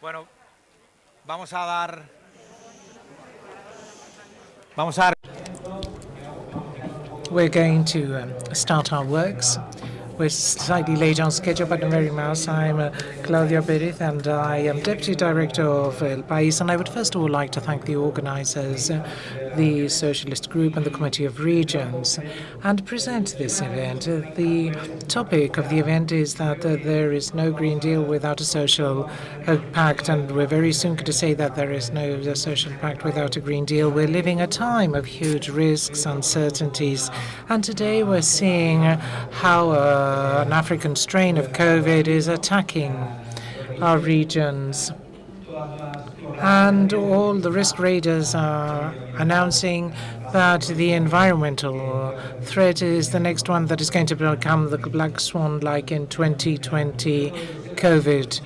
Bueno, vamos a dar. Vamos a dar. We're going to start our works. We're slightly late on schedule, but I'm very much. I'm Claudia Perez, and I am Deputy Director of El País. And I would first of all like to thank the organizers, the Socialist Group and the Committee of Regions, and present this event. The topic of the event is that there is no Green Deal without a social pact, and we're very soon going to say that there is no social pact without a Green Deal. We're living a time of huge risks, uncertainties, and today we're seeing how an African strain of COVID is attacking our regions. And all the risk raters are announcing that the environmental threat is the next one that is going to become the black swan like in 2020 COVID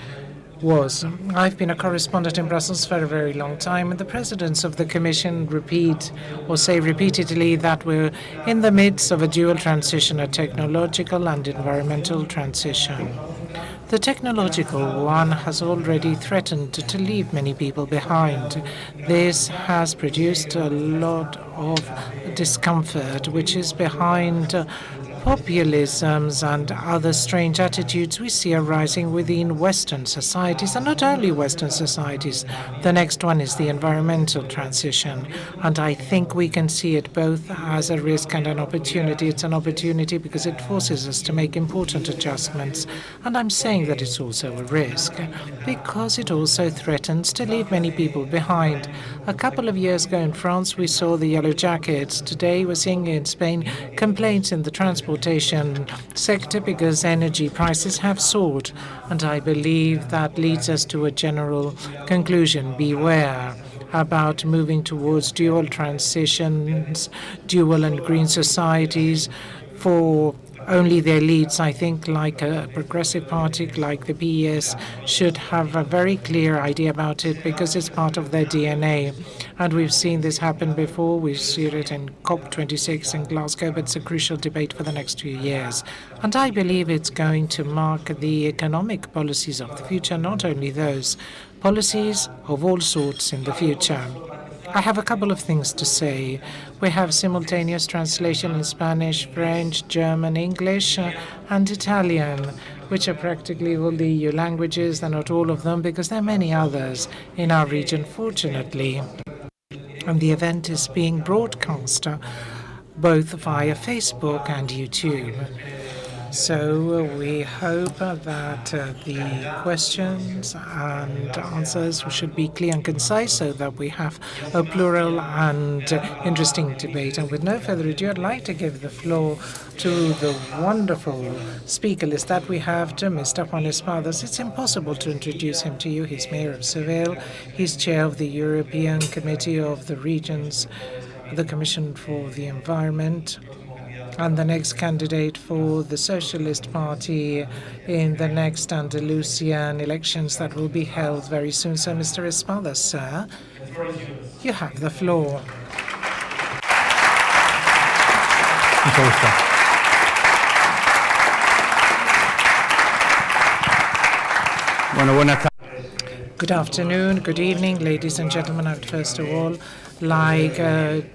was. I've been a correspondent in Brussels for a very long time, and the presidents of the Commission say repeatedly that we're in the midst of a dual transition, a technological and environmental transition. The technological one has already threatened to leave many people behind. This has produced a lot of discomfort, which is behind populisms and other strange attitudes we see arising within Western societies, and not only Western societies. The next one is the environmental transition, and I think we can see it both as a risk and an opportunity. It's an opportunity because it forces us to make important adjustments, and I'm saying that it's also a risk because it also threatens to leave many people behind. A couple of years ago in France, we saw the yellow jackets. Today, we're seeing in Spain complaints in the transportation sector because energy prices have soared. And I believe that leads us to a general conclusion. Beware about moving towards dual transitions, dual and green societies for only the elites. I think like a progressive party like the PES should have a very clear idea about it because it's part of their DNA. And we've seen this happen before. We've seen it in COP26 in Glasgow, but it's a crucial debate for the next 2 years. And I believe it's going to mark the economic policies of the future, not only those policies of all sorts in the future. I have a couple of things to say. We have simultaneous translation in Spanish, French, German, English, and Italian, which are practically all the EU languages. They're not all of them because there are many others in our region, fortunately. And the event is being broadcast both via Facebook and YouTube. So we hope that the questions and answers should be clear and concise so that we have a plural and interesting debate. And with no further ado, I'd like to give the floor to the wonderful speaker list that we have to Mr. Juan Espadas. It's impossible to introduce him to you. He's Mayor of Seville. He's Chair of the European Committee of the Regions, the Commission for the Environment, and the next candidate for the Socialist Party in the next Andalusian elections that will be held very soon. So, Mr. Espadas, sir, you have the floor. Good afternoon, good evening, ladies and gentlemen. I would first of all like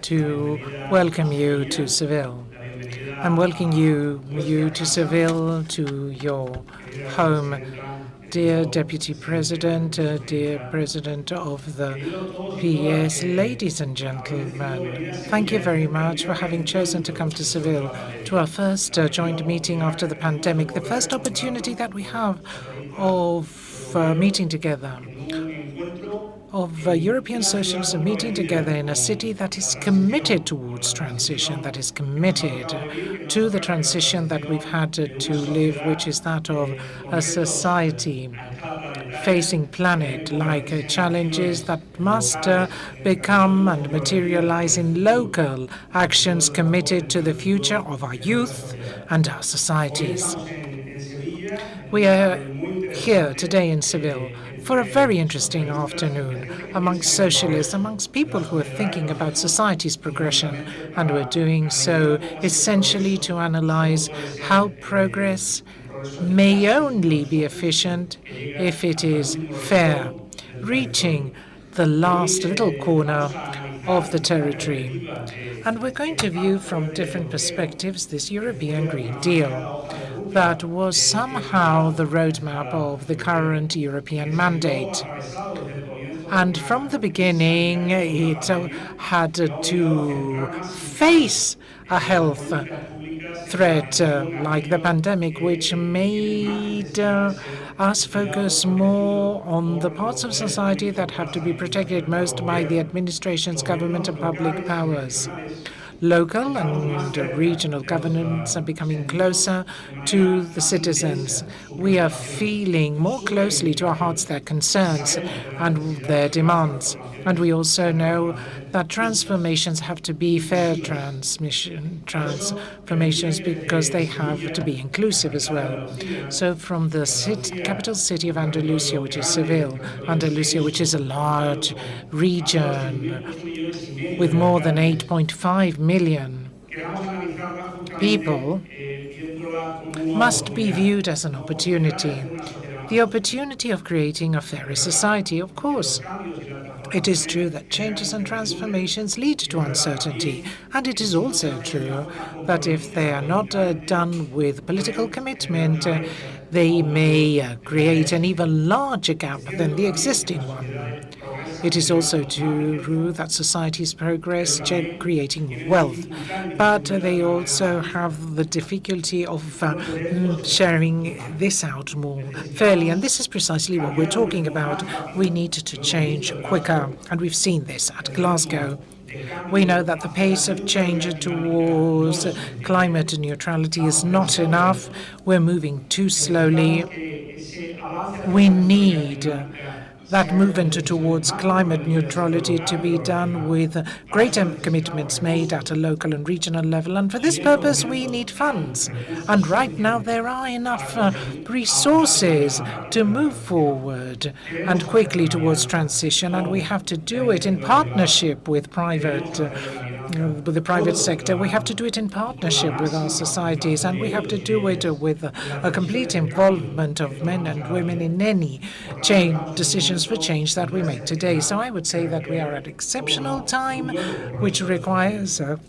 to welcome you to Seville. I'm welcoming you to Seville, to your home. Dear Deputy President, dear President of the PS, ladies and gentlemen, thank you very much for having chosen to come to Seville to our first joint meeting after the pandemic, the first opportunity that we have of meeting together, of European socialism meeting together in a city that is committed towards transition, that is committed to the transition that we've had to live, which is that of a society facing planet-like challenges that must become and materialize in local actions committed to the future of our youth and our societies. We are here today in Seville for a very interesting afternoon amongst socialists, amongst people who are thinking about society's progression, and we're doing so essentially to analyze how progress may only be efficient if it is fair, reaching the last little corner of the territory. And we're going to view from different perspectives this European Green Deal that was somehow the roadmap of the current European mandate. And from the beginning, it had to face a health threat like the pandemic, which made us focus more on the parts of society that have to be protected most by the administrations, government, and public powers. Local and regional governments are becoming closer to the citizens. We are feeling more closely to our hearts their concerns and their demands. And we also know that transformations have to be fair transformations because they have to be inclusive as well. So from the capital city of Andalusia, which is Seville, Andalusia, which is a large region with more than 8.5 million people, must be viewed as an opportunity. The opportunity of creating a fairer society, of course. It is true that changes and transformations lead to uncertainty, and it is also true that if they are not done with political commitment, they may create an even larger gap than the existing one. It is also true that societies progress creating wealth, but they also have the difficulty of sharing this out more fairly. And this is precisely what we're talking about. We need to change quicker, and we've seen this at Glasgow. We know that the pace of change towards climate neutrality is not enough. We're moving too slowly. We need that movement towards climate neutrality to be done with greater commitments made at a local and regional level. And for this purpose, we need funds. And right now, there are enough resources to move forward and quickly towards transition. And we have to do it in partnership with the private sector. We have to do it in partnership with our societies, and we have to do it with a complete involvement of men and women in any decisions for change that we make today. So I would say that we are at exceptional time, which requires an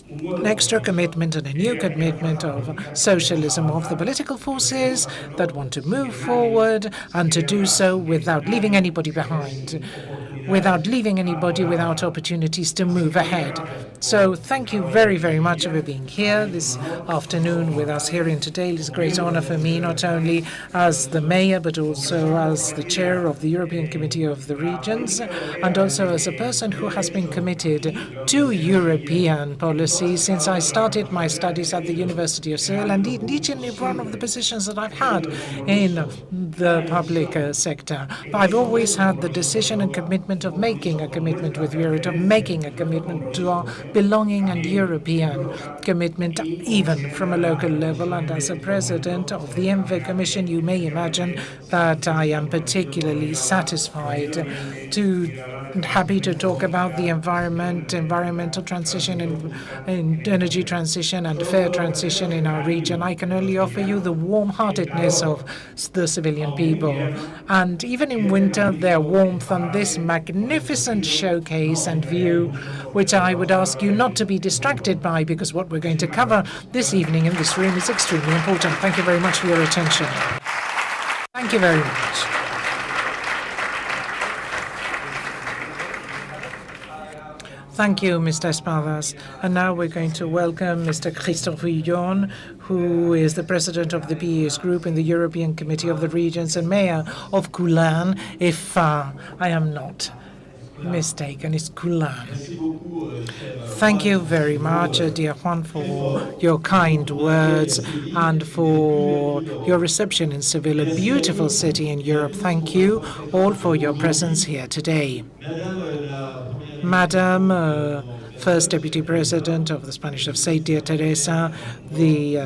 extra commitment and a new commitment of socialism, of the political forces that want to move forward and to do so without leaving anybody behind, without leaving anybody without opportunities to move ahead. So thank you very, very much for being here this afternoon with us here in today. It's a great honor for me, not only as the mayor, but also as the chair of the European Committee of the Regions, and also as a person who has been committed to European policy since I started my studies at the University of Seville, and in each and every one of the positions that I've had in the public sector. I've always had the decision and commitment of making a commitment with Europe, of making a commitment to our belonging and European commitment, even from a local level. And as a president of the ENVI Commission, you may imagine that I am particularly satisfied and happy to talk about the environmental transition and energy transition and fair transition in our region. I can only offer you the warm-heartedness of the civilian people. And even in winter, their warmth on this magnificent showcase and view, which I would ask you not to be distracted by, because what we're going to cover this evening in this room is extremely important. Thank you very much for your attention. Thank you very much. Thank you, Mr. Espadas. And now we're going to welcome Mr. Christophe Villon, who is the president of the PES Group in the European Committee of the Regions and mayor of Coulanges, if I am not mistaken. It's Coulanges. Thank you very much, dear Juan, for your kind words and for your reception in Seville, a beautiful city in Europe. Thank you all for your presence here today. Madam First Deputy President of the Spanish of State, dear Teresa, the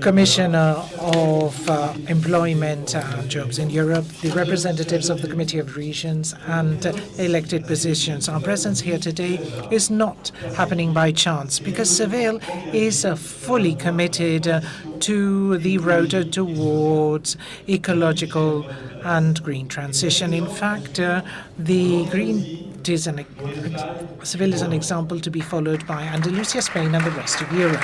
Commissioner of Employment and Jobs in Europe, the representatives of the Committee of Regions, and elected positions. Our presence here today is not happening by chance because Seville is fully committed to the road towards ecological and green transition. In fact, Seville is an example to be followed by Andalusia, Spain, and the rest of Europe.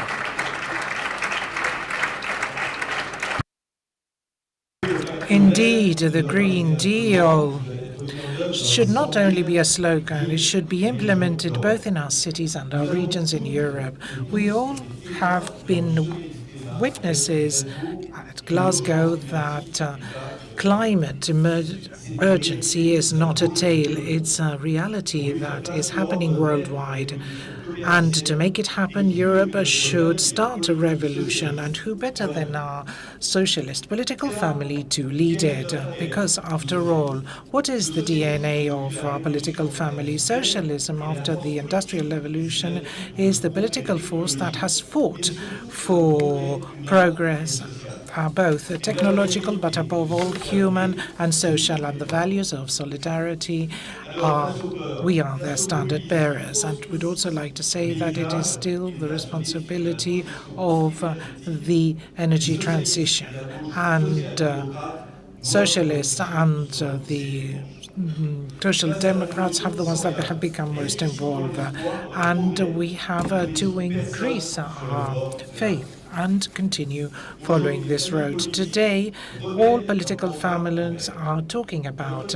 Indeed, the Green Deal should not only be a slogan, it should be implemented both in our cities and our regions in Europe. We all have been witnesses at Glasgow that climate urgency is not a tale, it's a reality that is happening worldwide. And to make it happen, Europe should start a revolution. And who better than our socialist political family to lead it? Because after all, what is the DNA of our political family? Socialism, after the Industrial Revolution, is the political force that has fought for progress, both technological but above all human and social, and the values of solidarity we are their standard bearers. And we'd also like to say that it is still the responsibility of the energy transition, and socialists and the Social Democrats have the ones that have become most involved, and we have to increase our faith and continue following this road. Today, all political families are talking about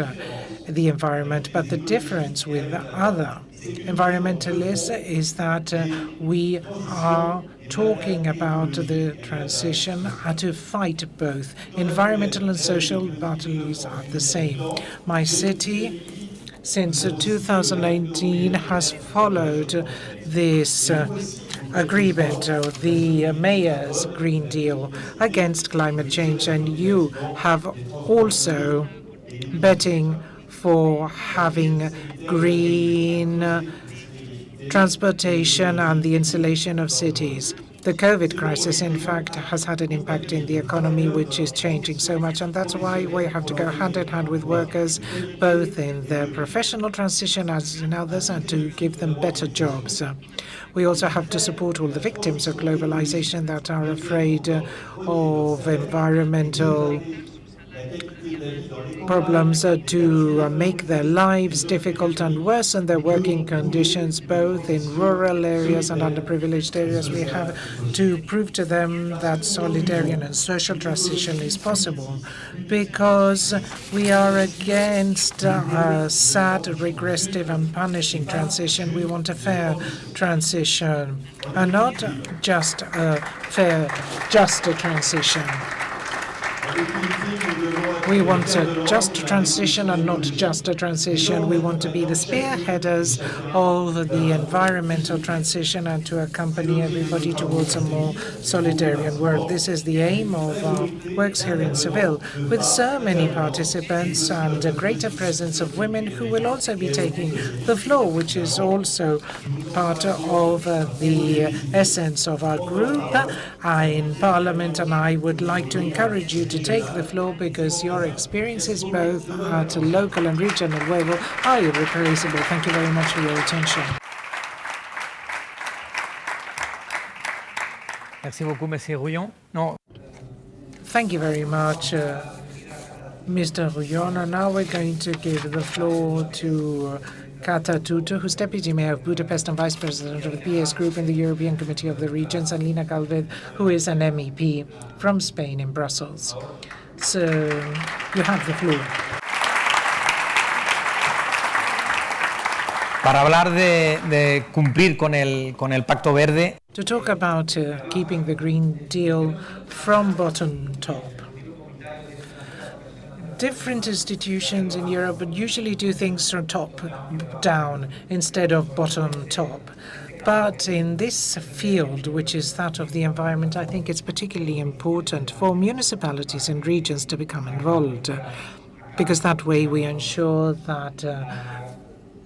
the environment, but the difference with other environmentalists is that we are talking about the transition and to fight both. Environmental and social battles are the same. My city, since 2019, has followed this agreement, the mayor's Green Deal against climate change, and you have also betting for having green transportation and the insulation of cities. The COVID crisis, in fact, has had an impact in the economy, which is changing so much, and that's why we have to go hand in hand with workers, both in their professional transition as in others, and to give them better jobs. We also have to support all the victims of globalization that are afraid of environmental problems to make their lives difficult and worsen their working conditions, both in rural areas and underprivileged areas. We have to prove to them that solidarian and social transition is possible, because we are against a sad, regressive and punishing transition. We want a fair transition, and not just a fair, just a transition. We want a just transition and not just a transition. We want to be the spearheaders of the environmental transition and to accompany everybody towards a more solidarian world. This is the aim of our works here in Seville, with so many participants and a greater presence of women who will also be taking the floor, which is also part of the essence of our group in Parliament. And I would like to encourage you to take the floor, because your experiences both at a local and regional level are irreplaceable. Thank you very much for your attention. Merci beaucoup, Monsieur Rouillon. No. Thank you very much, Mr. Rouillon. And now we're going to give the floor to Kata Tutu, who's Deputy Mayor of Budapest and Vice President of the PS Group in the European Committee of the Regions, and Lina Galvez, who is an MEP from Spain in Brussels. So you have the floor. Para hablar de cumplir con el Pacto Verde. To talk about keeping the Green Deal from bottom top. Different institutions in Europe usually do things from top down instead of bottom top. But in this field, which is that of the environment, I think it's particularly important for municipalities and regions to become involved, because that way we ensure that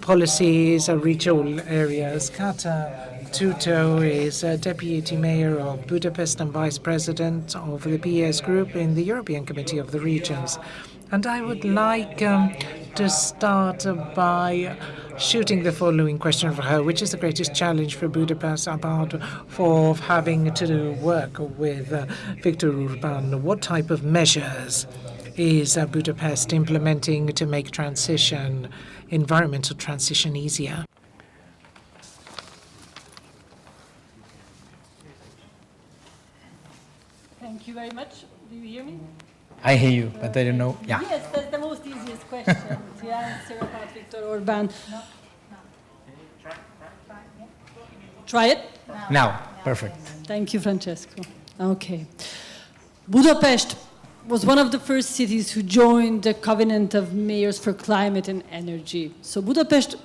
policies reach all areas. Kata Tuto is Deputy Mayor of Budapest and Vice President of the PS Group in the European Committee of the Regions. And I would like to start by shooting the following question for her: which is the greatest challenge for Budapest about for having to work with Viktor Orban? What type of measures is Budapest implementing to make environmental transition easier? Thank you very much. Do you hear me? I hear you, but I don't know. Yeah. Yes, that's the most easiest question to answer about Viktor Orban. Try it? Now, perfect. Thank you, Francesco. Okay. Budapest was one of the first cities who joined the Covenant of Mayors for Climate and Energy. So Budapest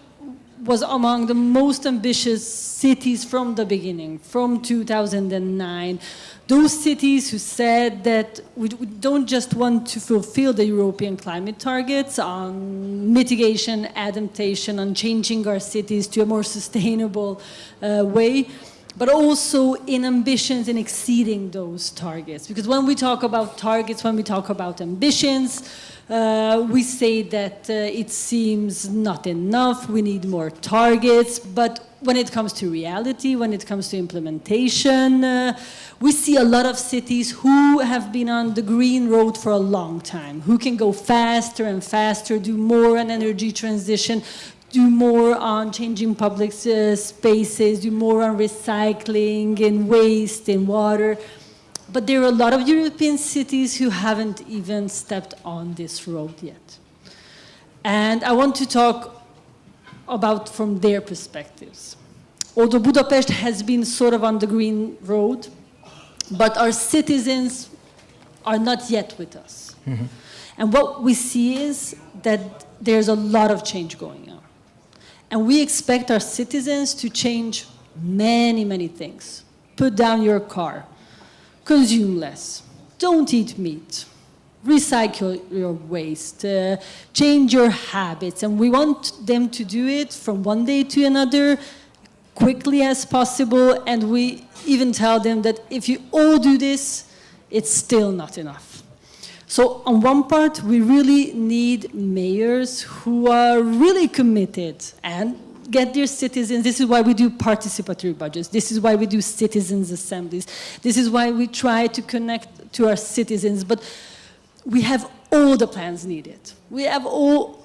was among the most ambitious cities from the beginning, from 2009. Those cities who said that we don't just want to fulfill the European climate targets on mitigation, adaptation, on changing our cities to a more sustainable way, but also in ambitions in exceeding those targets. Because when we talk about targets, when we talk about ambitions, we say that it seems not enough, we need more targets, but when it comes to reality, when it comes to implementation, we see a lot of cities who have been on the green road for a long time, who can go faster and faster, do more on energy transition, do more on changing public spaces, do more on recycling and waste and water. But there are a lot of European cities who haven't even stepped on this road yet. And I want to talk about from their perspectives. Although Budapest has been sort of on the green road, but our citizens are not yet with us. Mm-hmm. And what we see is that there's a lot of change going on. And we expect our citizens to change many, many things. Put down your car. Consume less. Don't eat meat. Recycle your waste. Change your habits. And we want them to do it from one day to another, quickly as possible. And we even tell them that if you all do this, it's still not enough. So on one part, we really need mayors who are really committed and get their citizens. This is why we do participatory budgets. This is why we do citizens' assemblies. This is why we try to connect to our citizens. But we have all the plans needed. We have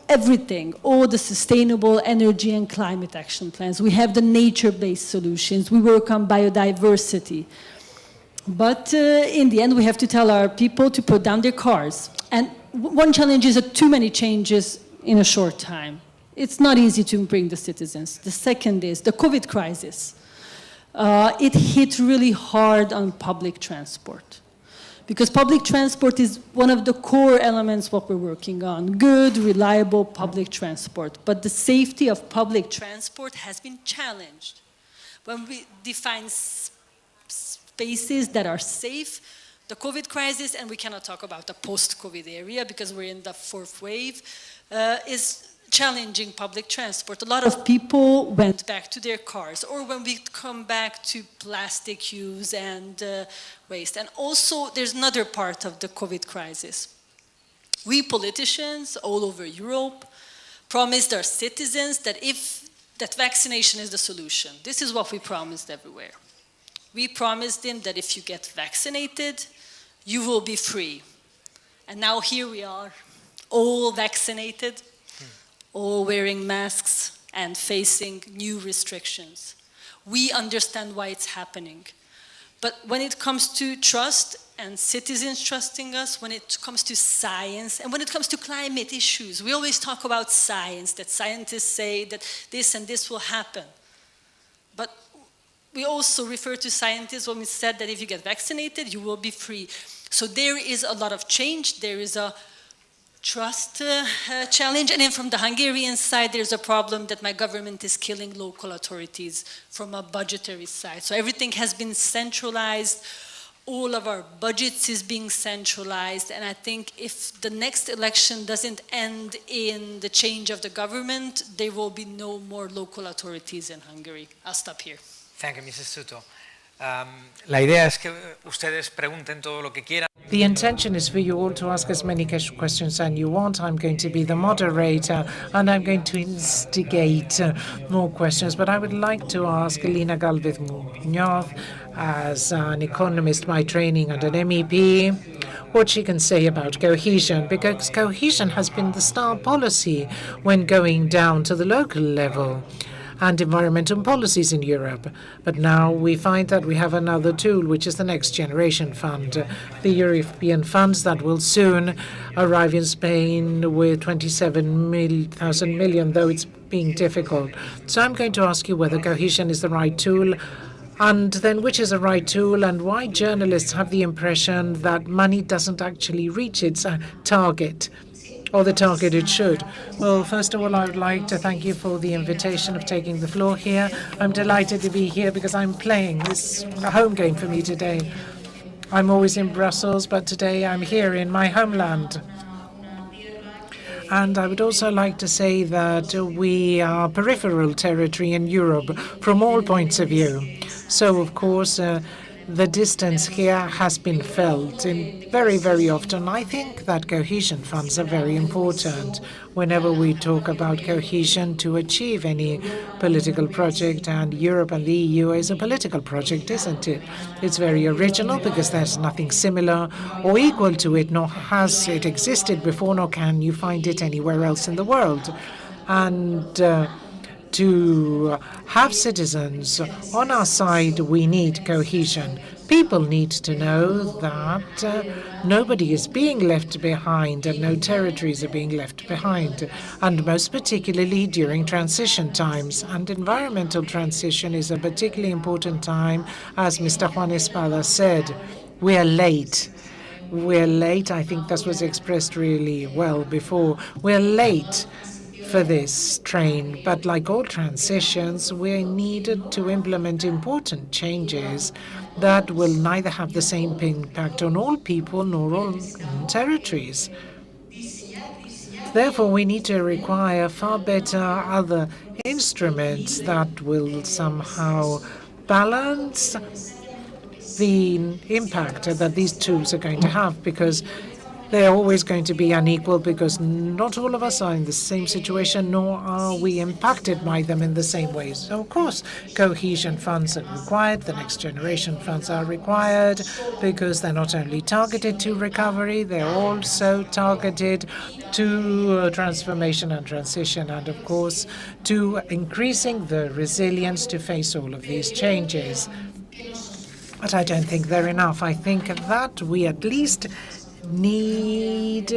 everything, all the sustainable energy and climate action plans. We have the nature-based solutions. We work on biodiversity. But in the end, we have to tell our people to put down their cars. And one challenge is that too many changes in a short time. It's not easy to bring the citizens. The second is the COVID crisis. It hit really hard on public transport. Because public transport is one of the core elements what we're working on. Good, reliable public transport. But the safety of public transport has been challenged. When we define spaces that are safe, the COVID crisis, and we cannot talk about the post-COVID area because we're in the fourth wave, is challenging public transport. A lot of people went back to their cars, or when we come back to plastic use and waste. And also, there's another part of the COVID crisis. We politicians all over Europe promised our citizens that vaccination is the solution. This is what we promised everywhere. We promised them that if you get vaccinated, you will be free. And now here we are, all vaccinated, all wearing masks and facing new restrictions. We understand why it's happening. But when it comes to trust and citizens trusting us, when it comes to science, and when it comes to climate issues, we always talk about science, that scientists say that this and this will happen. But we also refer to scientists when we said that if you get vaccinated, you will be free. So there is a lot of change. There is a trust challenge. And then from the Hungarian side, there's a problem that my government is killing local authorities from a budgetary side. So everything has been centralized. All of our budgets is being centralized. And I think if the next election doesn't end in the change of the government, there will be no more local authorities in Hungary. I'll stop here. Thank you, Mrs. Suto. La idea es que ustedes pregunten todo lo que quieran. The intention is for you all to ask as many questions as you want. I'm going to be the moderator and I'm going to instigate more questions. But I would like to ask Lina Galvez Munoz, as an economist by training and an MEP, what she can say about cohesion, because cohesion has been the star policy when going down to the local level and environmental policies in Europe. But now we find that we have another tool, which is the Next Generation Fund, the European funds that will soon arrive in Spain with 27,000 million, though it's being difficult. So I'm going to ask you whether cohesion is the right tool, and then which is the right tool, and why journalists have the impression that money doesn't actually reach its target, or the target it should. Well, first of all, I would like to thank you for the invitation of taking the floor here. I'm delighted to be here because I'm playing this a home game for me today. I'm always in Brussels, but today I'm here in my homeland. And I would also like to say that we are peripheral territory in Europe from all points of view. So, of course, the distance here has been felt very, very often. I think that cohesion funds are very important whenever we talk about cohesion to achieve any political project, and Europe and the EU is a political project, isn't it? It's very original because there's nothing similar or equal to it, nor has it existed before, nor can you find it anywhere else in the world. And to have citizens on our side, we need cohesion. People need to know that nobody is being left behind and no territories are being left behind, and most particularly during transition times. And environmental transition is a particularly important time, as Mr. Juan Espada said. We are late. We're late. I think that was expressed really well before. We're late for this train, but like all transitions, we needed to implement important changes that will neither have the same impact on all people nor all territories. Therefore, we need to require far better other instruments that will somehow balance the impact that these tools are going to have, because they are always going to be unequal, because not all of us are in the same situation, nor are we impacted by them in the same way. So, of course, cohesion funds are required, the Next Generation funds are required, because they're not only targeted to recovery, they're also targeted to transformation and transition, and, of course, to increasing the resilience to face all of these changes. But I don't think they're enough. I think that we at least need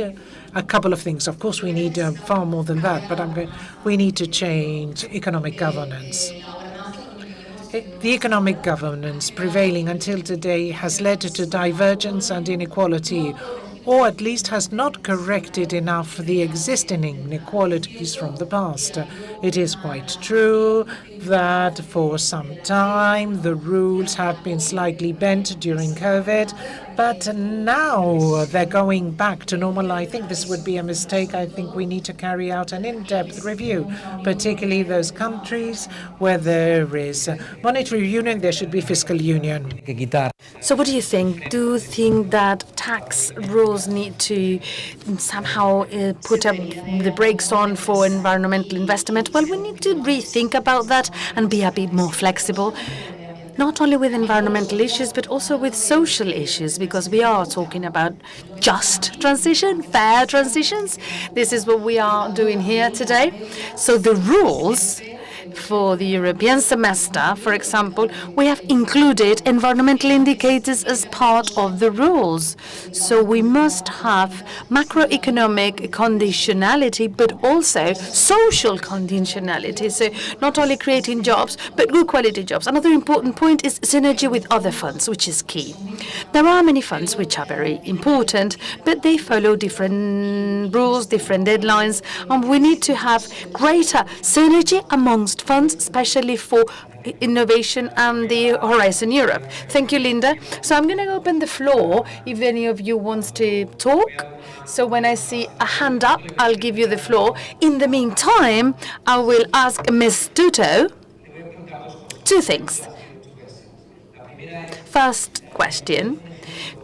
a couple of things. Of course, we need far more than that, but we need to change economic governance. The economic governance prevailing until today has led to divergence and inequality, or at least has not corrected enough the existing inequalities from the past. It is quite true that for some time the rules have been slightly bent during COVID, but now they're going back to normal. I think this would be a mistake. I think we need to carry out an in-depth review, particularly those countries where there is monetary union, there should be fiscal union. So what do you think? Do you think that tax rules need to somehow put up the brakes on for environmental investment? Well, we need to rethink about that and be a bit more flexible, not only with environmental issues, but also with social issues, because we are talking about just transition, fair transitions. This is what we are doing here today. So the rules for the European semester, for example, we have included environmental indicators as part of the rules. So we must have macroeconomic conditionality, but also social conditionality. So not only creating jobs, but good quality jobs. Another important point is synergy with other funds, which is key. There are many funds which are very important, but they follow different rules, different deadlines, and we need to have greater synergy amongst funds, especially for innovation and the Horizon Europe. Thank you, Linda. So I'm going to open the floor if any of you wants to talk. So when I see a hand up, I'll give you the floor. In the meantime, I will ask Ms. Tuto two things. First question,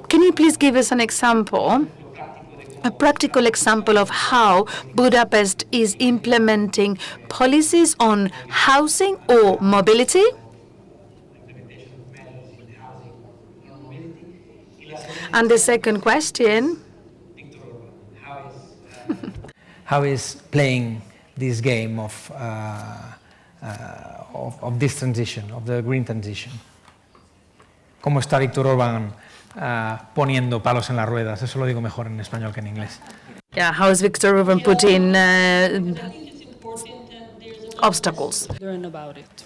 can you please give us an example, a practical example of how Budapest is implementing policies on housing or mobility? And the second question, how is playing this game of this transition, of the green transition? ¿Cómo está Víctor Orbán poniendo palos en las ruedas? Eso lo digo mejor en español que en inglés. yeah, how is Viktor Orban putting obstacles? Learn about it.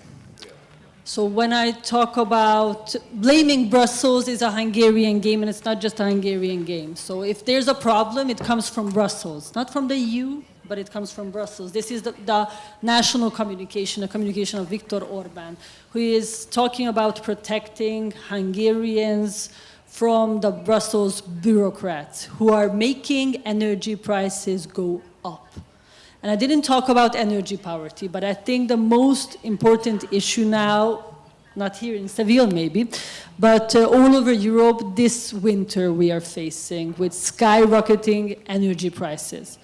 So when I talk about blaming Brussels is a Hungarian game, and it's not just a Hungarian game. So if there's a problem, it comes from Brussels, not from the EU, but it comes from Brussels. This is the national communication, the communication of Viktor Orban, who is talking about protecting Hungarians from the Brussels bureaucrats who are making energy prices go up. And I didn't talk about energy poverty, but I think the most important issue now, not here in Seville maybe, but all over Europe this winter we are facing with skyrocketing energy prices.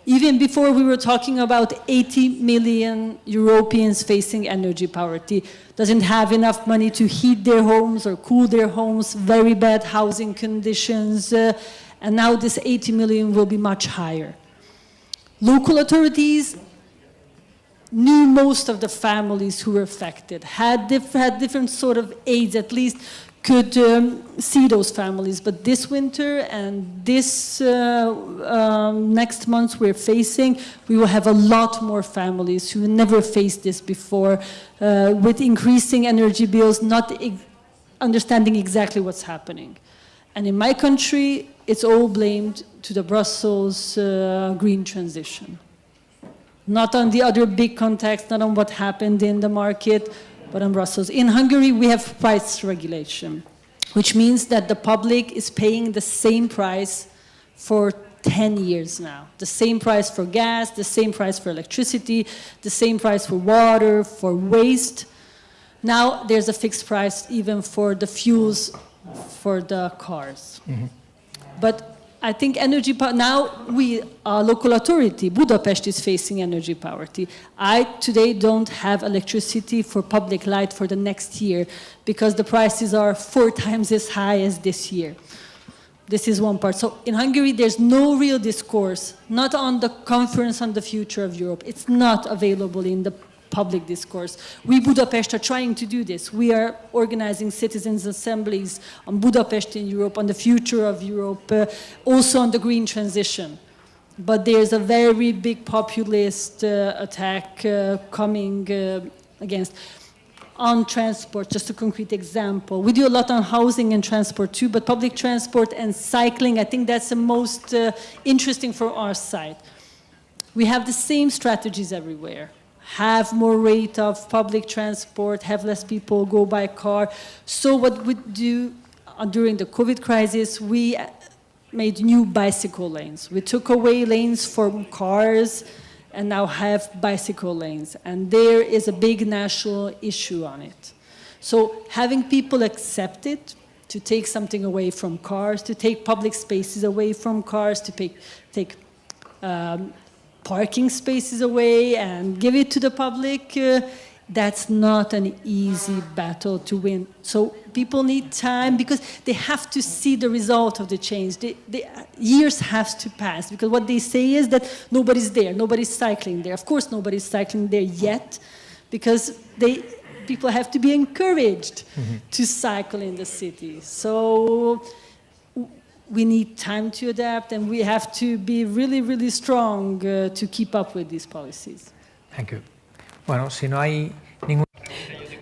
Even before we were talking about 80 million Europeans facing energy poverty, doesn't have enough money to heat their homes or cool their homes, very bad housing conditions, and now this 80 million will be much higher. Local authorities knew most of the families who were affected, had different sort of aids, at least could see those families. But this winter and this next month we're facing, we will have a lot more families who never faced this before, with increasing energy bills, not understanding exactly what's happening. And in my country, it's all blamed to the Brussels green transition. Not on the other big context, not on what happened in the market, but on Brussels. In Hungary, we have price regulation, which means that the public is paying the same price for 10 years now. The same price for gas, the same price for electricity, the same price for water, for waste. Now there's a fixed price even for the fuels for the cars. Mm-hmm. But I think energy now we, local authority, Budapest is facing energy poverty. I today don't have electricity for public light for the next year because the prices are 4 times as high as this year. This is one part. So in Hungary, there's no real discourse, not on the conference on the future of Europe. It's not available in the public discourse. We, Budapest, are trying to do this. We are organizing citizens' assemblies on Budapest in Europe, on the future of Europe, also on the green transition. But there's a very big populist attack coming against. On transport, just a concrete example. We do a lot on housing and transport too, but public transport and cycling, I think that's the most interesting for our side. We have the same strategies everywhere. Have more rate of public transport, have less people go by car. So what we do during the COVID crisis, we made new bicycle lanes. We took away lanes for cars and now have bicycle lanes. And there is a big national issue on it. So having people accept it, to take something away from cars, to take public spaces away from cars, to take parking spaces away and give it to the public, that's not an easy battle to win. So people need time because they have to see the result of the change. Years have to pass because what they say is that nobody's there, nobody's cycling there. Of course nobody's cycling there yet because people have to be encouraged to cycle in the city. So we need time to adapt, and we have to be really, really strong to keep up with these policies. Thank you. Bueno, si no hay ningún...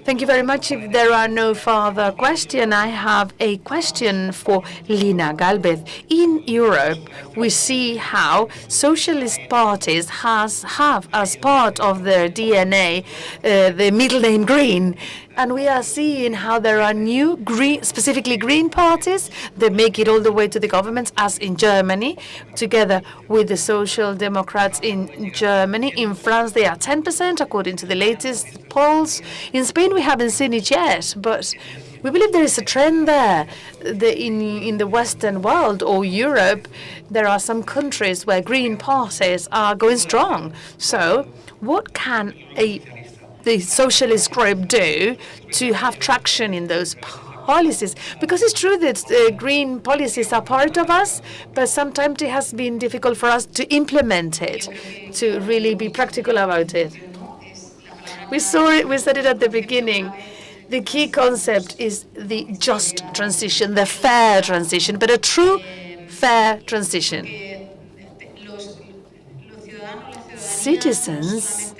Thank you very much. If there are no further questions, I have a question for Lina Galvez. In Europe, we see how socialist parties have as part of their DNA the middle name green. And we are seeing how there are new green, specifically green parties that make it all the way to the governments, as in Germany, together with the Social Democrats in Germany. In France, they are 10%, according to the latest polls. In Spain, we haven't seen it yet, but We believe there is a trend there. In the Western world or Europe, there are some countries where green parties are going strong. So what can the socialist group do to have traction in those policies? Because it's true that green policies are part of us, but sometimes it has been difficult for us to implement it, to really be practical about it. We saw it, we said it at the beginning. The key concept is the just transition, the fair transition, but a true fair transition. Citizens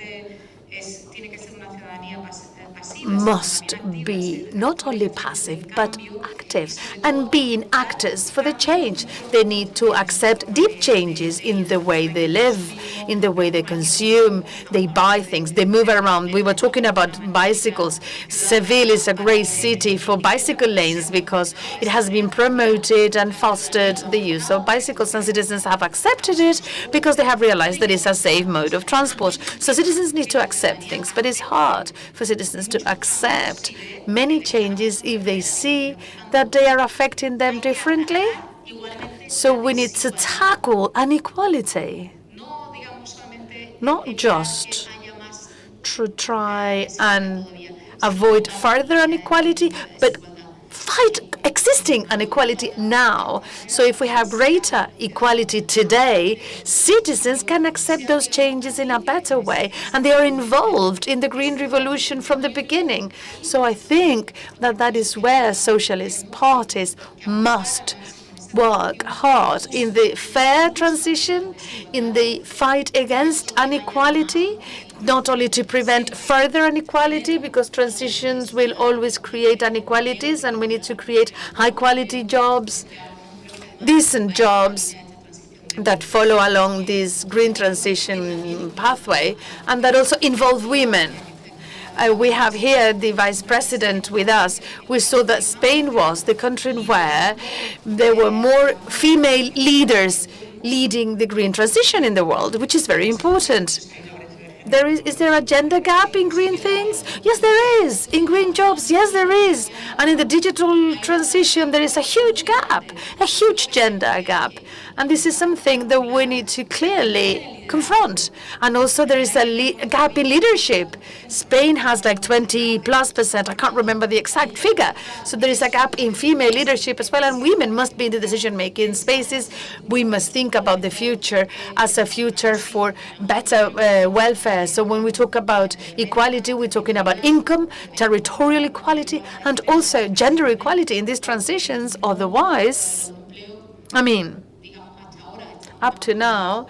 must be not only passive, but active, and being actors for the change. They need to accept deep changes in the way they live, in the way they consume, they buy things, they move around. We were talking about bicycles. Seville is a great city for bicycle lanes because it has been promoted and fostered the use of bicycles, and citizens have accepted it because they have realized that it's a safe mode of transport. So citizens need to accept things, but it's hard for citizens to accept many changes if they see that they are affecting them differently. So we need to tackle inequality, not just to try and avoid further inequality, but fight existing inequality now. So if we have greater equality today, citizens can accept those changes in a better way, and they are involved in the Green Revolution from the beginning. So I think that that is where socialist parties must work hard, in the fair transition, in the fight against inequality, not only to prevent further inequality, because transitions will always create inequalities, and we need to create high-quality jobs, decent jobs that follow along this green transition pathway, and that also involve women. We have here the vice president with us. We saw that Spain was the country where there were more female leaders leading the green transition in the world, which is very important. Is there a gender gap in green things? Yes, there is. In green jobs, yes, there is. And in the digital transition, there is a huge gap, a huge gender gap. And this is something that we need to clearly confront. And also there is a gap in leadership. Spain has like 20+%. I can't remember the exact figure. So there is a gap in female leadership as well, and women must be in the decision-making spaces. We must think about the future as a future for better welfare. So when we talk about equality, we're talking about income, territorial equality, and also gender equality in these transitions. Otherwise, I mean, up to now,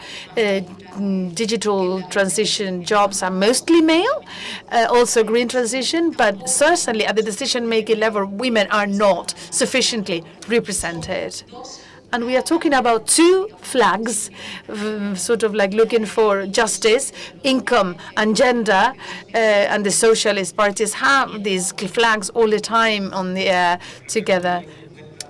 digital transition jobs are mostly male, also green transition, but certainly at the decision-making level, women are not sufficiently represented. And we are talking about two flags, sort of like looking for justice, income, and gender. And the socialist parties have these flags all the time on the air together.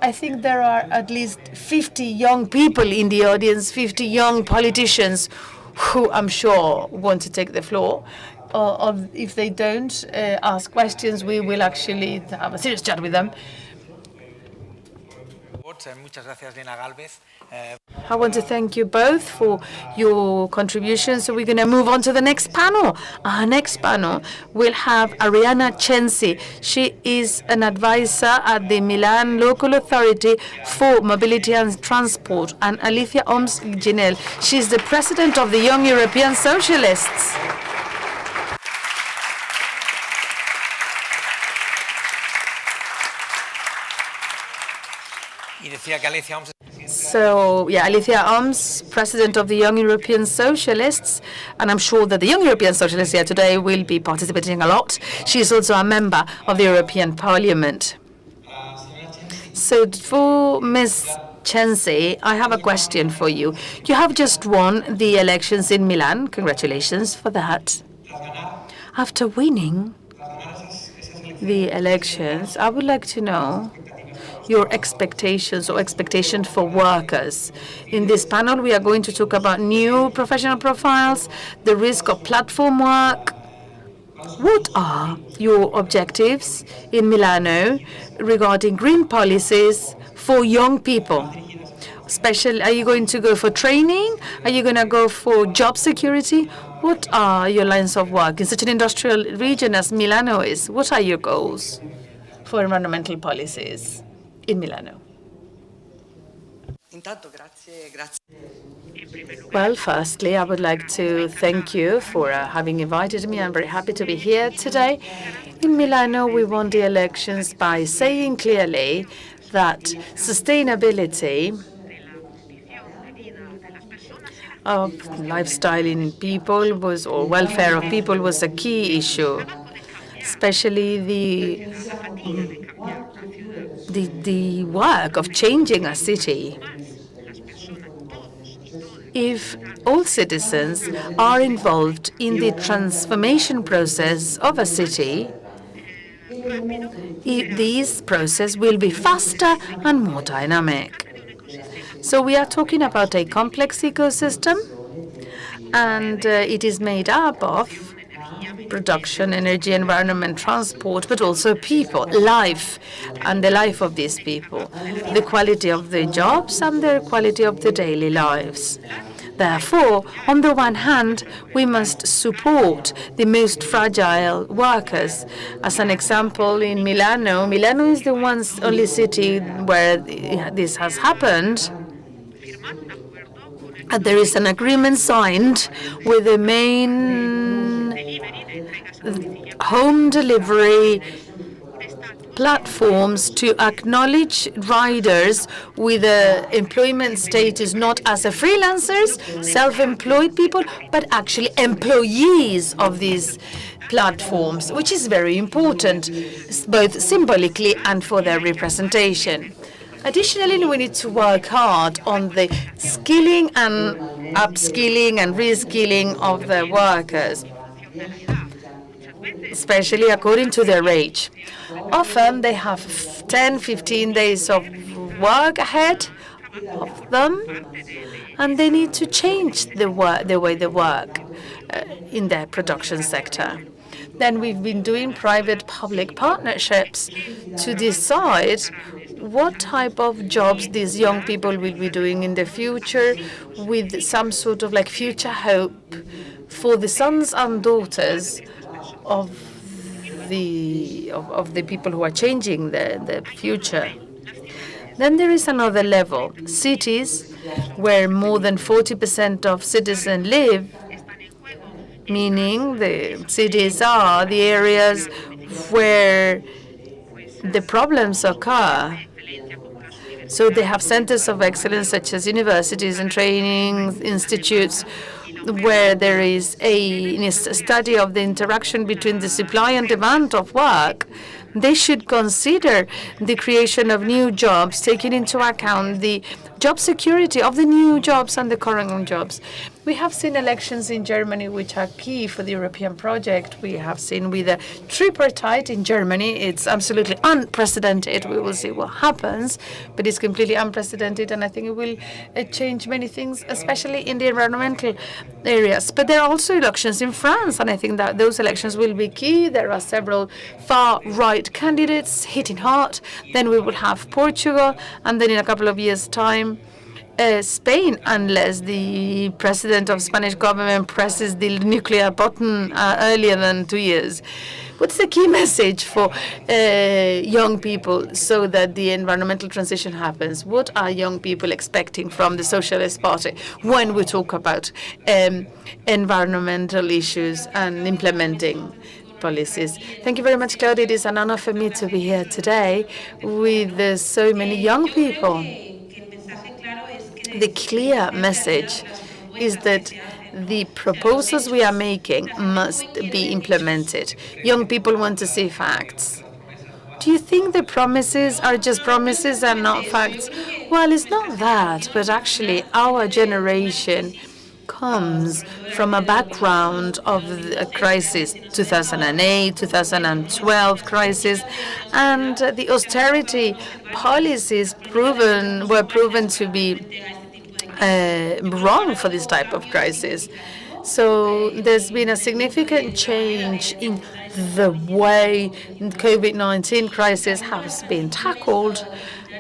I think there are at least 50 young people in the audience, 50 young politicians who I'm sure want to take the floor. If they don't ask questions, we will actually have a serious chat with them. I want to thank you both for your contributions. So we're going to move on to the next panel. Our next panel will have Arianna Censi. She is an advisor at the Milan Local Authority for Mobility and Transport, and Alicia Oms-Ginel. She's the president of the Young European Socialists. So, yeah, Alicia Oms, president of the Young European Socialists, and I'm sure that the Young European Socialists here today will be participating a lot. She is also a member of the European Parliament. So, for Ms. Censi, I have a question for you. You have just won the elections in Milan. Congratulations for that. After winning the elections, I would like to know your expectations or expectations for workers. In this panel, we are going to talk about new professional profiles, the risk of platform work, What are your objectives in Milano regarding green policies for young people? Are you going to go for training? Are you going to go for job security? What are your lines of work in such an industrial region as Milano is? What are your goals for environmental policies in Milano? Well, firstly, I would like to thank you for having invited me. I'm very happy to be here today. In Milano, we won the elections by saying clearly that sustainability of lifestyle in people was, or welfare of people was a key issue, especially the work of changing a city. If all citizens are involved in the transformation process of a city, this process will be faster and more dynamic. So we are talking about a complex ecosystem, and it is made up of production, energy, environment, transport, but also people, life, and the life of these people, the quality of the jobs and the quality of the daily lives. Therefore, on the one hand, we must support the most fragile workers. As an example, in Milano, Milano is the only city where this has happened. There is an agreement signed with the main home delivery platforms to acknowledge riders with employment status not as a freelancers, self-employed people, but actually employees of these platforms, which is very important, both symbolically and for their representation. Additionally, we need to work hard on the skilling and upskilling and reskilling of the workers, especially according to their age. Often they have 10, 15 days of work ahead of them, and they need to change the way they work in their production sector. Then we've been doing private-public partnerships to decide what type of jobs these young people will be doing in the future, with some sort of like future hope for the sons and daughters of the people who are changing the future. Then there is another level, cities where more than 40% of citizens live, meaning the cities are the areas where the problems occur. So they have centers of excellence such as universities and training institutes where there is a study of the interaction between the supply and demand of work. They should consider the creation of new jobs, taking into account the job security of the new jobs and the current jobs. We have seen elections in Germany which are key for the European project. We have seen with the tripartite in Germany, it's absolutely unprecedented. We will see what happens, but it's completely unprecedented, and I think it will change many things, especially in the environmental areas. But there are also elections in France, and I think that those elections will be key. There are several far-right candidates hitting hard. Then we will have Portugal, and then in a couple of years' time, Spain, unless the president of Spanish government presses the nuclear button earlier than 2 years. What's the key message for young people so that the environmental transition happens? What are young people expecting from the Socialist Party when we talk about environmental issues and implementing policies? Thank you very much, Claudia. It is an honor for me to be here today with so many young people. The clear message is that the proposals we are making must be implemented. Young people want to see facts. Do you think the promises are just promises and not facts? Well, it's not that, but actually our generation comes from a background of a crisis, 2008, 2012 crisis, and the austerity policies were proven to be wrong for this type of crisis. So there's been a significant change in the way COVID-19 crisis has been tackled.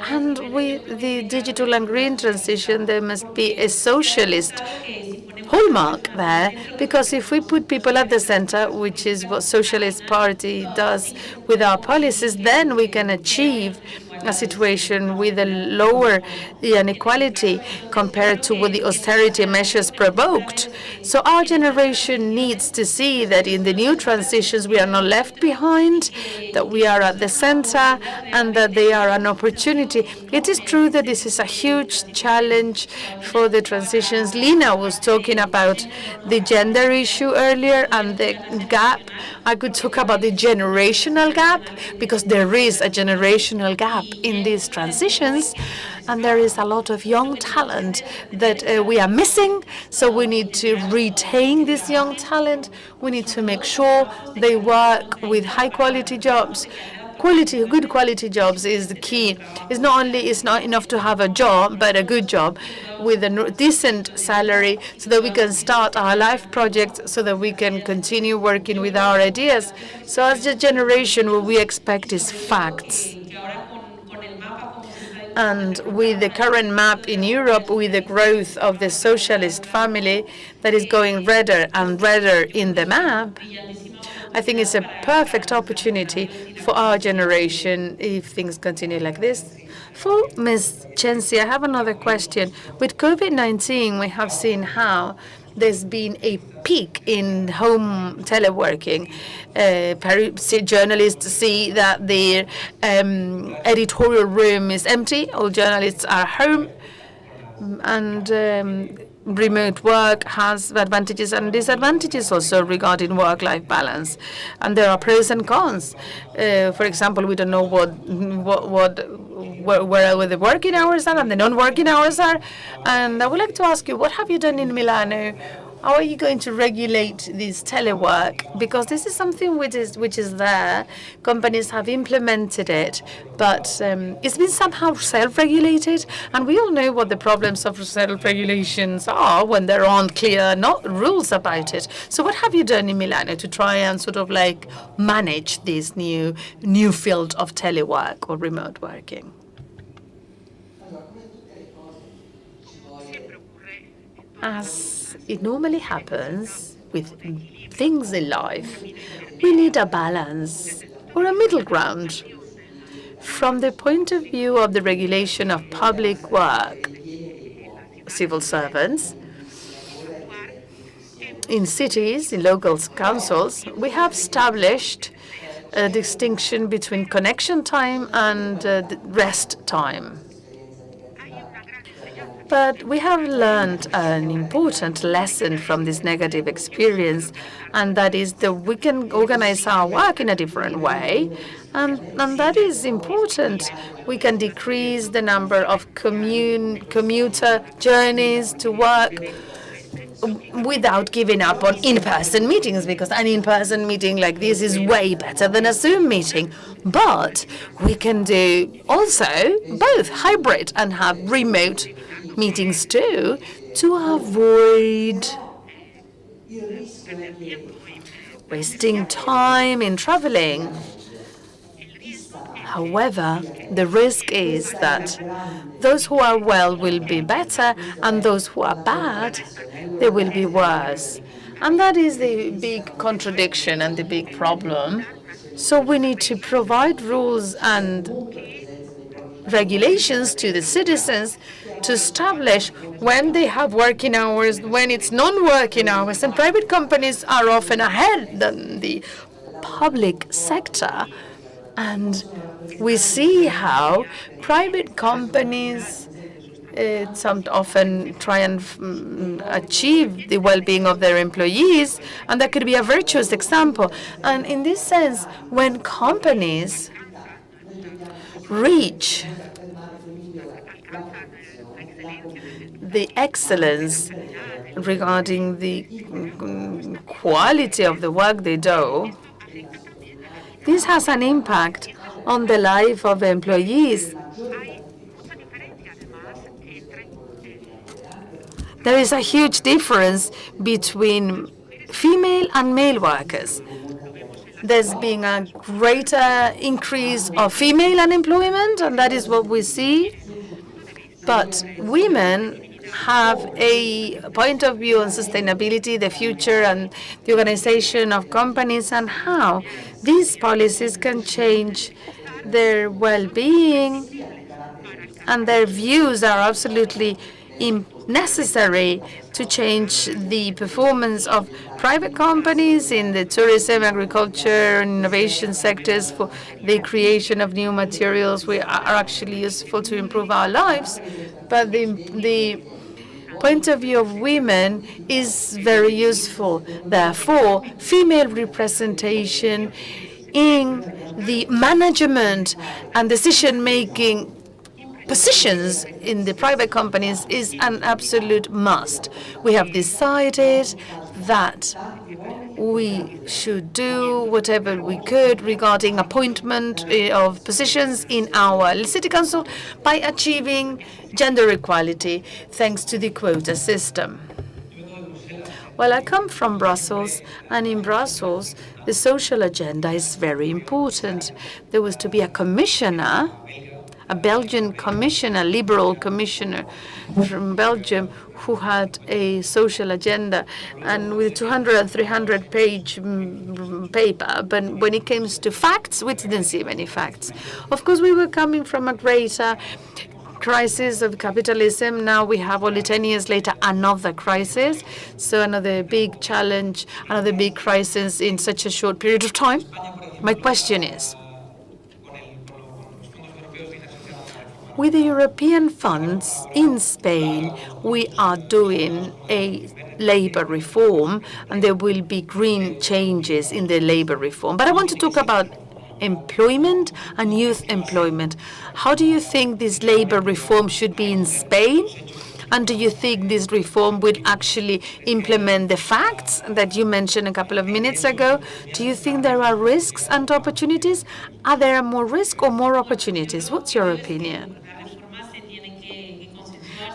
And with the digital and green transition, there must be a socialist hallmark there, because if we put people at the center, which is what Socialist Party does with our policies, then we can achieve a situation with a lower inequality compared to what the austerity measures provoked. So our generation needs to see that in the new transitions we are not left behind, that we are at the center, and that they are an opportunity. It is true that this is a huge challenge for the transitions. Lina was talking about the gender issue earlier and the gap. I could talk about the generational gap, because there is a generational gap in these transitions, and there is a lot of young talent that we are missing. So we need to retain this young talent. We need to make sure they work with high-quality jobs. Good quality jobs is the key. It's not enough to have a job, but a good job with a decent salary, so that we can start our life projects, so that we can continue working with our ideas. So as a generation, what we expect is facts. And with the current map in Europe, with the growth of the socialist family that is going redder and redder in the map, I think it's a perfect opportunity for our generation if things continue like this. For Ms. Chensi, I have another question. With COVID-19, we have seen how there's been a peak in home teleworking. Journalists see that their editorial room is empty. All journalists are home, and remote work has advantages and disadvantages also regarding work-life balance, and there are pros and cons. For example, we don't know where the working hours are and the non-working hours are. And I would like to ask you, what have you done in Milano? How are you going to regulate this telework? Because this is something which is there. Companies have implemented it, but it's been somehow self-regulated. And we all know what the problems of self-regulations are when there aren't clear rules about it. So what have you done in Milano to try and sort of like manage this new field of telework or remote working? As it normally happens with things in life, we need a balance or a middle ground. From the point of view of the regulation of public work, civil servants, in cities, in local councils, we have established a distinction between connection time and rest time. But we have learned an important lesson from this negative experience, and that is that we can organize our work in a different way, and that is important. We can decrease the number of commuter journeys to work without giving up on in-person meetings, because an in-person meeting like this is way better than a Zoom meeting. But we can do also both hybrid and have remote meetings too, to avoid wasting time in traveling. However, the risk is that those who are well will be better, and those who are bad, they will be worse. And that is the big contradiction and the big problem. So we need to provide rules and regulations to the citizens to establish when they have working hours, when it's non-working hours, and private companies are often ahead than the public sector. And we see how private companies often try and achieve the well-being of their employees, and that could be a virtuous example. And in this sense, when companies reach the excellence regarding the quality of the work they do, this has an impact on the life of employees. there is a huge difference between female and male workers. There's been a greater increase of female unemployment, and that is what we see. But women have a point of view on sustainability, the future, and the organization of companies, and how these policies can change their well-being, and their views are absolutely necessary to change the performance of private companies in the tourism, agriculture, and innovation sectors for the creation of new materials which are actually useful to improve our lives. But the point of view of women is very useful. Therefore, female representation in the management and decision-making positions in the private companies is an absolute must. We have decided that we should do whatever we could regarding appointment of positions in our city council by achieving gender equality thanks to the quota system. Well, I come from Brussels, and in Brussels, the social agenda is very important. There was to be a commissioner, a Belgian commissioner, liberal commissioner from Belgium, who had a social agenda and with 200 and 300 page paper. But when it came to facts, we didn't see many facts. Of course, we were coming from a greater crisis of capitalism. Now we have only 10 years later another crisis. So another big challenge, another big crisis in such a short period of time. My question is, with the European funds in Spain, we are doing a labor reform, and there will be green changes in the labor reform. But I want to talk about employment and youth employment. How do you think this labor reform should be in Spain? And do you think this reform will actually implement the facts that you mentioned a couple of minutes ago? Do you think there are risks and opportunities? Are there more risks or more opportunities? What's your opinion?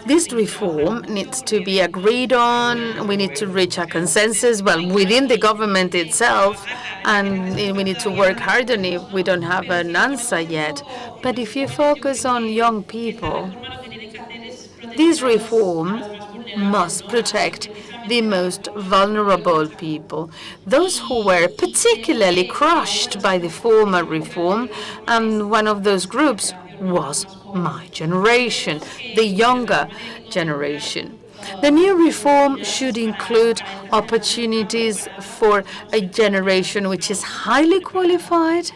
This reform needs to be agreed on. We need to reach a consensus, well, within the government itself, and we need to work hard on it. We don't have an answer yet. But if you focus on young people, this reform must protect the most vulnerable people, those who were particularly crushed by the former reform, and one of those groups was my generation, the younger generation. The new reform should include opportunities for a generation which is highly qualified,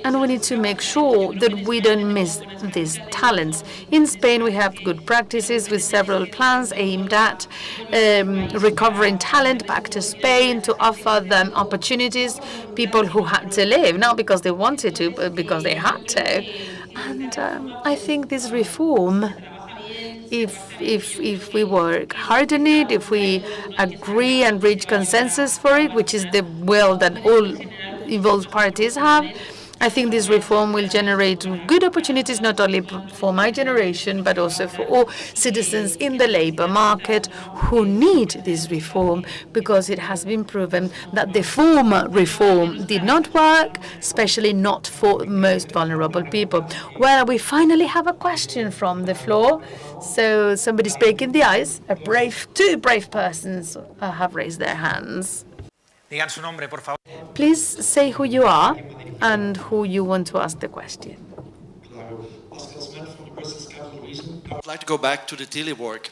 and we need to make sure that we don't miss these talents. In Spain, we have good practices with several plans aimed at recovering talent back to Spain, to offer them opportunities, people who had to leave, not because they wanted to, but because they had to. And I think this reform, if we work hard on it, if we agree and reach consensus for it, which is the will that all involved parties have, I think this reform will generate good opportunities not only for my generation, but also for all citizens in the labor market who need this reform, because it has been proven that the former reform did not work, especially not for most vulnerable people. Well, we finally have a question from the floor. So somebody's breaking the ice. Two brave persons have raised their hands. Digan su nombre, por favor. Please say who you are and who you want to ask the question. I'd like to go back to the telework.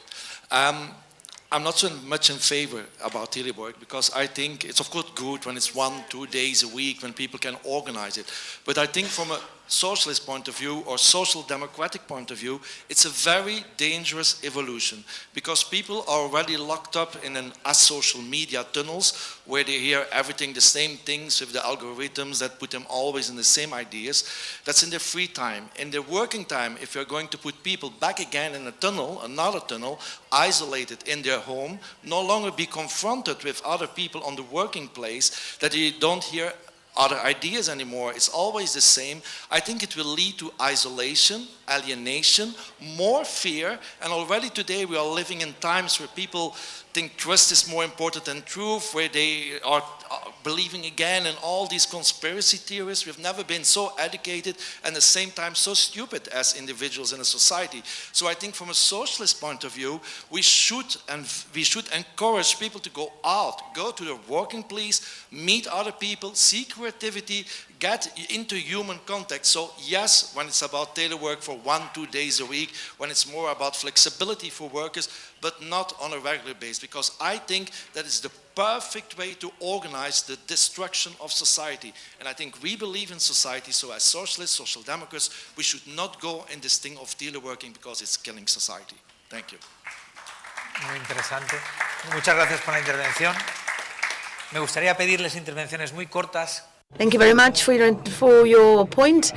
I'm not so much in favor about telework, because I think it's of course good when it's 1-2 days a week when people can organize it. But I think from a socialist point of view or social democratic point of view, it's a very dangerous evolution, because people are already locked up in an asocial media tunnels where they hear everything, the same things with the algorithms that put them always in the same ideas. That's in their free time. In their working time, if you're going to put people back again in a tunnel, another tunnel, isolated in their home, no longer be confronted with other people on the working place, that they don't hear other ideas anymore. It's always the same. I think it will lead to isolation, alienation, more fear, and already today we are living in times where people think trust is more important than truth, where they are believing again in all these conspiracy theories. We've never been so educated and at the same time so stupid as individuals in a society. So I think from a socialist point of view, we should encourage people to go out, go to the working place, meet other people, see creativity, get into human contact. So yes, when it's about telework for 1-2 days a week, when it's more about flexibility for workers, but not on a regular basis, because I think that is the perfect way to organize the destruction of society. And I think we believe in society, so as socialists, social democrats, we should not go in this thing of teleworking because it's killing society. Thank you. Muy interesante. Muchas gracias por la intervención. Me gustaría pedirles intervenciones muy cortas. Thank you very much for your point.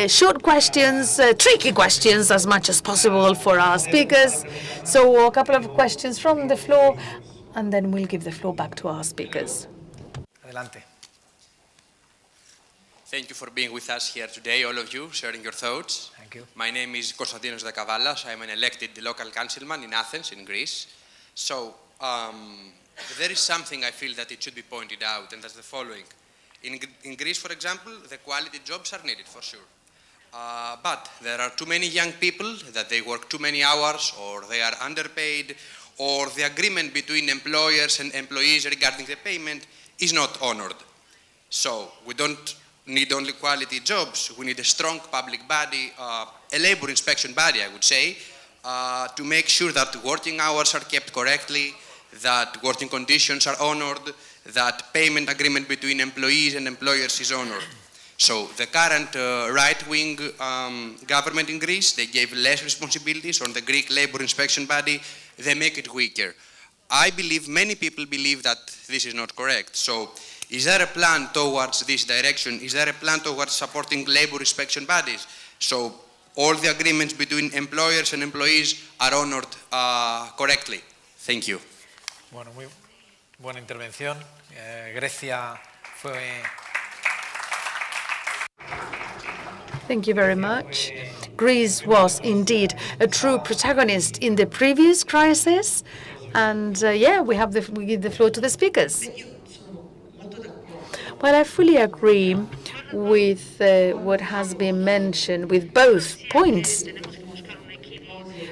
Short questions, tricky questions as much as possible for our speakers. So a couple of questions from the floor, and then we'll give the floor back to our speakers. Adelante. Thank you for being with us here today, all of you, sharing your thoughts. Thank you. My name is Konstantinos Dakavallas. I'm an elected local councilman in Athens, in Greece. So there is something I feel that it should be pointed out, and that's the following. In Greece, for example, the quality jobs are needed for sure. But there are too many young people that they work too many hours, or they are underpaid, or the agreement between employers and employees regarding the payment is not honored. So we don't need only quality jobs, we need a strong public body, a labor inspection body, I would say, to make sure that working hours are kept correctly, that working conditions are honored, that payment agreement between employees and employers is honored. So the current right-wing government in Greece, they gave less responsibilities on the Greek labor inspection body, they make it weaker. I believe, many people believe that this is not correct. So is there a plan towards this direction? Is there a plan towards supporting labor inspection bodies? So all the agreements between employers and employees are honored correctly. Thank you. Bueno, muy buena intervención. Grecia fue... Thank you very much. Greece was indeed a true protagonist in the previous crisis. And we give the floor to the speakers. Well, I fully agree with what has been mentioned with both points.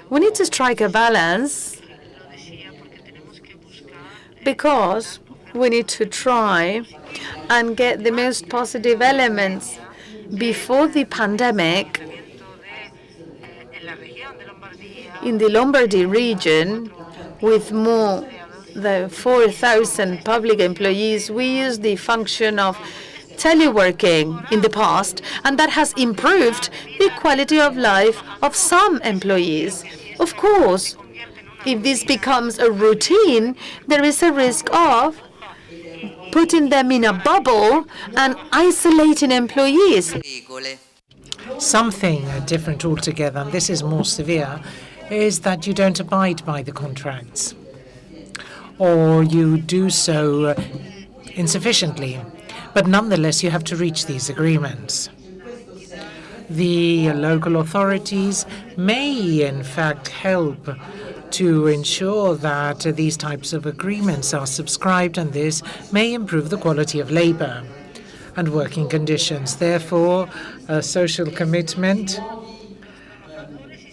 We need to strike a balance because we need to try and get the most positive elements. Before the pandemic, in the Lombardy region, with more than 4,000 public employees, we used the function of teleworking in the past, and that has improved the quality of life of some employees. Of course, if this becomes a routine, there is a risk of putting them in a bubble and isolating employees. Something different altogether, and this is more severe, is that you don't abide by the contracts, or you do so insufficiently. But nonetheless, you have to reach these agreements. The local authorities may, in fact, help to ensure that these types of agreements are subscribed, and this may improve the quality of labor and working conditions. Therefore, a social commitment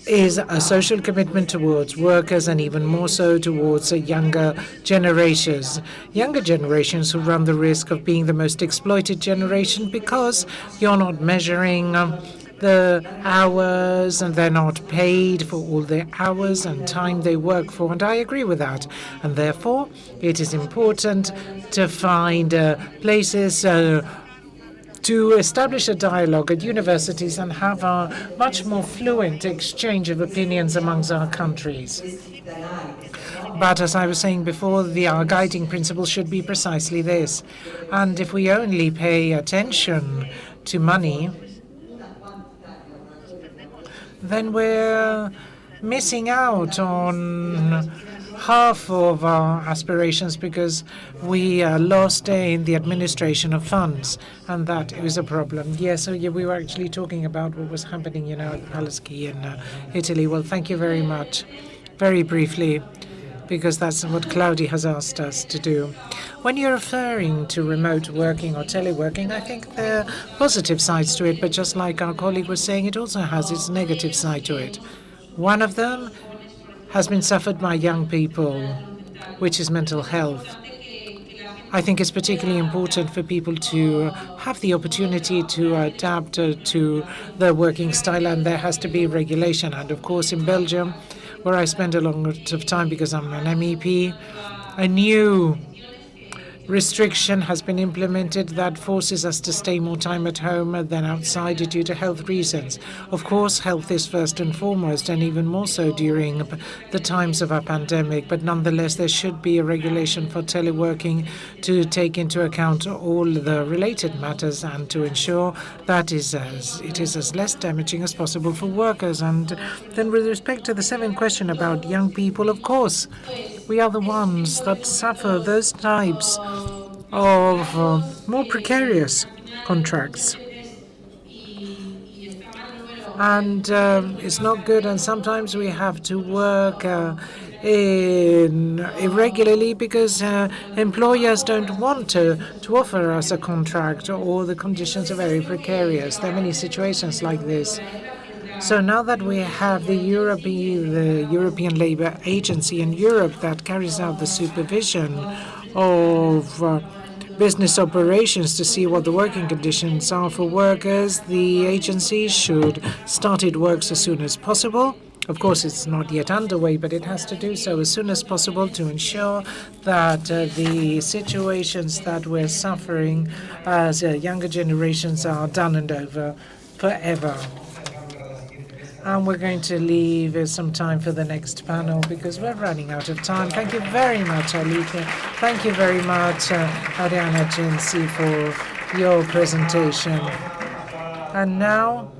is a social commitment towards workers, and even more so towards younger generations. Younger generations who run the risk of being the most exploited generation because you're not measuring the hours, and they're not paid for all the hours and time they work for, and I agree with that. And therefore, it is important to find places to establish a dialogue at universities and have a much more fluent exchange of opinions amongst our countries. But as I was saying before, our guiding principle should be precisely this. And if we only pay attention to money, then we're missing out on half of our aspirations because we lost in the administration of funds, and that is a problem. Yes, so yeah, we were actually talking about what was happening, at Palaschi in Italy. Well, thank you very much. Very briefly, because that's what Claudia has asked us to do. When you're referring to remote working or teleworking, I think there are positive sides to it, but just like our colleague was saying, it also has its negative side to it. One of them has been suffered by young people, which is mental health. I think it's particularly important for people to have the opportunity to adapt to their working style, and there has to be regulation. And of course, in Belgium, where I spend a lot of time because I'm an MEP, a new restriction has been implemented that forces us to stay more time at home than outside due to health reasons. Of course, health is first and foremost, and even more so during the times of a pandemic. But nonetheless, there should be a regulation for teleworking to take into account all the related matters and to ensure that it is as less damaging as possible for workers. And then with respect to the second question about young people, of course, we are the ones that suffer those types of more precarious contracts. And it's not good, and sometimes we have to work irregularly because employers don't want to offer us a contract, or the conditions are very precarious. There are many situations like this. So now that we have the European Labour Agency in Europe that carries out the supervision of business operations to see what the working conditions are for workers, the agency should start its works as soon as possible. Of course, it's not yet underway, but it has to do so as soon as possible to ensure that the situations that we're suffering as younger generations are done and over forever. And we're going to leave some time for the next panel because we're running out of time. Thank you very much, Alika. Thank you very much, Ariana Gensi, for your presentation. And now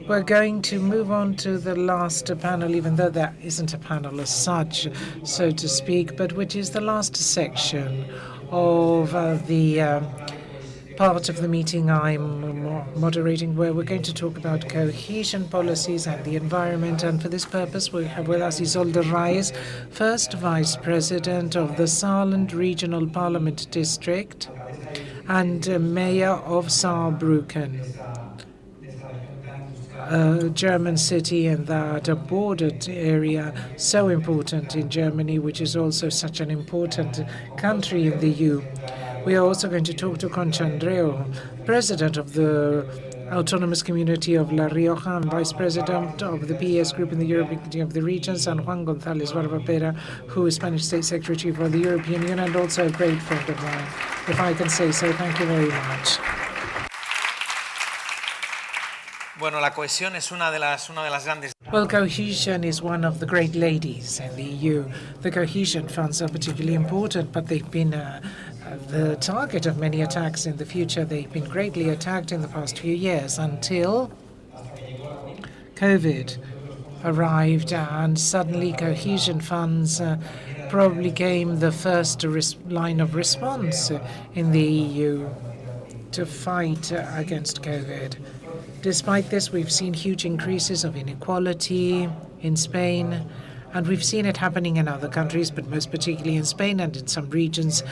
we're going to move on to the last panel, even though there isn't a panel as such, so to speak, but which is the last section of the part of the meeting I'm moderating, where we're going to talk about cohesion policies and the environment. And for this purpose, we have with us Isolde Reis, first Vice President of the Saarland Regional Parliament District and Mayor of Saarbrücken, a German city in that a bordered area so important in Germany, which is also such an important country in the EU. We are also going to talk to Concha Andreu, President of the Autonomous Community of La Rioja and Vice President of the PES Group in the European Committee of the Regions, and Juan González Barbapera, who is Spanish State Secretary for the European Union and also a great friend of mine, if I can say so. Thank you very much. Bueno, la cohesión es una de las grandes. Well, cohesion is one of the great ladies in the EU. The cohesion funds are particularly important, but they've been the target of many attacks in the future. They've been greatly attacked in the past few years until COVID arrived, and suddenly cohesion funds probably became the first line of response in the EU to fight against COVID. Despite this, we've seen huge increases of inequality in Spain, and we've seen it happening in other countries, but most particularly in Spain and in some regions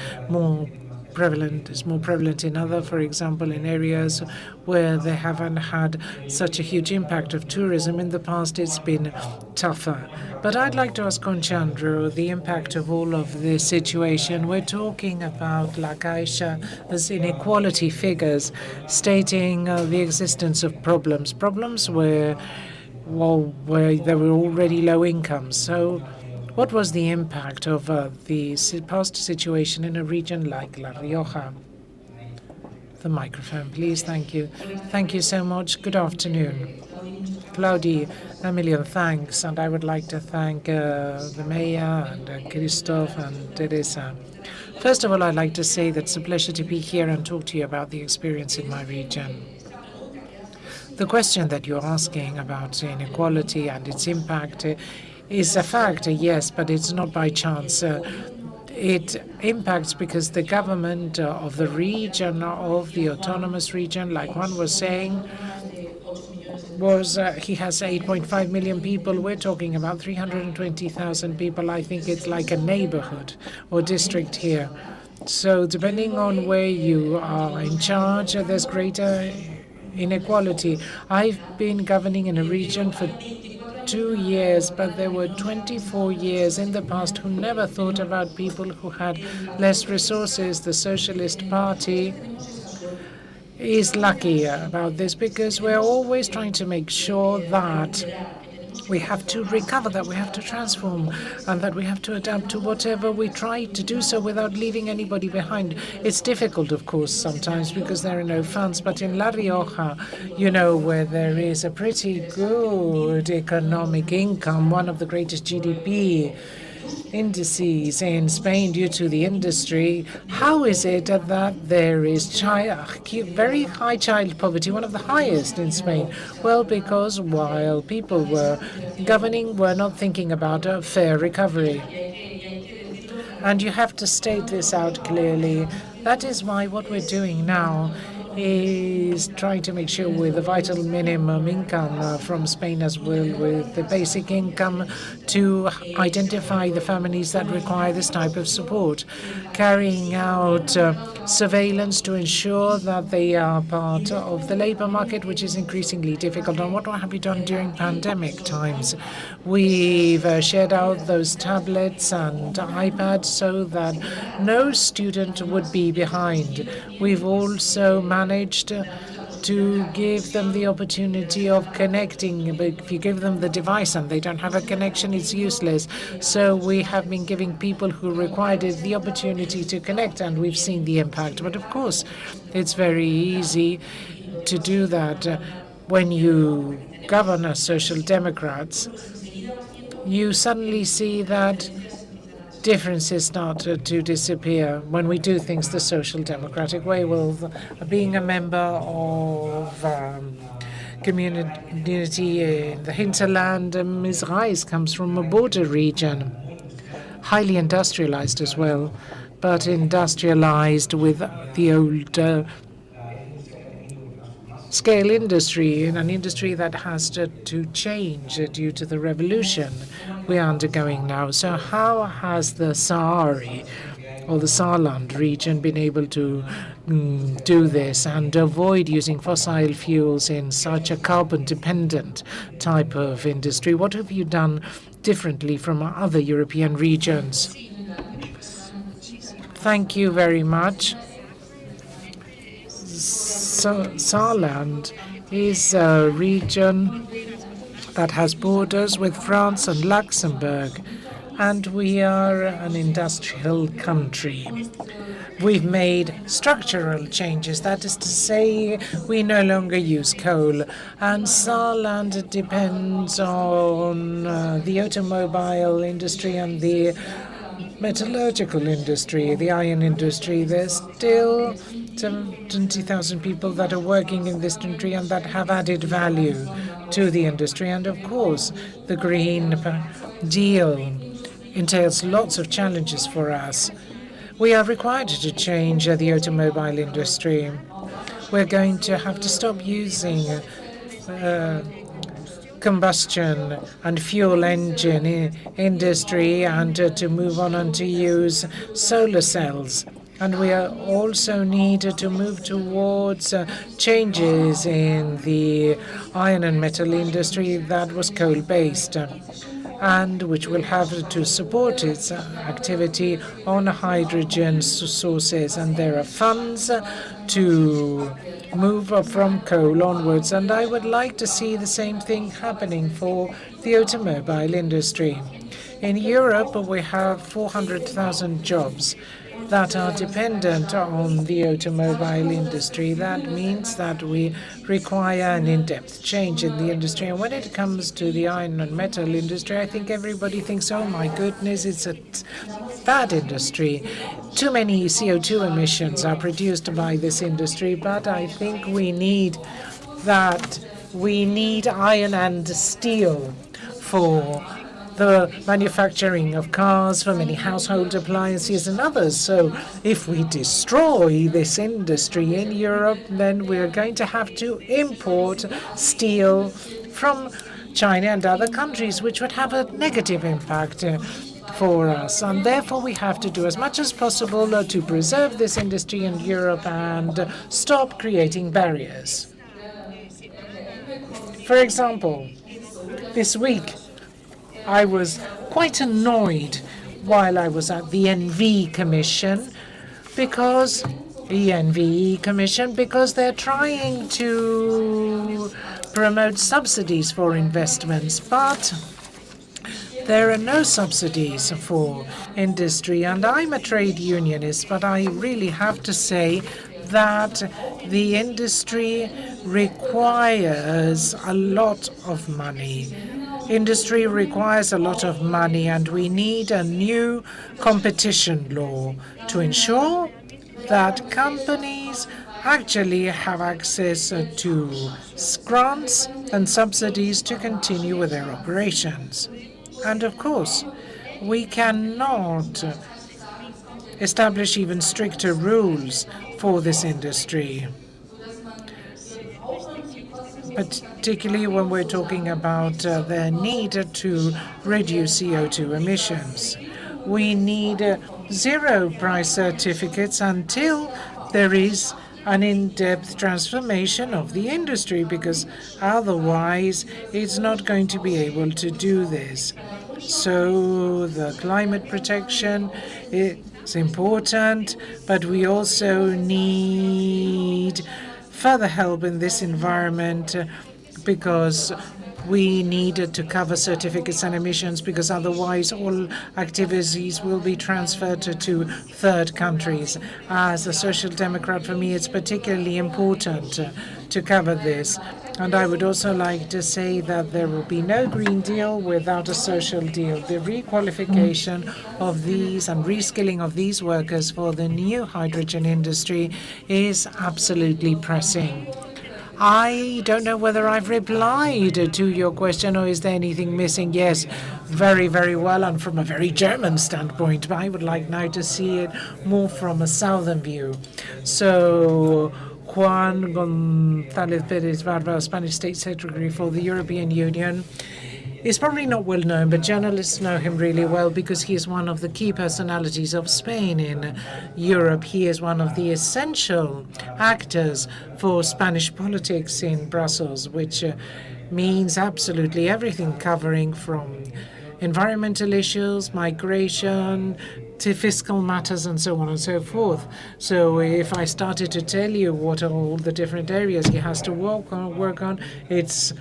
it's more prevalent in other, for example, in areas where they haven't had such a huge impact of tourism. In the past, it's been tougher. But I'd like to ask Concha Andreu the impact of all of this situation. We're talking about La Caixa as inequality figures, stating the existence of problems where there were already low incomes. So what was the impact of the past situation in a region like La Rioja? The microphone, please. Thank you. Thank you so much. Good afternoon. Claudia, a million thanks. And I would like to thank the mayor and Christoph and Teresa. First of all, I'd like to say that it's a pleasure to be here and talk to you about the experience in my region. The question that you're asking about inequality and its impact is a factor, yes, but it's not by chance. It impacts because the government of the region, of the autonomous region, like one was saying, he has 8.5 million people. We're talking about 320,000 people. I think it's like a neighborhood or district here. So depending on where you are in charge, there's greater inequality. I've been governing in a region for 2 years, but there were 24 years in the past who never thought about people who had less resources. The Socialist Party is lucky about this because we're always trying to make sure that we have to recover, that we have to transform, and that we have to adapt to whatever we try to do so without leaving anybody behind. It's difficult, of course, sometimes because there are no funds, but in La Rioja, where there is a pretty good economic income, one of the greatest GDP indices in Spain due to the industry, how is it that there is very high child poverty, one of the highest in Spain? Well, because while people were governing, were not thinking about a fair recovery. And you have to state this out clearly. That is why what we're doing now is trying to make sure with the vital minimum income from Spain as well, with the basic income, to identify the families that require this type of support, carrying out surveillance to ensure that they are part of the labor market, which is increasingly difficult. And what have we done during pandemic times? We've shared out those tablets and iPads so that no student would be behind. We've also managed to give them the opportunity of connecting. But if you give them the device and they don't have a connection, it's useless. So we have been giving people who required it the opportunity to connect, and we've seen the impact. But of course, it's very easy to do that when you govern as Social Democrats. You suddenly see that differences start to disappear when we do things the social democratic way. Well, being a member of community in the hinterland, Ms. Reis comes from a border region, highly industrialized as well, but industrialized with the old scale industry, in an industry that has to change due to the revolution we are undergoing now. So how has the Sahari or the Saarland region been able to do this and avoid using fossil fuels in such a carbon-dependent type of industry? What have you done differently from other European regions? Thank you very much. So Saarland is a region that has borders with France and Luxembourg, and we are an industrial country. We've made structural changes, that is to say, we no longer use coal, and Saarland depends on the automobile industry and the metallurgical industry, the iron industry. There's still 20,000 people that are working in this industry and that have added value to the industry. And of course, the Green Deal entails lots of challenges for us. We are required to change the automobile industry. We're going to have to stop using combustion and fuel engine industry and to move on and to use solar cells. And we also need to move towards changes in the iron and metal industry that was coal-based, and which will have to support its activity on hydrogen sources. And there are funds to move from coal onwards. And I would like to see the same thing happening for the automobile industry. In Europe, we have 400,000 jobs that are dependent on the automobile industry. That means that we require an in-depth change in the industry. And when it comes to the iron and metal industry, I think everybody thinks, oh my goodness, it's a bad industry. Too many CO2 emissions are produced by this industry. But I think we need iron and steel for the manufacturing of cars, for many household appliances and others. So if we destroy this industry in Europe, then we're going to have to import steel from China and other countries, which would have a negative impact for us. And therefore, we have to do as much as possible to preserve this industry in Europe and stop creating barriers. For example, this week, I was quite annoyed while I was at the ENVI Commission because they're trying to promote subsidies for investments, but there are no subsidies for industry. And I'm a trade unionist, but I really have to say that the industry requires a lot of money. Industry requires a lot of money, and we need a new competition law to ensure that companies actually have access to grants and subsidies to continue with their operations. And of course, we cannot establish even stricter rules for this industry, particularly when we're talking about the need to reduce CO2 emissions. We need zero price certificates until there is an in-depth transformation of the industry, because otherwise it's not going to be able to do this. So the climate protection is important, but we also need further help in this environment, because we need to cover certificates and emissions, because otherwise all activities will be transferred to third countries. As a social democrat, for me, it's particularly important to cover this. And I would also like to say that there will be no Green Deal without a social deal. The requalification of these and reskilling of these workers for the new hydrogen industry is absolutely pressing. I don't know whether I've replied to your question, or is there anything missing? Yes, very, very well, and from a very German standpoint, but I would like now to see it more from a southern view. So Juan González Pérez Barba, Spanish State Secretary for the European Union, is probably not well known, but journalists know him really well because he is one of the key personalities of Spain in Europe. He is one of the essential actors for Spanish politics in Brussels, which means absolutely everything, covering from environmental issues, migration, to fiscal matters, and so on and so forth. So if I started to tell you what are all the different areas he has to work on, it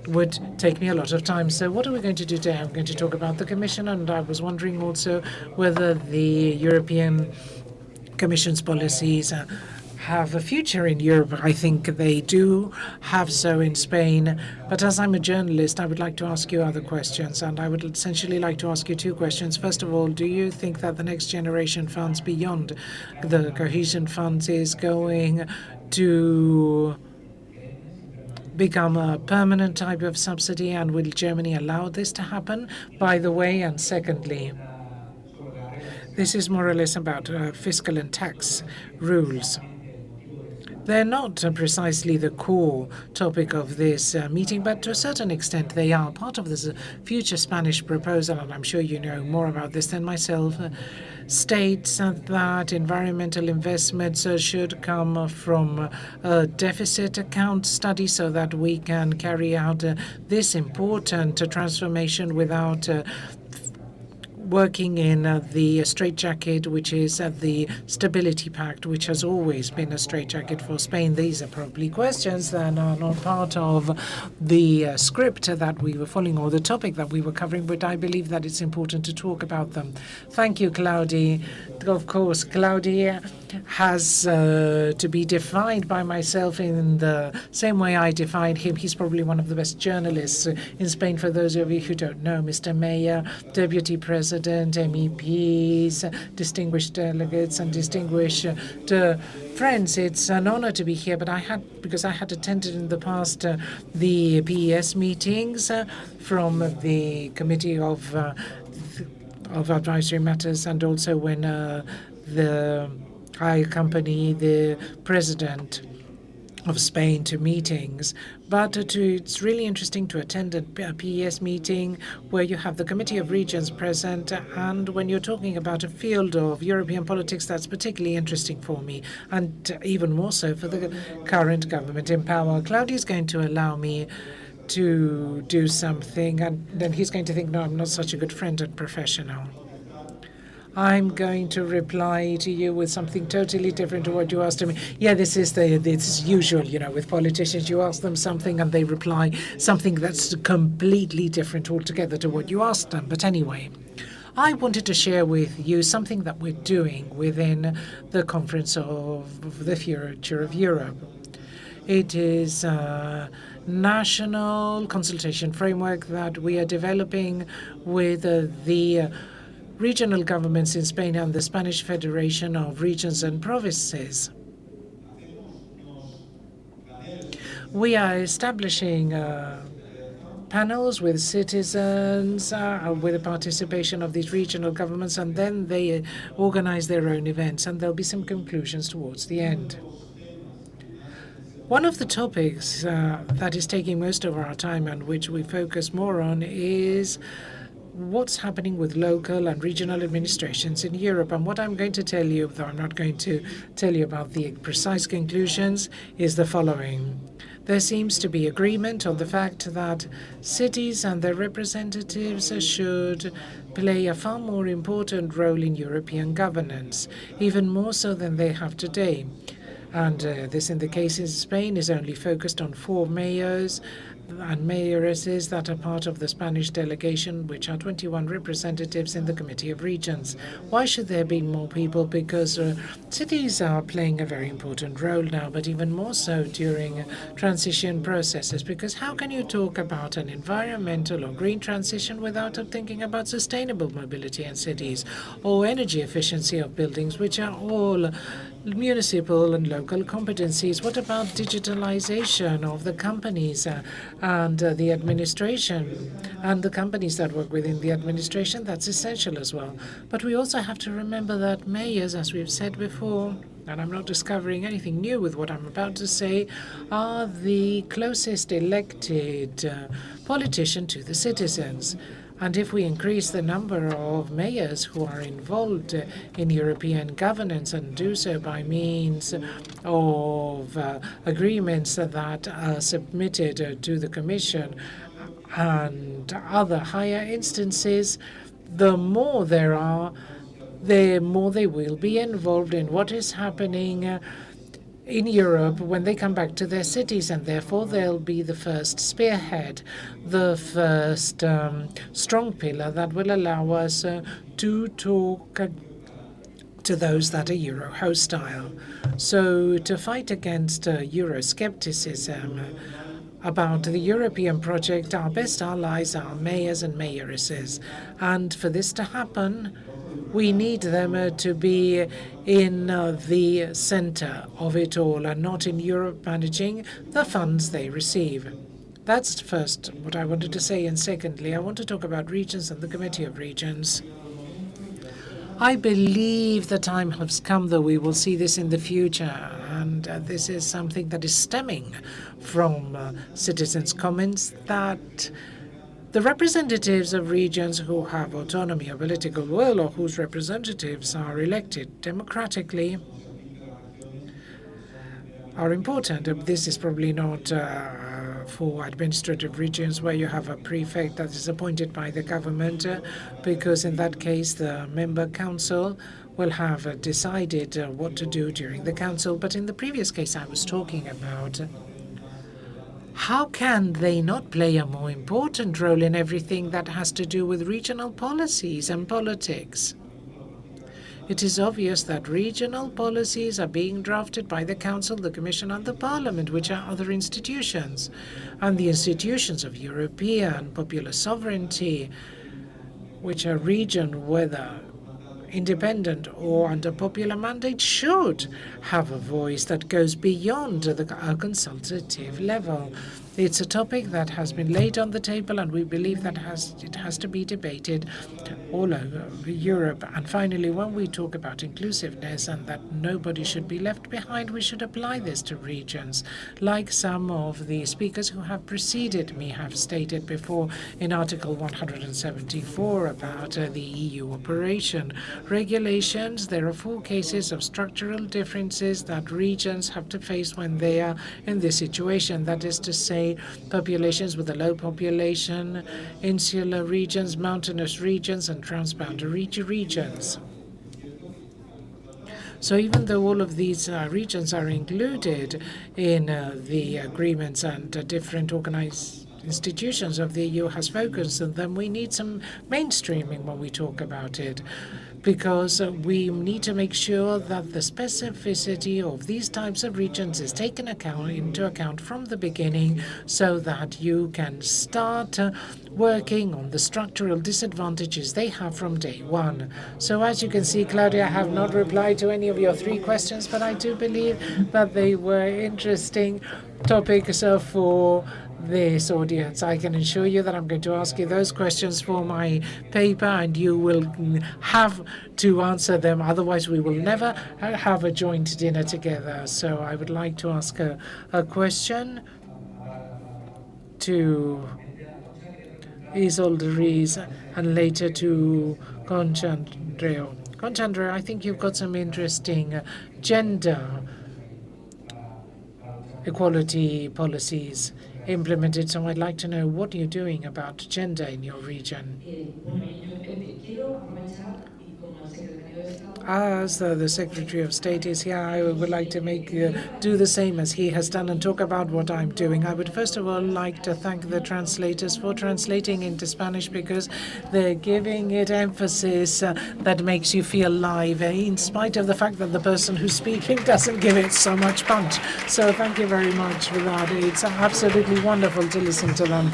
would take me a lot of time. So what are we going to do today? I'm going to talk about the Commission, and I was wondering also whether the European Commission's policies have a future in Europe. I think they do have so in Spain. But as I'm a journalist, I would like to ask you other questions, and I would essentially like to ask you two questions. First of all, do you think that the Next Generation funds beyond the cohesion funds is going to become a permanent type of subsidy, and will Germany allow this to happen, by the way? And secondly, this is more or less about fiscal and tax rules. They're not precisely the core topic of this meeting, but to a certain extent they are part of this future Spanish proposal, and I'm sure you know more about this than myself. States that environmental investments should come from a deficit account study, so that we can carry out this important transformation without working in the straitjacket, which is the Stability Pact, which has always been a straitjacket for Spain. These are probably questions that are not part of the script that we were following, or the topic that we were covering, but I believe that it's important to talk about them. Thank you, Claudia. Of course, Claudia has to be defined by myself in the same way I defined him. He's probably one of the best journalists in Spain. For those of you who don't know, Mr. Mayor, Deputy President, MEPs, distinguished delegates, and distinguished friends, it's an honor to be here. But because I had attended in the past the PES meetings from the Committee of Advisory Matters, and also when I accompany the President of Spain to meetings. But it's really interesting to attend a PES meeting where you have the Committee of Regions present, and when you're talking about a field of European politics that's particularly interesting for me, and even more so for the current government in power. Claudio is going to allow me to do something, and then he's going to think, no, I'm not such a good friend and professional. I'm going to reply to you with something totally different to what you asked me. Yeah, this is usual, with politicians. You ask them something and they reply something that's completely different altogether to what you asked them. But anyway, I wanted to share with you something that we're doing within the Conference of the Future of Europe. It is a national consultation framework that we are developing with the regional governments in Spain and the Spanish Federation of Regions and Provinces. We are establishing panels with citizens, with the participation of these regional governments, and then they organize their own events, and there'll be some conclusions towards the end. One of the topics that is taking most of our time and which we focus more on is what's happening with local and regional administrations in Europe. And what I'm going to tell you, though I'm not going to tell you about the precise conclusions, is the following. There seems to be agreement on the fact that cities and their representatives should play a far more important role in European governance, even more so than they have today. And this, in the case in Spain, is only focused on 4 mayors and mayoresses that are part of the Spanish delegation, which are 21 representatives in the Committee of Regions. Why should there be more people? Because cities are playing a very important role now, but even more so during transition processes. Because how can you talk about an environmental or green transition without thinking about sustainable mobility in cities or energy efficiency of buildings, which are all municipal and local competencies? What about digitalization of the companies and the administration and the companies that work within the administration? That's essential as well. But we also have to remember that mayors, as we've said before, and I'm not discovering anything new with what I'm about to say, are the closest elected politician to the citizens. And if we increase the number of mayors who are involved in European governance and do so by means of agreements that are submitted to the Commission and other higher instances, the more there are, the more they will be involved in what is happening in Europe when they come back to their cities, and therefore they'll be the first spearhead, the first strong pillar that will allow us to talk to those that are Euro hostile. So to fight against Euroscepticism about the European project, our best allies are mayors and mayoresses. And for this to happen, we need them to be in the center of it all and not in Europe managing the funds they receive. That's first what I wanted to say. And secondly, I want to talk about regions and the Committee of Regions. I believe the time has come that we will see this in the future, and this is something that is stemming from citizens' comments that the representatives of regions who have autonomy or political will, or whose representatives are elected democratically, are important. This is probably not for administrative regions where you have a prefect that is appointed by the government, because in that case the member council will have decided what to do during the council. But in the previous case I was talking about, how can they not play a more important role in everything that has to do with regional policies and politics? It is obvious that regional policies are being drafted by the Council, the Commission and the Parliament, which are other institutions. And the institutions of European popular sovereignty, which are region, whether independent or under popular mandate, should have a voice that goes beyond the consultative level. It's a topic that has been laid on the table, and we believe that it has to be debated all over Europe. And finally, when we talk about inclusiveness and that nobody should be left behind, we should apply this to regions, like some of the speakers who have preceded me have stated before in Article 174 about the EU operation regulations. There are 4 cases of structural differences that regions have to face when they are in this situation. That is to say, populations with a low population, insular regions, mountainous regions, and transboundary regions. So even though all of these regions are included in the agreements and different organized institutions of the EU has focused on them, we need some mainstreaming when we talk about it, because we need to make sure that the specificity of these types of regions is taken into account from the beginning, so that you can start working on the structural disadvantages they have from day one. So as you can see, Claudia, I have not replied to any of your 3 questions, but I do believe that they were interesting topics for this audience. I can assure you that I'm going to ask you those questions for my paper, and you will have to answer them. Otherwise, we will never have a joint dinner together. So I would like to ask a question to Isolde Rees and later to Conchandreo. Conchandreo, I think you've got some interesting gender equality policies implemented, so I'd like to know what you're doing about gender in your region. As the Secretary of State is here, I would like to do the same as he has done and talk about what I'm doing. I would first of all like to thank the translators for translating into Spanish, because they're giving it emphasis that makes you feel live, in spite of the fact that the person who's speaking doesn't give it so much punch. So thank you very much for that. It's absolutely wonderful to listen to them.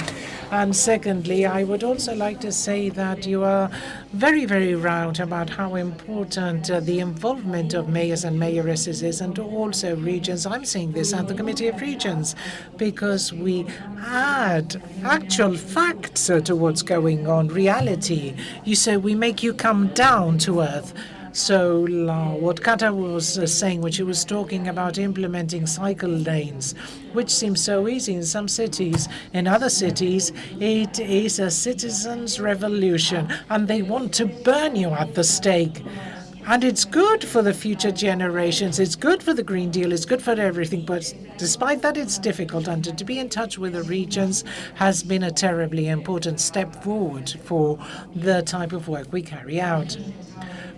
And secondly, I would also like to say that you are very, very right about how important the involvement of mayors and mayoresses is, and also regions. I'm saying this at the Committee of Regions because we add actual facts to what's going on, reality. You say we make you come down to earth. So what Kata was saying, when she was talking about implementing cycle lanes, which seems so easy in some cities, in other cities it is a citizens' revolution, and they want to burn you at the stake. And it's good for the future generations, it's good for the Green Deal, it's good for everything, but despite that it's difficult, and to be in touch with the regions has been a terribly important step forward for the type of work we carry out.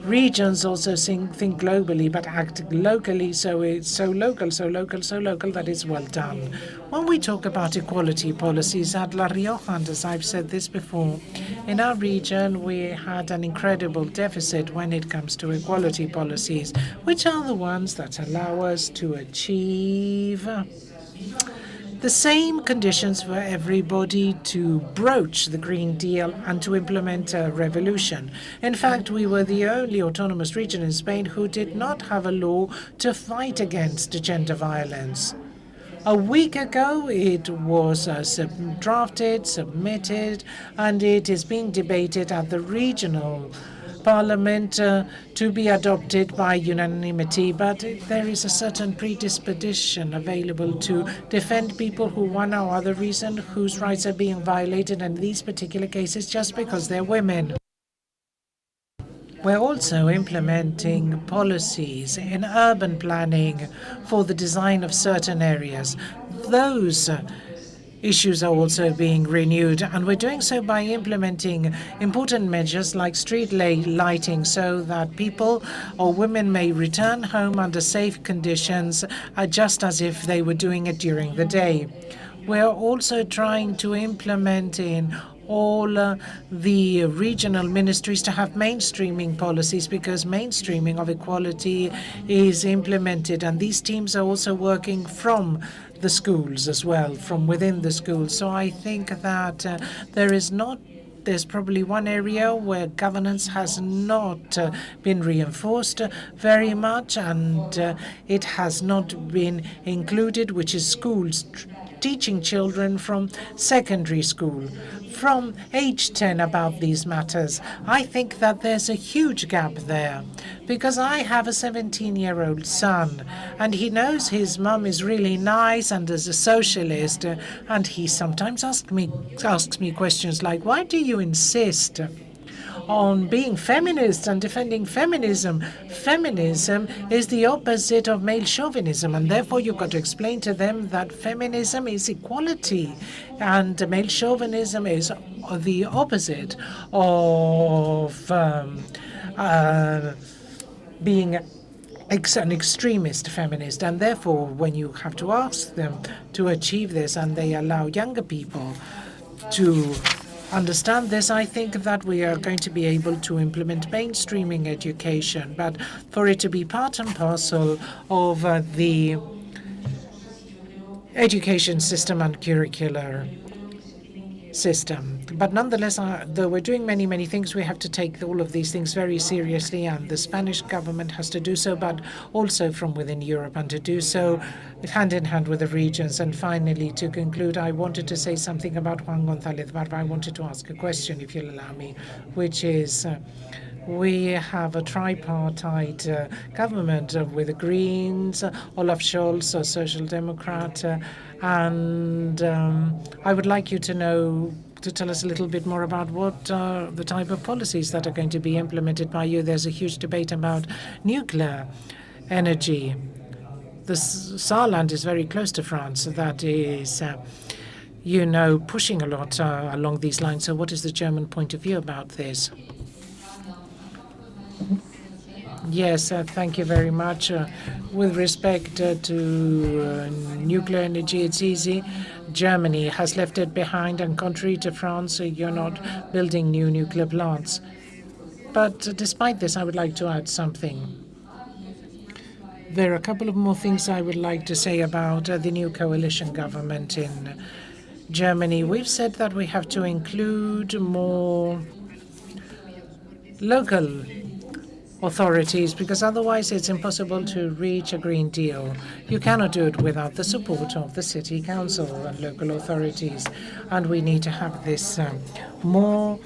Regions also think globally but act locally, so it's so local that it's well done. When we talk about equality policies at La Rioja, and as I've said this before, in our region we had an incredible deficit when it comes to equality policies, which are the ones that allow us to achieve the same conditions for everybody to broach the Green Deal and to implement a revolution. In fact, we were the only autonomous region in Spain who did not have a law to fight against gender violence. A week ago, it was drafted, submitted, and it is being debated at the regional Parliament to be adopted by unanimity, but there is a certain predisposition available to defend people who, one or other reason, whose rights are being violated in these particular cases just because they're women. We're also implementing policies in urban planning for the design of certain areas. Those issues are also being renewed, and we're doing so by implementing important measures like street lighting, so that people or women may return home under safe conditions, just as if they were doing it during the day. We're also trying to implement in all the regional ministries to have mainstreaming policies, because mainstreaming of equality is implemented, and these teams are also working from the schools as well, from within the schools. So I think that there's probably one area where governance has not been reinforced very much, and it has not been included, which is schools teaching children from secondary school, from age 10, about these matters. I think that there's a huge gap there, because I have a 17-year-old son, and he knows his mum is really nice and is a socialist, and he sometimes asks me questions like, why do you insist on being feminist and defending feminism? Feminism is the opposite of male chauvinism, and therefore you've got to explain to them that feminism is equality, and male chauvinism is the opposite of being an extremist feminist. And therefore, when you have to ask them to achieve this, and they allow younger people to understand this, I think that we are going to be able to implement mainstreaming education, but for it to be part and parcel of the education system and curricular system. But nonetheless, though we're doing many, many things, we have to take all of these things very seriously, and the Spanish government has to do so, but also from within Europe, and to do so hand in hand with the regions. And finally, to conclude, I wanted to say something about Juan González Barba. I wanted to ask a question, if you'll allow me, which is, we have a tripartite government with the Greens, Olaf Scholz, a Social Democrat, and I would like you to tell us a little bit more about what the type of policies that are going to be implemented by you. There's a huge debate about nuclear energy. The Saarland is very close to France. That is, pushing a lot along these lines. So what is the German point of view about this? Yes, thank you very much. With respect to nuclear energy, it's easy. Germany has left it behind, and contrary to France, you're not building new nuclear plants. But despite this, I would like to add something. There are a couple of more things I would like to say about the new coalition government in Germany. We've said that we have to include more local authorities, because otherwise it's impossible to reach a Green Deal. You cannot do it without the support of the city council and local authorities, and we need to have this more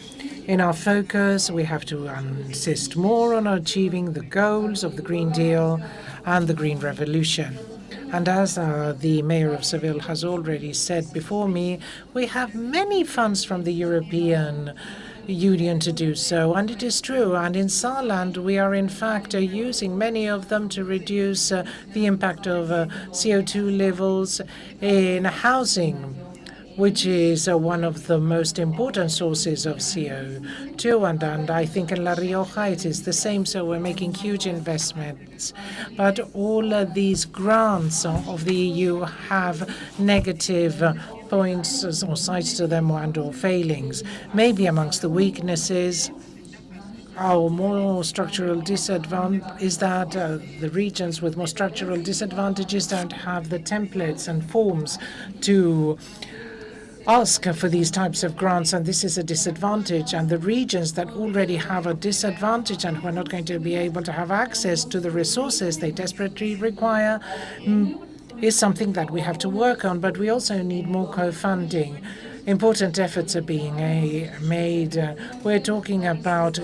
in our focus. We have to insist more on achieving the goals of the Green Deal and the Green Revolution. And as the mayor of Seville has already said before me, we have many funds from the European Union to do so, and it is true. And in Saarland, we are in fact using many of them to reduce the impact of CO2 levels in housing, which is one of the most important sources of CO2. And I think in La Rioja it is the same, so we're making huge investments. But all these grants of the EU have negative points or sides to them, and/or failings. Maybe amongst the weaknesses, our more structural disadvantage is that the regions with more structural disadvantages don't have the templates and forms to ask for these types of grants, and this is a disadvantage. And the regions that already have a disadvantage and who are not going to be able to have access to the resources they desperately require is something that we have to work on. But we also need more co-funding. Important efforts are being made. We're talking about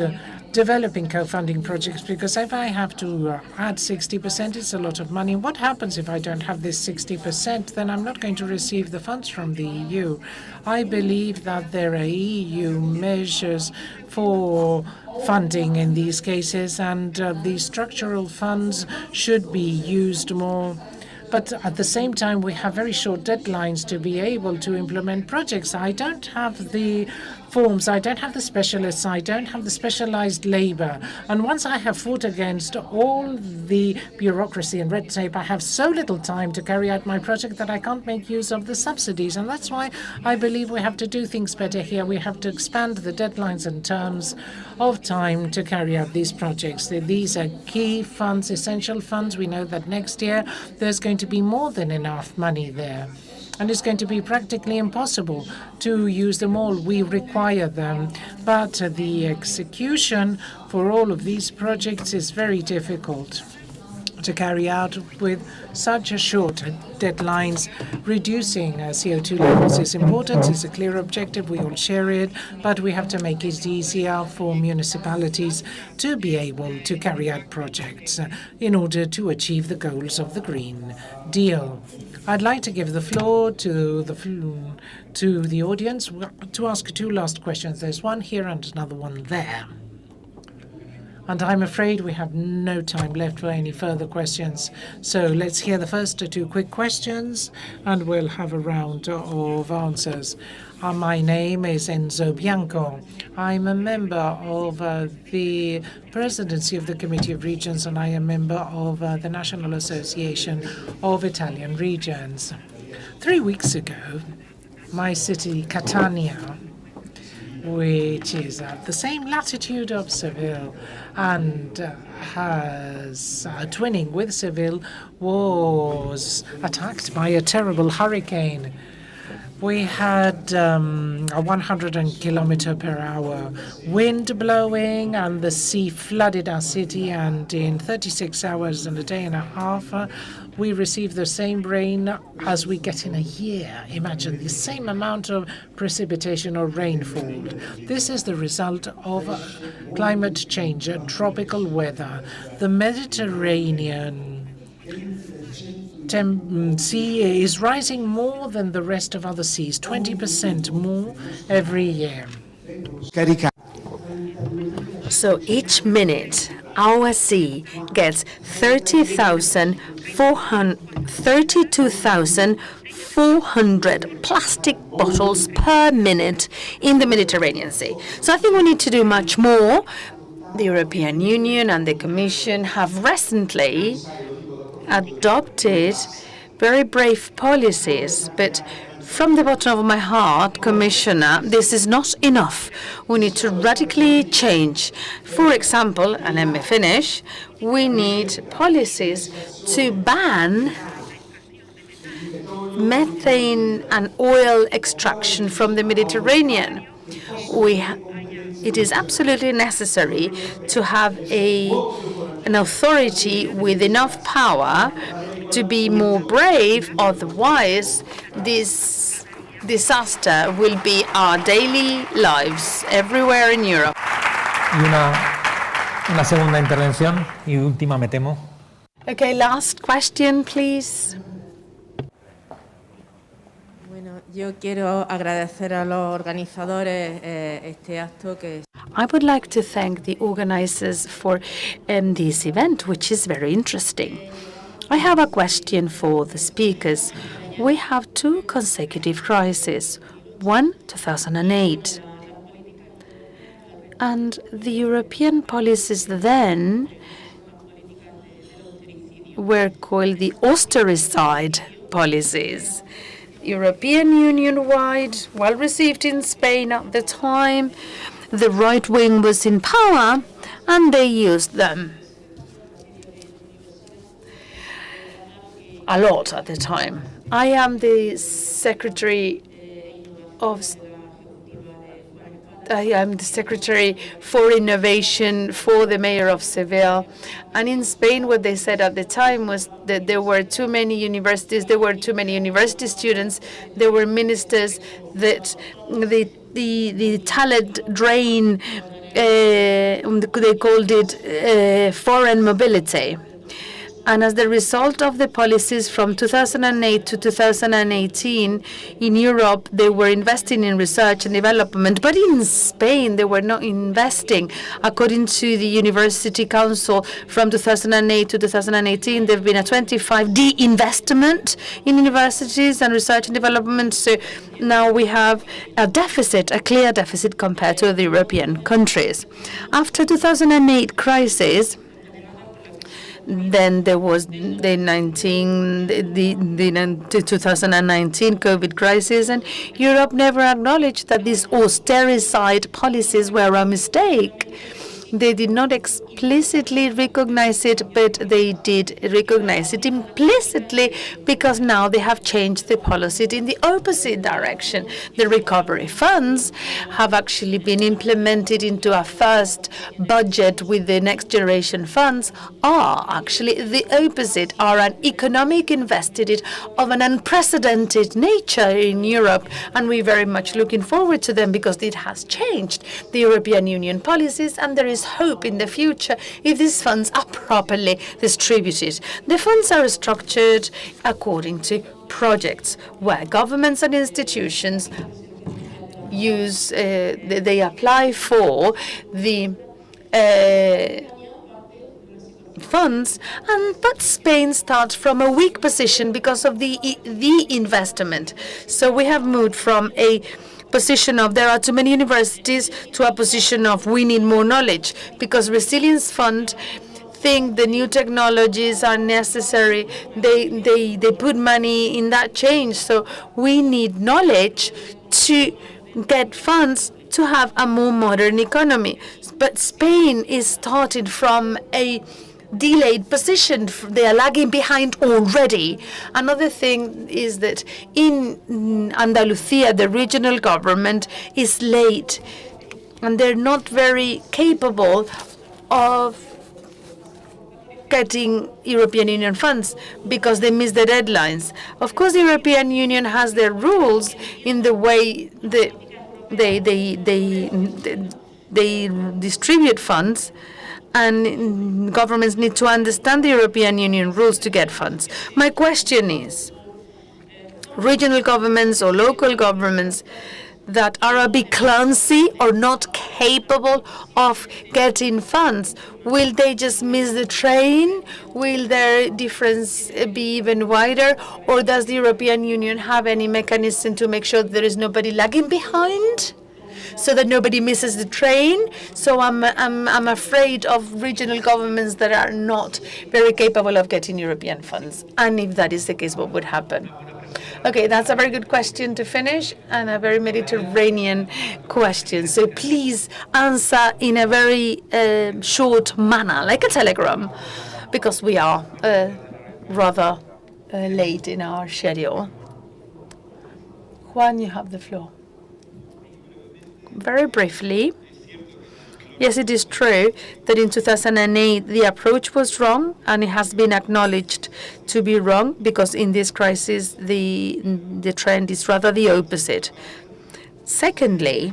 developing co-funding projects, because if I have to add 60%, it's a lot of money. What happens if I don't have this 60%? Then I'm not going to receive the funds from the EU. I believe that there are EU measures for funding in these cases, and the structural funds should be used more. But at the same time, we have very short deadlines to be able to implement projects. I don't have the forms. I don't have the specialists. I don't have the specialized labor. And once I have fought against all the bureaucracy and red tape, I have so little time to carry out my project that I can't make use of the subsidies. And that's why I believe we have to do things better here. We have to expand the deadlines and terms of time to carry out these projects. These are key funds, essential funds. We know that next year there's going to be more than enough money there. And it's going to be practically impossible to use them all. We require them. But the execution for all of these projects is very difficult to carry out with such a short deadlines. Reducing CO2 levels is important. It's a clear objective. We all share it. But we have to make it easier for municipalities to be able to carry out projects in order to achieve the goals of the Green Deal. I'd like to give the floor to the audience to ask two last questions. There's one here and another one there. And I'm afraid we have no time left for any further questions. So let's hear the first two quick questions, and we'll have a round of answers. My name is Enzo Bianco. I'm a member of the presidency of the Committee of Regions, and I am a member of the National Association of Italian Regions. 3 weeks ago, my city, Catania, which is at the same latitude of Seville and has twinning with Seville, was attacked by a terrible hurricane. We had a 100-kilometer-per-hour wind blowing, and the sea flooded our city. And in 36 hours and a day and a half, we received the same rain as we get in a year. Imagine the same amount of precipitation or rainfall. This is the result of climate change, tropical weather. The Mediterranean sea is rising more than the rest of other seas, 20% more every year. So each minute, our sea gets 32,400 plastic bottles per minute in the Mediterranean Sea. So I think we need to do much more. The European Union and the Commission have recently adopted very brave policies, but from the bottom of my heart, Commissioner, this is not enough. We need to radically change. For example, and let me finish, we need policies to ban methane and oil extraction from the Mediterranean. It is absolutely necessary to have an authority with enough power to be more brave, otherwise this disaster will be our daily lives everywhere in Europe. Y una segunda intervención y última, me temo. Okay, last question, please. Bueno, yo quiero agradecer a los organizadores este acto que. I would like to thank the organizers for this event, which is very interesting. I have a question for the speakers. We have two consecutive crises, one 2008. And the European policies then were called the austericide policies. European Union-wide, well received in Spain at the time. The right wing was in power, and they used them a lot at the time. I am the Secretary for Innovation for the mayor of Seville. And in Spain, what they said at the time was that there were too many universities, there were too many university students, there were ministers, that the talent drain, they called it foreign mobility. And as the result of the policies from 2008 to 2018 in Europe, they were investing in research and development, but in Spain, they were not investing. According to the University Council, from 2008 to 2018, there have been a 25 de-investment in universities and research and development. So now we have a deficit, a clear deficit compared to the European countries. After 2008 crisis, then there was the 2019 COVID crisis, and Europe never acknowledged that these austericide policies were a mistake. They did not explicitly recognize it, but they did recognize it implicitly, because now they have changed the policy in the opposite direction. The recovery funds have actually been implemented into a first budget with the next generation funds, are actually the opposite, are an economic invested of an unprecedented nature in Europe, and we're very much looking forward to them because it has changed the European Union policies, and there is hope in the future if these funds are properly distributed. The funds are structured according to projects where governments and institutions use, they apply for the funds, but Spain starts from a weak position because of the investment. So we have moved from a position of there are too many universities to a position of we need more knowledge, because Resilience Fund think the new technologies are necessary. They put money in that change. So we need knowledge to get funds to have a more modern economy. But Spain is starting from a delayed position. They are lagging behind already. Another thing is that in Andalusia, the regional government is late, and they're not very capable of getting European Union funds because they miss the deadlines. Of course, the European Union has their rules in the way they distribute funds, and governments need to understand the European Union rules to get funds. My question is, regional governments or local governments that are a bit clumsy or not capable of getting funds, will they just miss the train? Will their difference be even wider? Or does the European Union have any mechanism to make sure there is nobody lagging behind, so that nobody misses the train? So I'm afraid of regional governments that are not very capable of getting European funds. And if that is the case, what would happen? Okay, that's a very good question to finish, and a very Mediterranean question. So please answer in a very short manner, like a telegram, because we are rather late in our schedule. Juan, you have the floor. Very briefly, yes, it is true that in 2008 the approach was wrong, and it has been acknowledged to be wrong, because in this crisis the trend is rather the opposite. Secondly,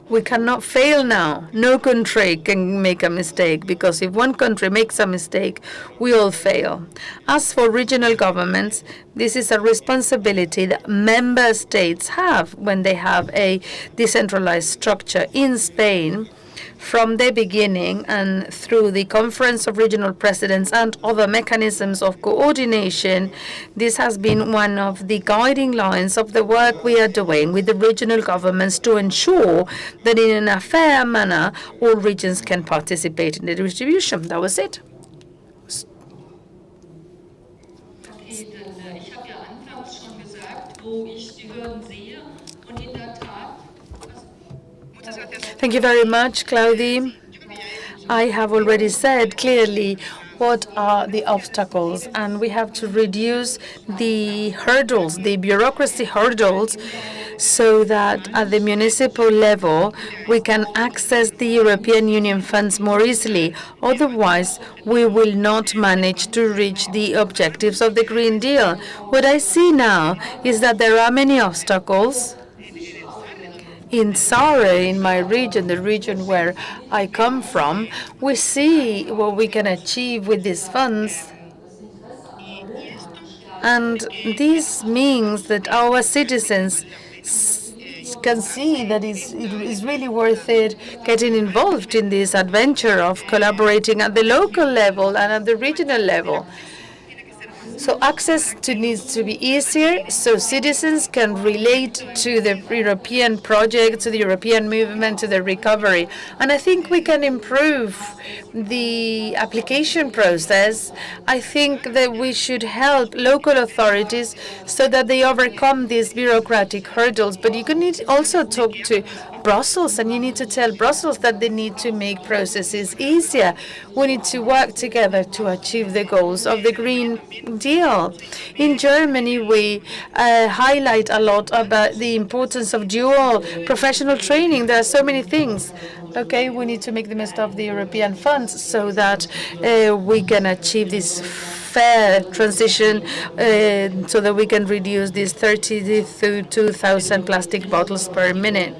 we cannot fail now. No country can make a mistake, because if one country makes a mistake, we all fail. As for regional governments, this is a responsibility that member states have when they have a decentralized structure. In Spain, from the beginning and through the Conference of Regional Presidents and other mechanisms of coordination, this has been one of the guiding lines of the work we are doing with the regional governments to ensure that in a fair manner all regions can participate in the distribution. That was it. Thank you very much, Claudie. I have already said clearly what are the obstacles, and we have to reduce the hurdles, the bureaucracy hurdles, so that at the municipal level we can access the European Union funds more easily. Otherwise, we will not manage to reach the objectives of the Green Deal. What I see now is that there are many obstacles In Sare, in my region, the region where I come from, we see what we can achieve with these funds. And this means that our citizens can see that it is really worth it getting involved in this adventure of collaborating at the local level and at the regional level. So access needs to be easier so citizens can relate to the European project, to the European movement, to the recovery. And I think we can improve the application process. I think that we should help local authorities so that they overcome these bureaucratic hurdles. But you can need also talk to Brussels, and you need to tell Brussels that they need to make processes easier. We need to work together to achieve the goals of the Green Deal. In Germany, we highlight a lot about the importance of dual professional training. There are so many things. Okay, we need to make the most of the European funds so that we can achieve this fair transition so that we can reduce these 32,000 plastic bottles per minute.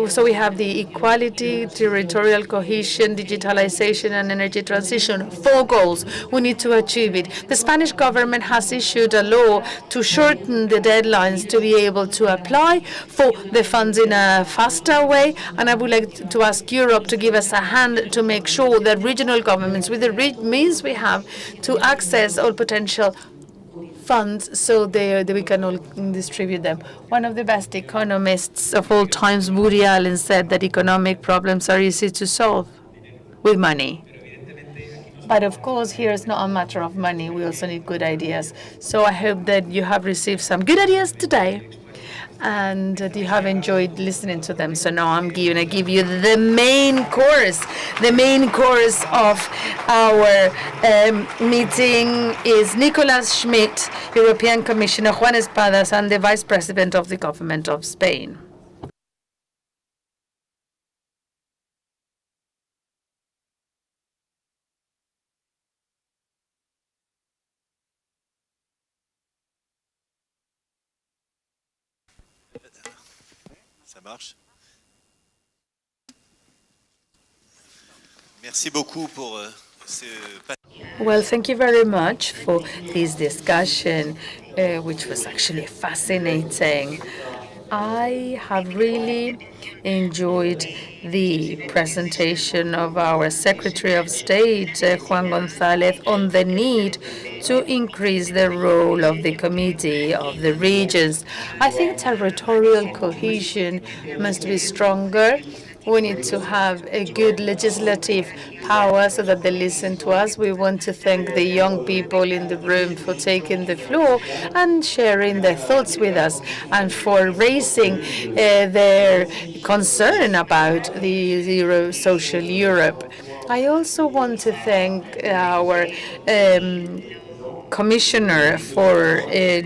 So we have the equality, territorial cohesion, digitalization, and energy transition. 4 goals. We need to achieve it. The Spanish government has issued a law to shorten the deadlines to be able to apply for the funds in a faster way. And I would like to ask Europe to give us a hand to make sure that regional governments, with the means we have, to access all potential funds so that we can all distribute them. One of the best economists of all times, Woody Allen, said that economic problems are easy to solve with money. But of course, here it's not a matter of money. We also need good ideas. So I hope that you have received some good ideas today and that you have enjoyed listening to them. So now I'm going to give you the main course. The main course of our meeting is Nicolas Schmidt, European Commissioner, Juan Espadas, and the Vice President of the Government of Spain. Ça marche. Merci beaucoup pour ce. Well, thank you very much for this discussion, which was actually fascinating. I have really enjoyed the presentation of our Secretary of State, Juan González, on the need to increase the role of the Committee of the Regions. I think territorial cohesion must be stronger. We need to have a good legislative power so that they listen to us. We want to thank the young people in the room for taking the floor and sharing their thoughts with us and for raising their concern about the social Europe. I also want to thank our Commissioner for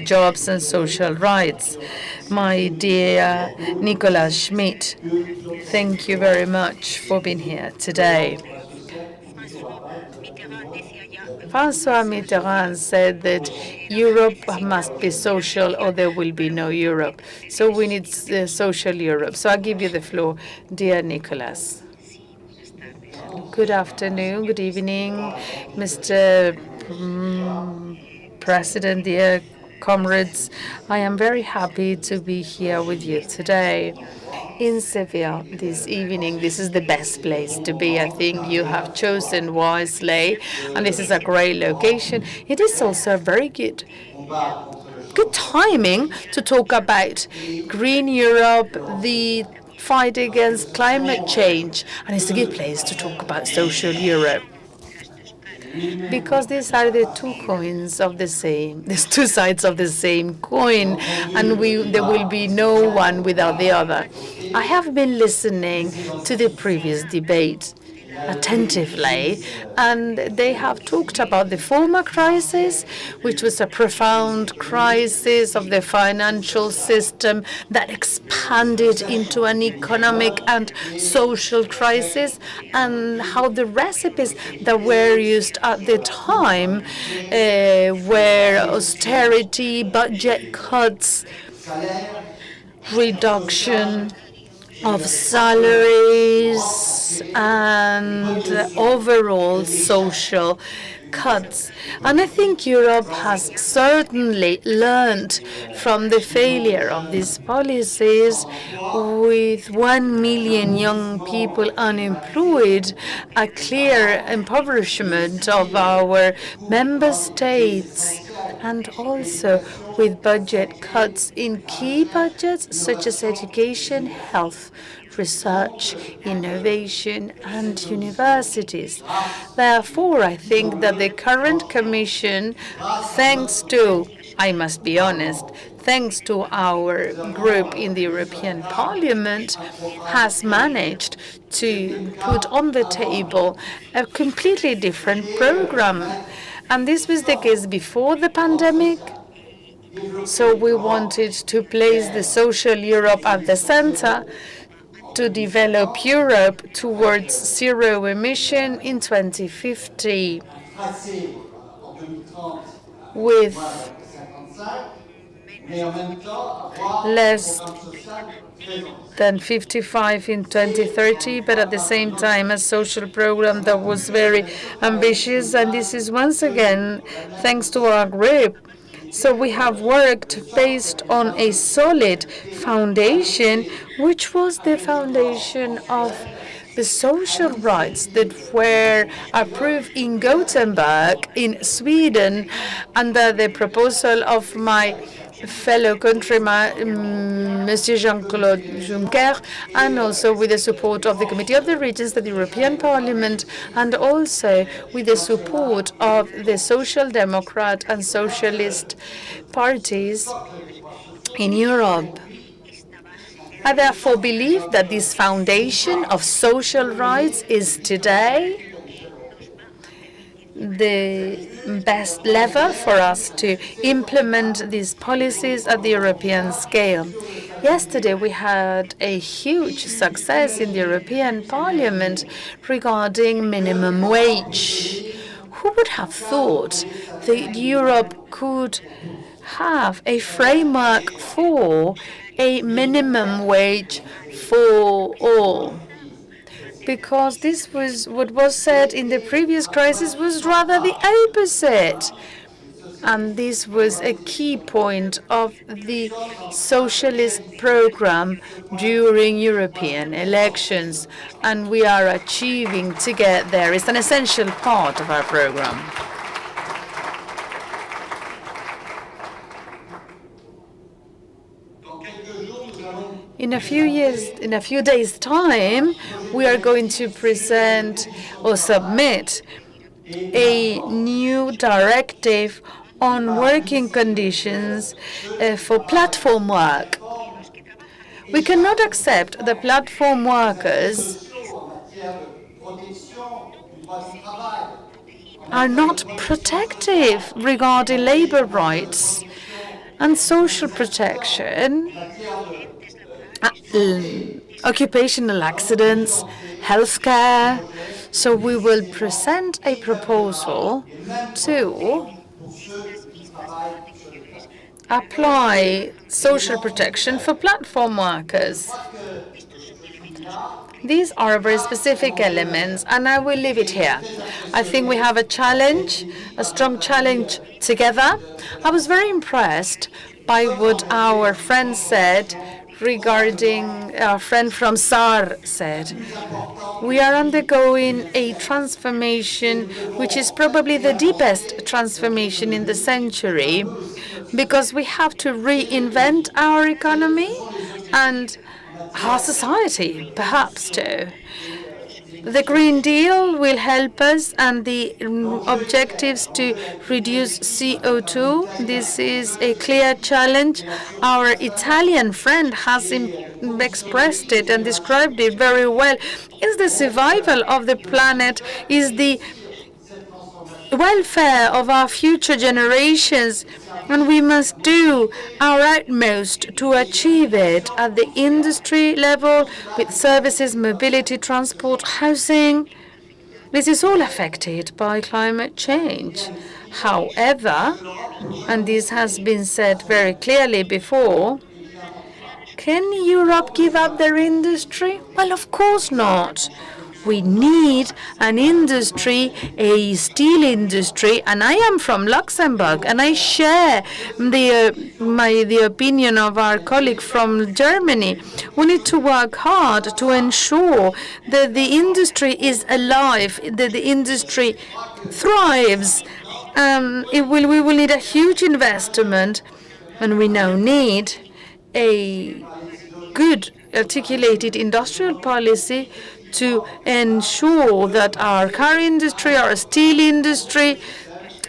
Jobs and Social Rights, my dear Nicolas Schmidt. Thank you very much for being here today. François Mitterrand said that Europe must be social or there will be no Europe. So we need social Europe. So I'll give you the floor, dear Nicolas. Good afternoon, good evening, Mr. President, dear comrades. I am very happy to be here with you today in Seville this evening. This is the best place to be. I think you have chosen wisely, and this is a great location. It is also a very good timing to talk about Green Europe, the fight against climate change, and it's a good place to talk about social Europe. Because these are the two coins of the same, there's two sides of the same coin, and there will be no one without the other. I have been listening to the previous debate attentively, and they have talked about the former crisis, which was a profound crisis of the financial system that expanded into an economic and social crisis, and how the recipes that were used at the time were austerity, budget cuts, reduction of salaries and overall social cuts. And I think Europe has certainly learned from the failure of these policies, with 1 million young people unemployed, a clear impoverishment of our member states, and also with budget cuts in key budgets such as education, health, research, innovation, and universities. Therefore, I think that the current Commission, thanks to, I must be honest, thanks to our group in the European Parliament, has managed to put on the table a completely different program. And this was the case before the pandemic. So we wanted to place the social Europe at the center, to develop Europe towards zero emission in 2050, with less than 55 in 2030, but at the same time a social program that was very ambitious. And this is once again thanks to our group. So we have worked based on a solid foundation, which was the foundation of the social rights that were approved in Gothenburg, in Sweden, under the proposal of my fellow countryman, Monsieur Jean-Claude Juncker, and also with the support of the Committee of the Regions, the European Parliament, and also with the support of the Social Democrat and Socialist parties in Europe. I therefore believe that this foundation of social rights is today the best level for us to implement these policies at the European scale. Yesterday, we had a huge success in the European Parliament regarding minimum wage. Who would have thought that Europe could have a framework for a minimum wage for all? Because this was what was said in the previous crisis was rather the opposite. And this was a key point of the socialist program during European elections. And we are achieving to get there. It's an essential part of our program. In a few days' time, we are going to present or submit a new directive on working conditions for platform work. We cannot accept the platform workers are not protective regarding labor rights and social protection, occupational accidents, healthcare. So we will present a proposal to apply social protection for platform workers. These are very specific elements, and I will leave it here. I think we have a challenge, a strong challenge together. I was very impressed by what our friend said regarding our friend from SAR said. We are undergoing a transformation which is probably the deepest transformation in the century, because we have to reinvent our economy and our society, perhaps too. The Green Deal will help us, and the objectives to reduce CO2. This is a clear challenge. Our Italian friend has expressed it and described it very well. It's the survival of the planet, is the welfare of our future generations, and we must do our utmost to achieve it at the industry level with services, mobility, transport, housing. This is all affected by climate change. However, and this has been said very clearly before, Can Europe give up their industry? Well, of course not. We need an industry, a steel industry, and I am from Luxembourg, and I share the opinion of our colleague from Germany. We need to work hard to ensure that the industry is alive, that the industry thrives. We will need a huge investment, and we now need a good articulated industrial policy to ensure that our car industry, our steel industry,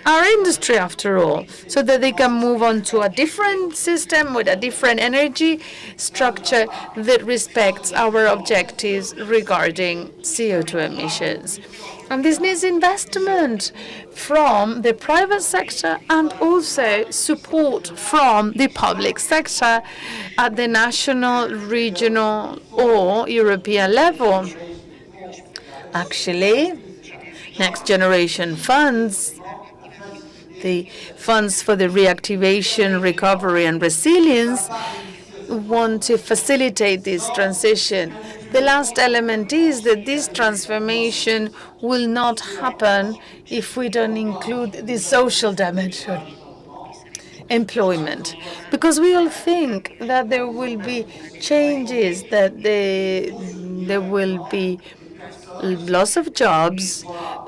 our industry after all, so that they can move on to a different system with a different energy structure that respects our objectives regarding CO2 emissions. And this needs investment from the private sector and also support from the public sector at the national, regional, or European level. Actually, next generation funds, the funds for the reactivation, recovery, and resilience, want to facilitate this transition. The last element is that this transformation will not happen if we don't include the social dimension, employment, because we all think that there will be changes, that there will be loss of jobs,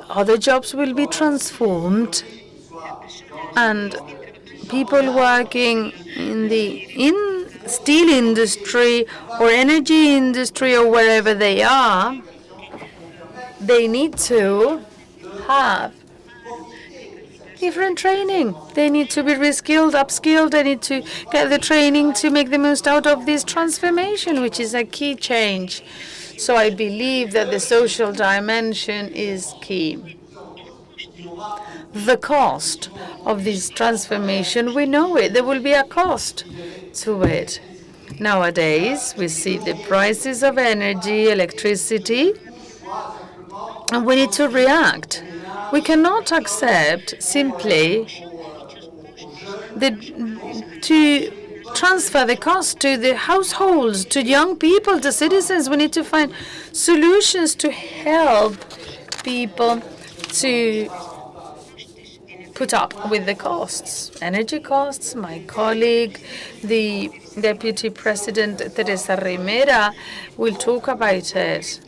other jobs will be transformed, and people working in the steel industry or energy industry or wherever they are, they need to have different training. They need to be reskilled, upskilled. They need to get the training to make the most out of this transformation, which is a key change. So I believe that the social dimension is key. The cost of this transformation, we know it. There will be a cost to it. Nowadays, we see the prices of energy, electricity, and we need to react. We cannot accept simply to transfer the cost to the households, to young people, to citizens. We need to find solutions to help people to put up with the costs, energy costs. My colleague, the Deputy President Teresa Rivera, will talk about it.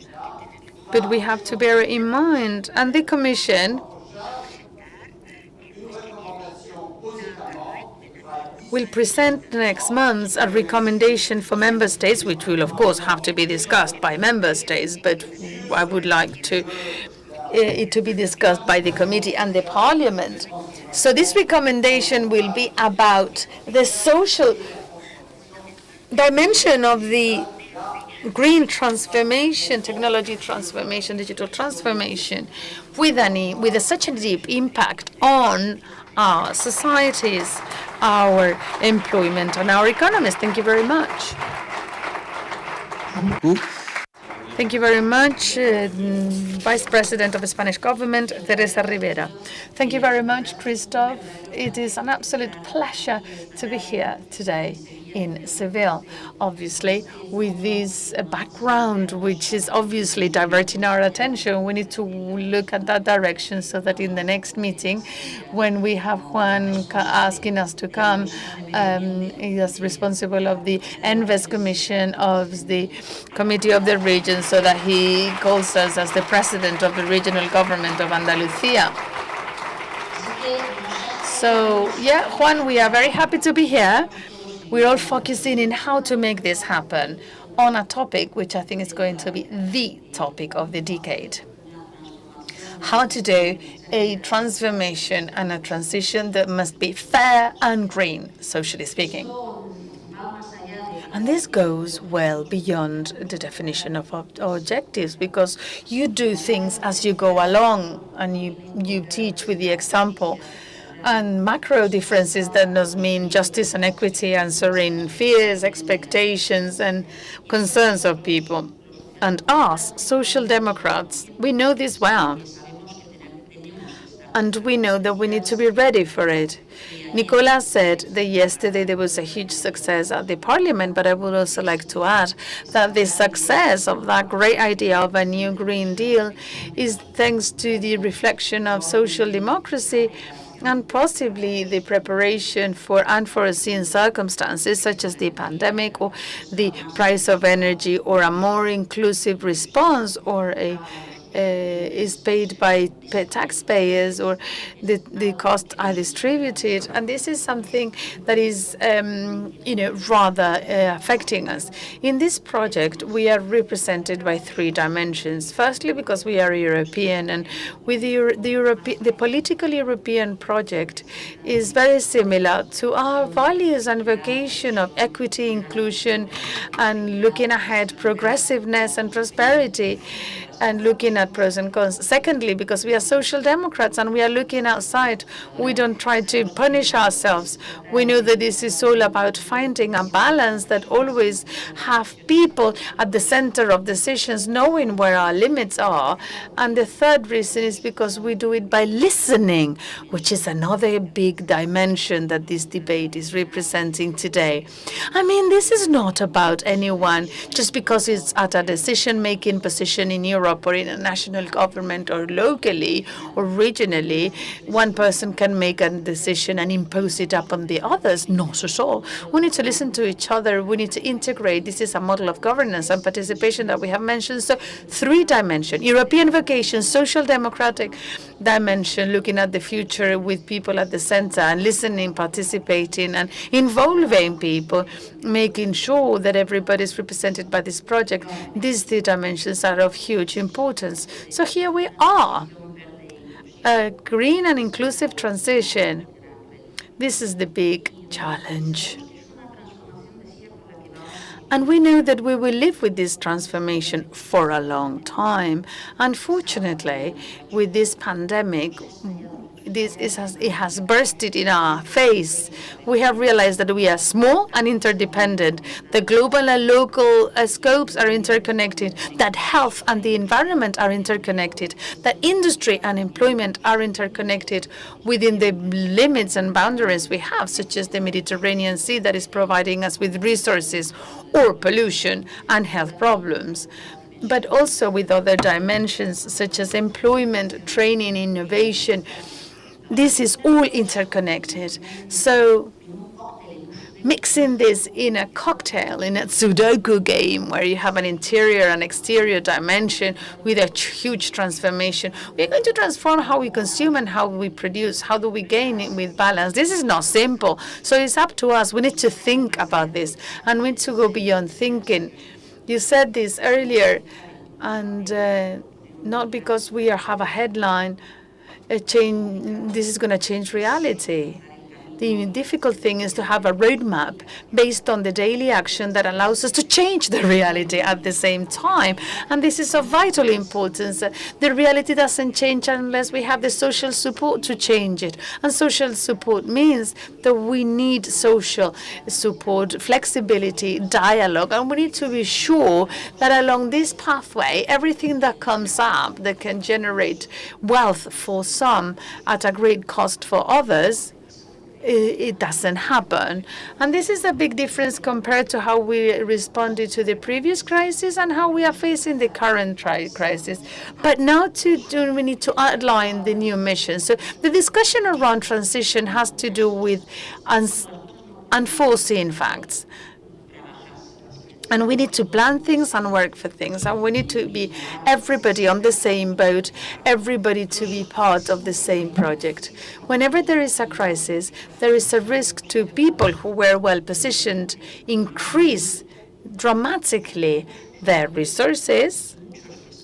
But we have to bear it in mind. And the Commission will present next month a recommendation for member states, which will, of course, have to be discussed by member states. But I would like it to be discussed by the committee and the parliament. So this recommendation will be about the social dimension of the green transformation, technology transformation, digital transformation, with such a deep impact on our societies, our employment, and our economies. Thank you very much. Thank you very much, Vice President of the Spanish government, Teresa Rivera. Thank you very much, Christoph. It is an absolute pleasure to be here today in Seville, obviously, with this background, which is obviously diverting our attention. We need to look at that direction so that in the next meeting, when we have Juan asking us to come, he is responsible of the ENVES Commission of the Committee of the Region, so that he calls us as the President of the Regional Government of Andalusia. So, yeah, Juan, we are very happy to be here. We're all focusing in how to make this happen on a topic which I think is going to be the topic of the decade. How to do a transformation and a transition that must be fair and green, socially speaking. And this goes well beyond the definition of objectives, because you do things as you go along and you teach with the example. And macro differences that does mean justice and equity, answering fears, expectations, and concerns of people. And us, social democrats, we know this well. And we know that we need to be ready for it. Nicola said that yesterday there was a huge success at the parliament, but I would also like to add that the success of that great idea of a new Green Deal is thanks to the reflection of social democracy and possibly the preparation for unforeseen circumstances such as the pandemic or the price of energy, or a more inclusive response, or is paid by taxpayers, or the costs are distributed. And this is something that is, rather affecting us. In this project, we are represented by 3 dimensions. Firstly, because we are European, and with the political European project is very similar to our values and vocation of equity, inclusion, and looking ahead, progressiveness and prosperity, and looking at pros and cons. Secondly, because we are social democrats and we are looking outside, we don't try to punish ourselves. We know that this is all about finding a balance that always have people at the center of decisions, knowing where our limits are. And the third reason is because we do it by listening, which is another big dimension that this debate is representing today. I mean, this is not about anyone just because it's at a decision-making position in Europe or in a national government or locally or regionally. One person can make a decision and impose it upon the others. Not at all. We need to listen to each other. We need to integrate. This is a model of governance and participation that we have mentioned. So 3 dimensions: European vocation, social democratic dimension, looking at the future with people at the center and listening, participating, and involving people, making sure that everybody is represented by this project. These 3 dimensions are of huge importance. So here we are, a green and inclusive transition. This is the big challenge. And we know that we will live with this transformation for a long time. Unfortunately, with this pandemic, it has bursted in our face. We have realized that we are small and interdependent. The global and local scopes are interconnected, that health and the environment are interconnected, that industry and employment are interconnected within the limits and boundaries we have, such as the Mediterranean Sea that is providing us with resources, or pollution and health problems, but also with other dimensions such as employment, training, innovation. This is all interconnected. So mixing this in a cocktail, in a Sudoku game, where you have an interior and exterior dimension with a huge transformation, we're going to transform how we consume and how we produce. How do we gain it with balance? This is not simple. So it's up to us. We need to think about this, and we need to go beyond thinking. You said this earlier, and not because we have a headline, this is going to change reality. The difficult thing is to have a roadmap based on the daily action that allows us to change the reality at the same time. And this is of vital importance. The reality doesn't change unless we have the social support to change it. And social support means that we need social support, flexibility, dialogue, and we need to be sure that along this pathway, everything that comes up that can generate wealth for some at a great cost for others, it doesn't happen. And this is a big difference compared to how we responded to the previous crisis and how we are facing the current crisis. But now we need to outline the new mission. So the discussion around transition has to do with unforeseen facts. And we need to plan things and work for things. And we need to be everybody on the same boat, everybody to be part of the same project. Whenever there is a crisis, there is a risk to people who were well positioned increase dramatically their resources,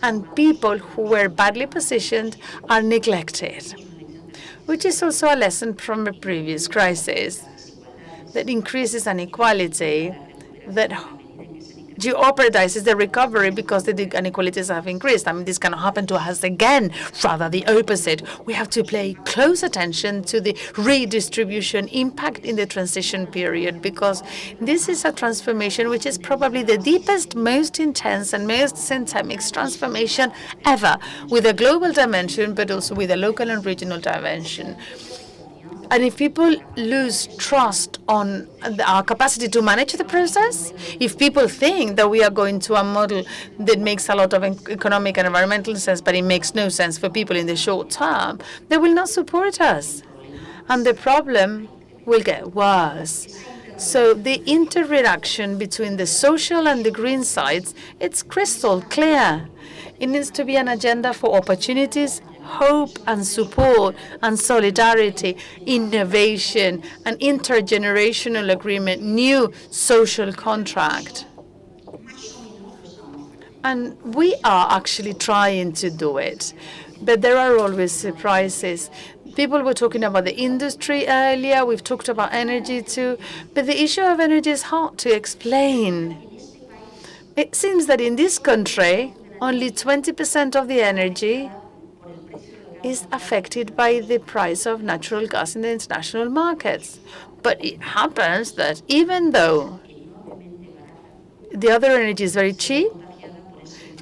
and people who were badly positioned are neglected, which is also a lesson from a previous crisis that increases inequality, that jeopardizes the recovery because the inequalities have increased. I mean, this cannot happen to us again. Rather, the opposite. We have to pay close attention to the redistribution impact in the transition period, because this is a transformation which is probably the deepest, most intense, and most systemic transformation ever, with a global dimension, but also with a local and regional dimension. And if people lose trust on our capacity to manage the process, if people think that we are going to a model that makes a lot of economic and environmental sense, but it makes no sense for people in the short term, they will not support us. And the problem will get worse. So the interaction between the social and the green sides, it's crystal clear. It needs to be an agenda for opportunities, hope and support and solidarity, innovation, an intergenerational agreement, new social contract. And we are actually trying to do it, but there are always surprises. People were talking about the industry earlier. We've talked about energy too, but the issue of energy is hard to explain. It seems that in this country, only 20% of the energy is affected by the price of natural gas in the international markets. But it happens that even though the other energy is very cheap,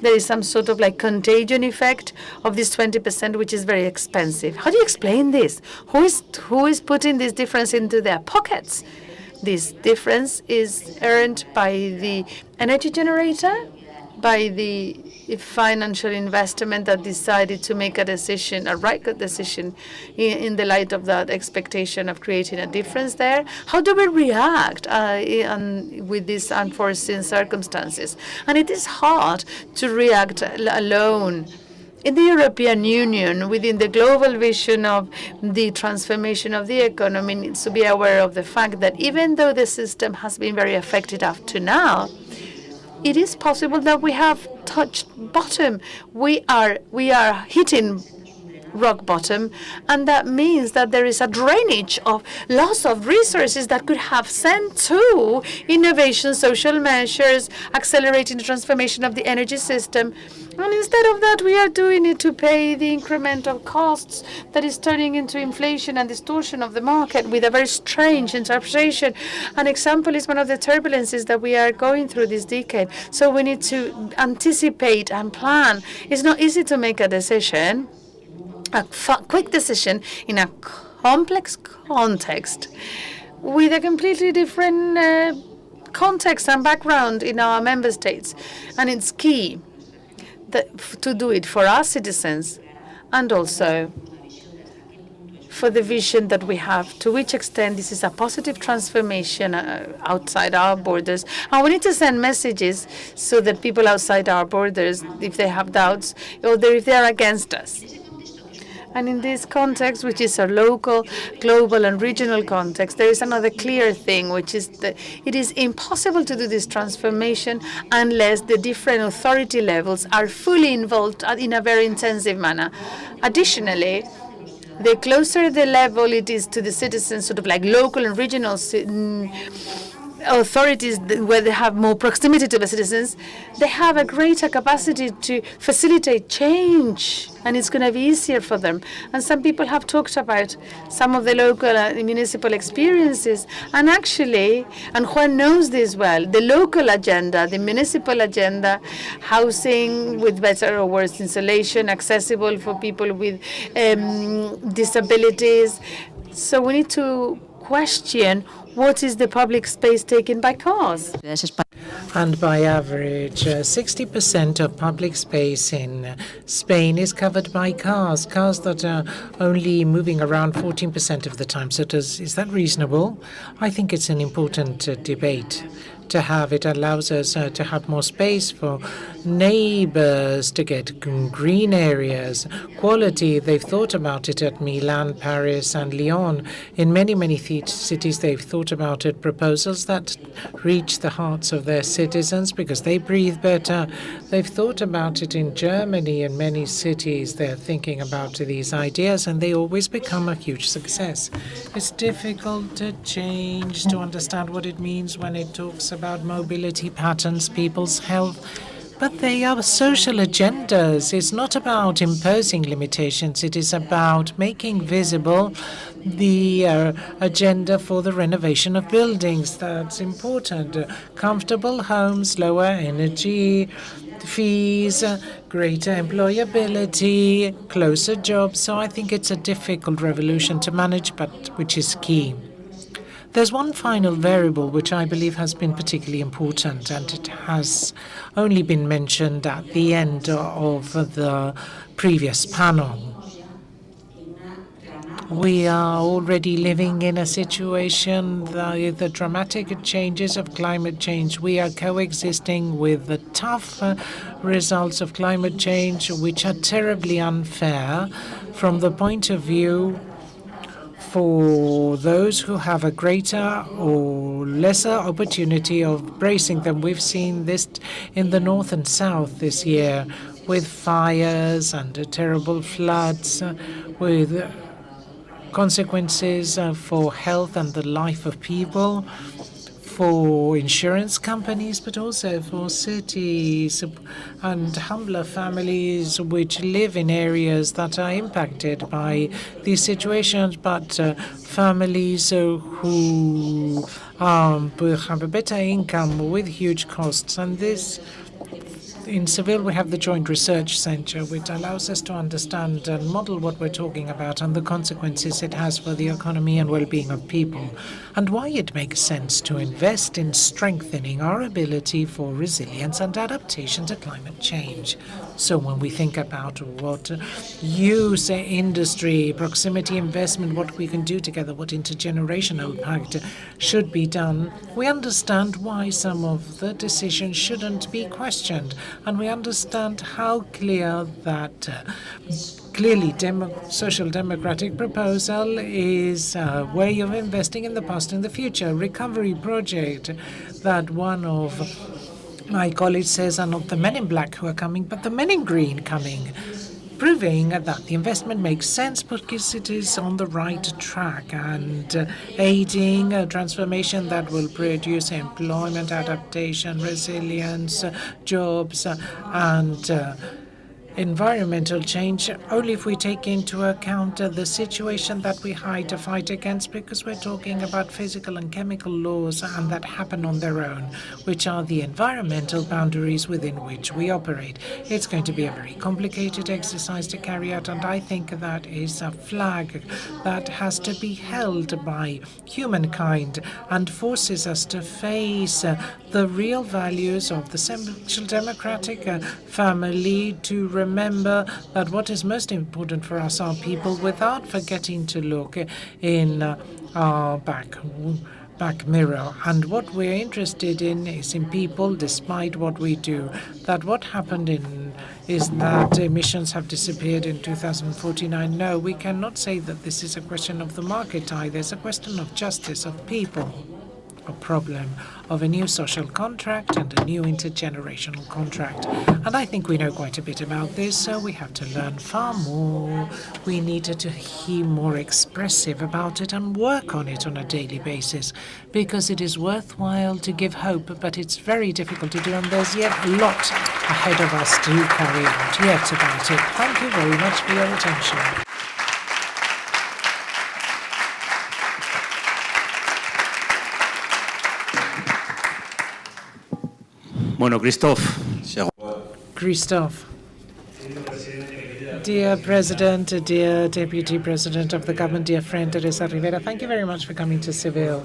there is some sort of like contagion effect of this 20%, which is very expensive. How do you explain this? Who is putting this difference into their pockets? This difference is earned by the energy generator, by the financial investment that decided to make a decision, a right decision, in the light of that expectation of creating a difference there. How do we react with these unforeseen circumstances? And it is hard to react alone. In the European Union, within the global vision of the transformation of the economy, needs to be aware of the fact that even though the system has been very affected up to now, it is possible that we have touched bottom. We are hitting rock bottom, and that means that there is a drainage of loss of resources that could have sent to innovation, social measures, accelerating the transformation of the energy system. And instead of that, we are doing it to pay the incremental costs that is turning into inflation and distortion of the market with a very strange interpretation. An example is one of the turbulences that we are going through this decade. So we need to anticipate and plan. It's not easy to make a decision, a quick decision in a complex context with a completely different context and background in our member states. And it's key to do it for our citizens and also for the vision that we have, to which extent this is a positive transformation outside our borders. And we need to send messages so that people outside our borders, if they have doubts or if they are against us. And in this context, which is a local, global, and regional context, there is another clear thing, which is that it is impossible to do this transformation unless the different authority levels are fully involved in a very intensive manner. Additionally, the closer the level it is to the citizens, sort of like local and regional authorities where they have more proximity to the citizens, they have a greater capacity to facilitate change, and it's going to be easier for them. And some people have talked about some of the local and municipal experiences, and actually, and Juan knows this well, the local agenda, the municipal agenda, housing with better or worse insulation, accessible for people with disabilities. So we need to question what is the public space taken by cars. And by average, 60% of public space in Spain is covered by cars that are only moving around 14% of the time. So is that reasonable? I think it's an important debate to have. It allows us to have more space for neighbors to get green areas, quality. They've thought about it at Milan, Paris, and Lyon. In many, many cities, they've thought about it, proposals that reach the hearts of their citizens because they breathe better. They've thought about it in Germany. In many cities, they're thinking about these ideas, and they always become a huge success. It's difficult to change, to understand what it means when it talks about mobility patterns, people's health. But they are social agendas. It's not about imposing limitations. It is about making visible the agenda for the renovation of buildings. That's important. Comfortable homes, lower energy fees, greater employability, closer jobs. So I think it's a difficult revolution to manage, but which is key. There's one final variable which I believe has been particularly important, and it has only been mentioned at the end of the previous panel. We are already living in a situation, the dramatic changes of climate change. We are coexisting with the tough results of climate change, which are terribly unfair from the point of view for those who have a greater or lesser opportunity of bracing them. We've seen this in the north and south this year with fires and terrible floods, with consequences for health and the life of people, for insurance companies, but also for cities and humbler families which live in areas that are impacted by these situations, but families who have a better income with huge costs. And this, in Seville, we have the Joint Research Center, which allows us to understand and model what we're talking about and the consequences it has for the economy and well-being of people, and why it makes sense to invest in strengthening our ability for resilience and adaptation to climate change. So when we think about what use, industry, proximity investment, what we can do together, what intergenerational pact should be done, we understand why some of the decisions shouldn't be questioned. And we understand how clear that clearly social democratic proposal is a way of investing in the past and the future. Recovery project that one of my colleagues says are not the men in black who are coming, but the men in green coming, proving that the investment makes sense because it is on the right track and aiding a transformation that will produce employment, adaptation, resilience, jobs, and environmental change only if we take into account the situation that we had to fight against, because we're talking about physical and chemical laws and that happen on their own, which are the environmental boundaries within which we operate. It's going to be a very complicated exercise to carry out, and I think that is a flag that has to be held by humankind and forces us to face the real values of the social democratic family, to remember that what is most important for us are people, without forgetting to look in our back mirror. And what we're interested in is in people, despite what we do. That what happened is that emissions have disappeared in 2049. No, we cannot say that this is a question of the market either. It's a question of justice, of people. A problem of a new social contract and a new intergenerational contract. And I think we know quite a bit about this, so we have to learn far more. We needed to be more expressive about it and work on it on a daily basis, because it is worthwhile to give hope, but it's very difficult to do, and there's yet a lot ahead of us to carry out yet about it. Thank you very much for your attention. Bueno, Christophe. Dear President, dear Deputy President of the government, dear friend Teresa Rivera, thank you very much for coming to Seville,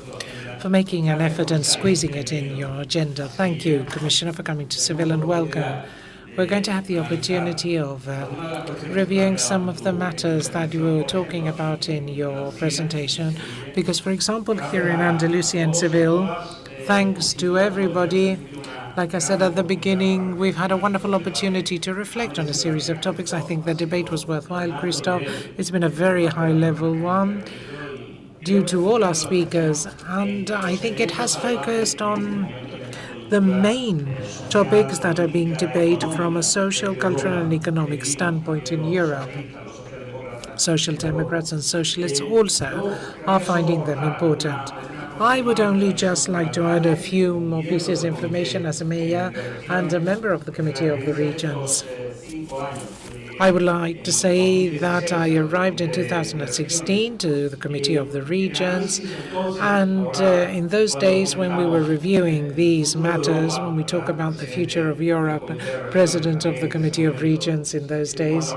for making an effort and squeezing it in your agenda. Thank you, Commissioner, for coming to Seville, and welcome. We're going to have the opportunity of reviewing some of the matters that you were talking about in your presentation, because, for example, here in Andalusia and Seville, thanks to everybody, like I said at the beginning, we've had a wonderful opportunity to reflect on a series of topics. I think the debate was worthwhile, Christophe. It's been a very high-level one due to all our speakers, and I think it has focused on the main topics that are being debated from a social, cultural, and economic standpoint in Europe. Social democrats and socialists also are finding them important. I would only just like to add a few more pieces of information as a mayor and a member of the Committee of the Regions. I would like to say that I arrived in 2016 to the Committee of the Regions, and in those days when we were reviewing these matters, when we talk about the future of Europe, President of the Committee of Regions in those days,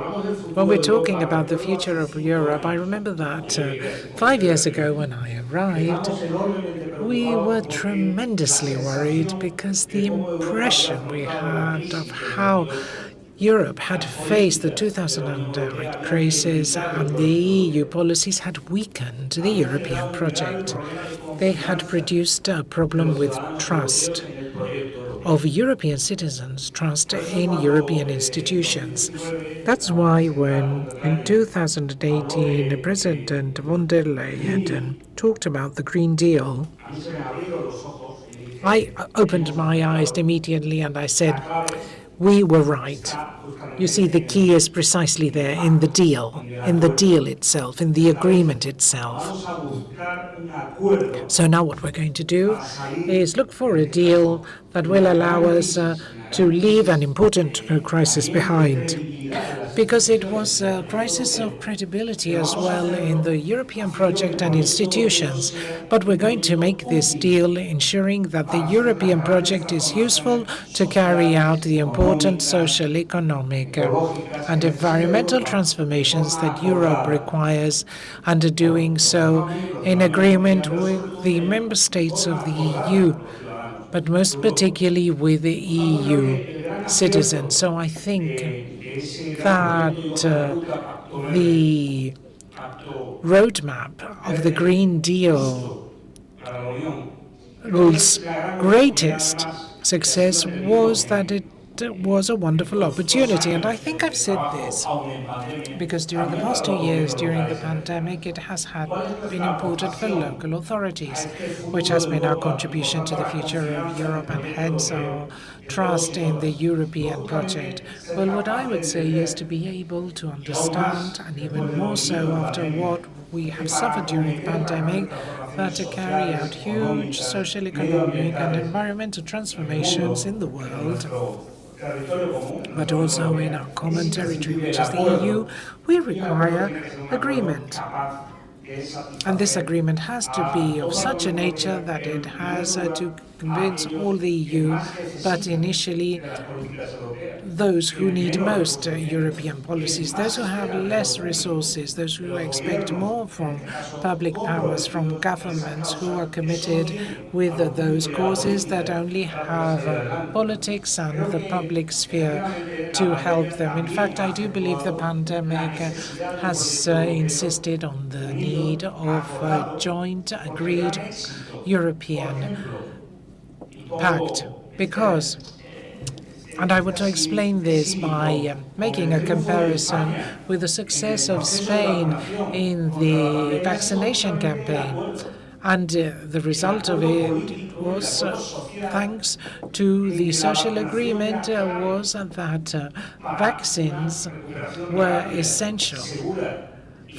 when we're talking about the future of Europe, I remember that 5 years ago when I arrived, we were tremendously worried because the impression we had of how Europe had faced the 2008 crisis and the EU policies had weakened the European project. They had produced a problem with trust of European citizens, trust in European institutions. That's why when in 2018 President von der Leyen talked about the Green Deal, I opened my eyes immediately and I said, we were right. You see, the key is precisely there in the deal itself, in the agreement itself. So now what we're going to do is look for a deal that will allow us to leave an important crisis behind. Because it was a crisis of credibility as well in the European project and institutions. But we're going to make this deal ensuring that the European project is useful to carry out the important social, economic, and environmental transformations that Europe requires, and doing so in agreement with the member states of the EU, but most particularly with the EU citizens. So I think that the roadmap of the Green Deal whose greatest success was that it was a wonderful opportunity. And I think I've said this because during the past 2 years, during the pandemic, it has been important for local authorities, which has been our contribution to the future of Europe and hence our trust in the European project. Well, what I would say is to be able to understand, and even more so after what we have suffered during the pandemic, that to carry out huge social, economic, and environmental transformations in the world, but also in our common territory, which is the EU, we require agreement. And this agreement has to be of such a nature that it has to convince all the EU, but initially those who need most European policies, those who have less resources, those who expect more from public powers, from governments who are committed with those causes that only have politics and the public sphere to help them. In fact, I do believe the pandemic has insisted on the need of a joint agreed European pact, because, and I want to explain this by making a comparison with the success of Spain in the vaccination campaign. And the result of it was, thanks to the social agreement, was that vaccines were essential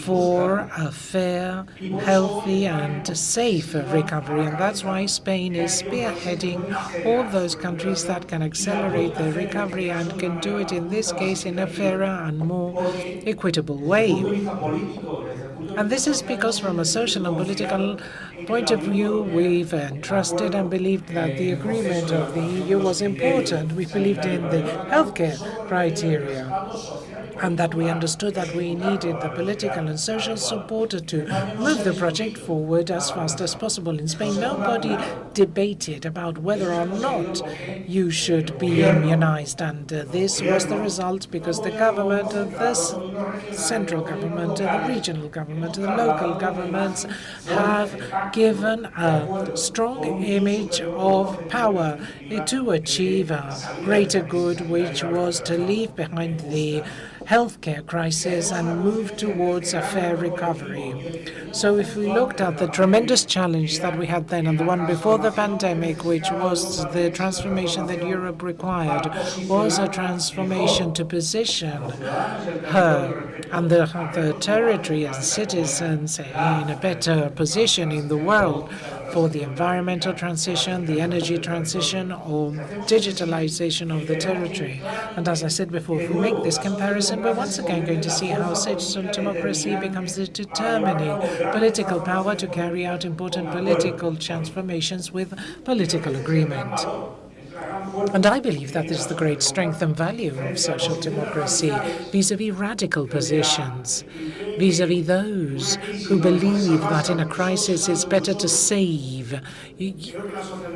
for a fair, healthy, and safe recovery. And that's why Spain is spearheading all those countries that can accelerate their recovery and can do it, in this case, in a fairer and more equitable way. And this is because, from a social and political point of view, we've trusted and believed that the agreement of the EU was important. We believed in the healthcare criteria, and that we understood that we needed the political and social support to move the project forward as fast as possible. In Spain, nobody debated about whether or not you should be immunized, and this was the result because the government, the central government, the regional government, the local governments have given a strong image of power to achieve a greater good, which was to leave behind the healthcare crisis and move towards a fair recovery. So if we looked at the tremendous challenge that we had then and the one before the pandemic, which was the transformation that Europe required, was a transformation to position her and the territory and citizens in a better position in the world for the environmental transition, the energy transition, or digitalization of the territory. And as I said before, if we make this comparison, And we're once again going to see how social democracy becomes the determining political power to carry out important political transformations with political agreement. And I believe that is the great strength and value of social democracy vis-à-vis radical positions, vis-à-vis those who believe that in a crisis it's better to save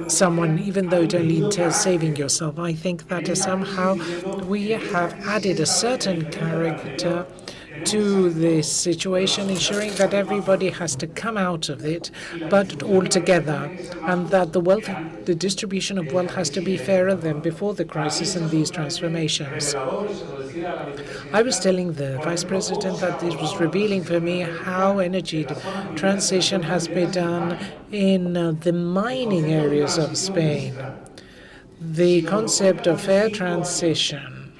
someone even though it only entails saving yourself. I think that somehow we have added a certain character to this situation, ensuring that everybody has to come out of it, but all together, and that the distribution of wealth has to be fairer than before the crisis and these transformations. I was telling the Vice President that it was revealing for me how energy transition has been done in the mining areas of Spain. The concept of fair transition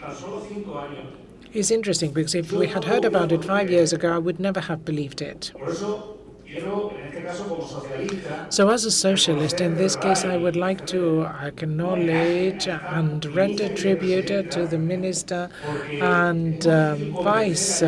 is interesting, because if we had heard about it 5 years ago, I would never have believed it. So as a socialist, in this case, I would like to acknowledge and render tribute to the Minister and Vice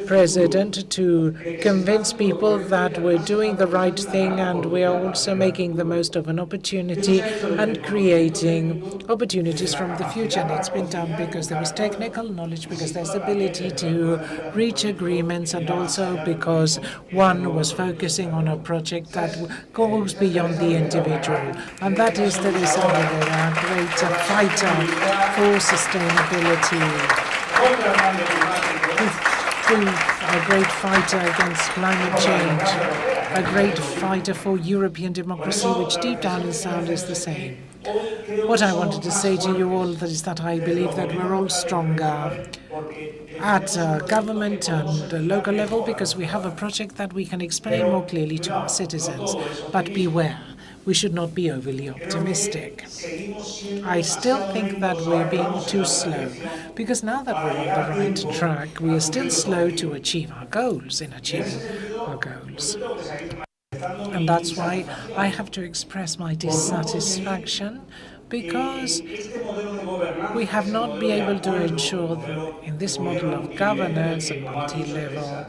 President to convince people that we're doing the right thing, and we are also making the most of an opportunity and creating opportunities from the future. And it's been done because there was technical knowledge, because there's the ability to reach agreements, and also because one was focusing on a project that goes beyond the individual. And that is the result of a great fighter for sustainability, a great fighter against climate change, a great fighter for European democracy, which deep down inside is the same. What I wanted to say to you all is that I believe that we're all stronger at government and local level, because we have a project that we can explain more clearly to our citizens. But beware, we should not be overly optimistic. I still think that we're being too slow, because now that we're on the right track, we are still slow to achieve our goals, in achieving our goals. And that's why I have to express my dissatisfaction, because we have not been able to ensure that in this model of governance and multi-level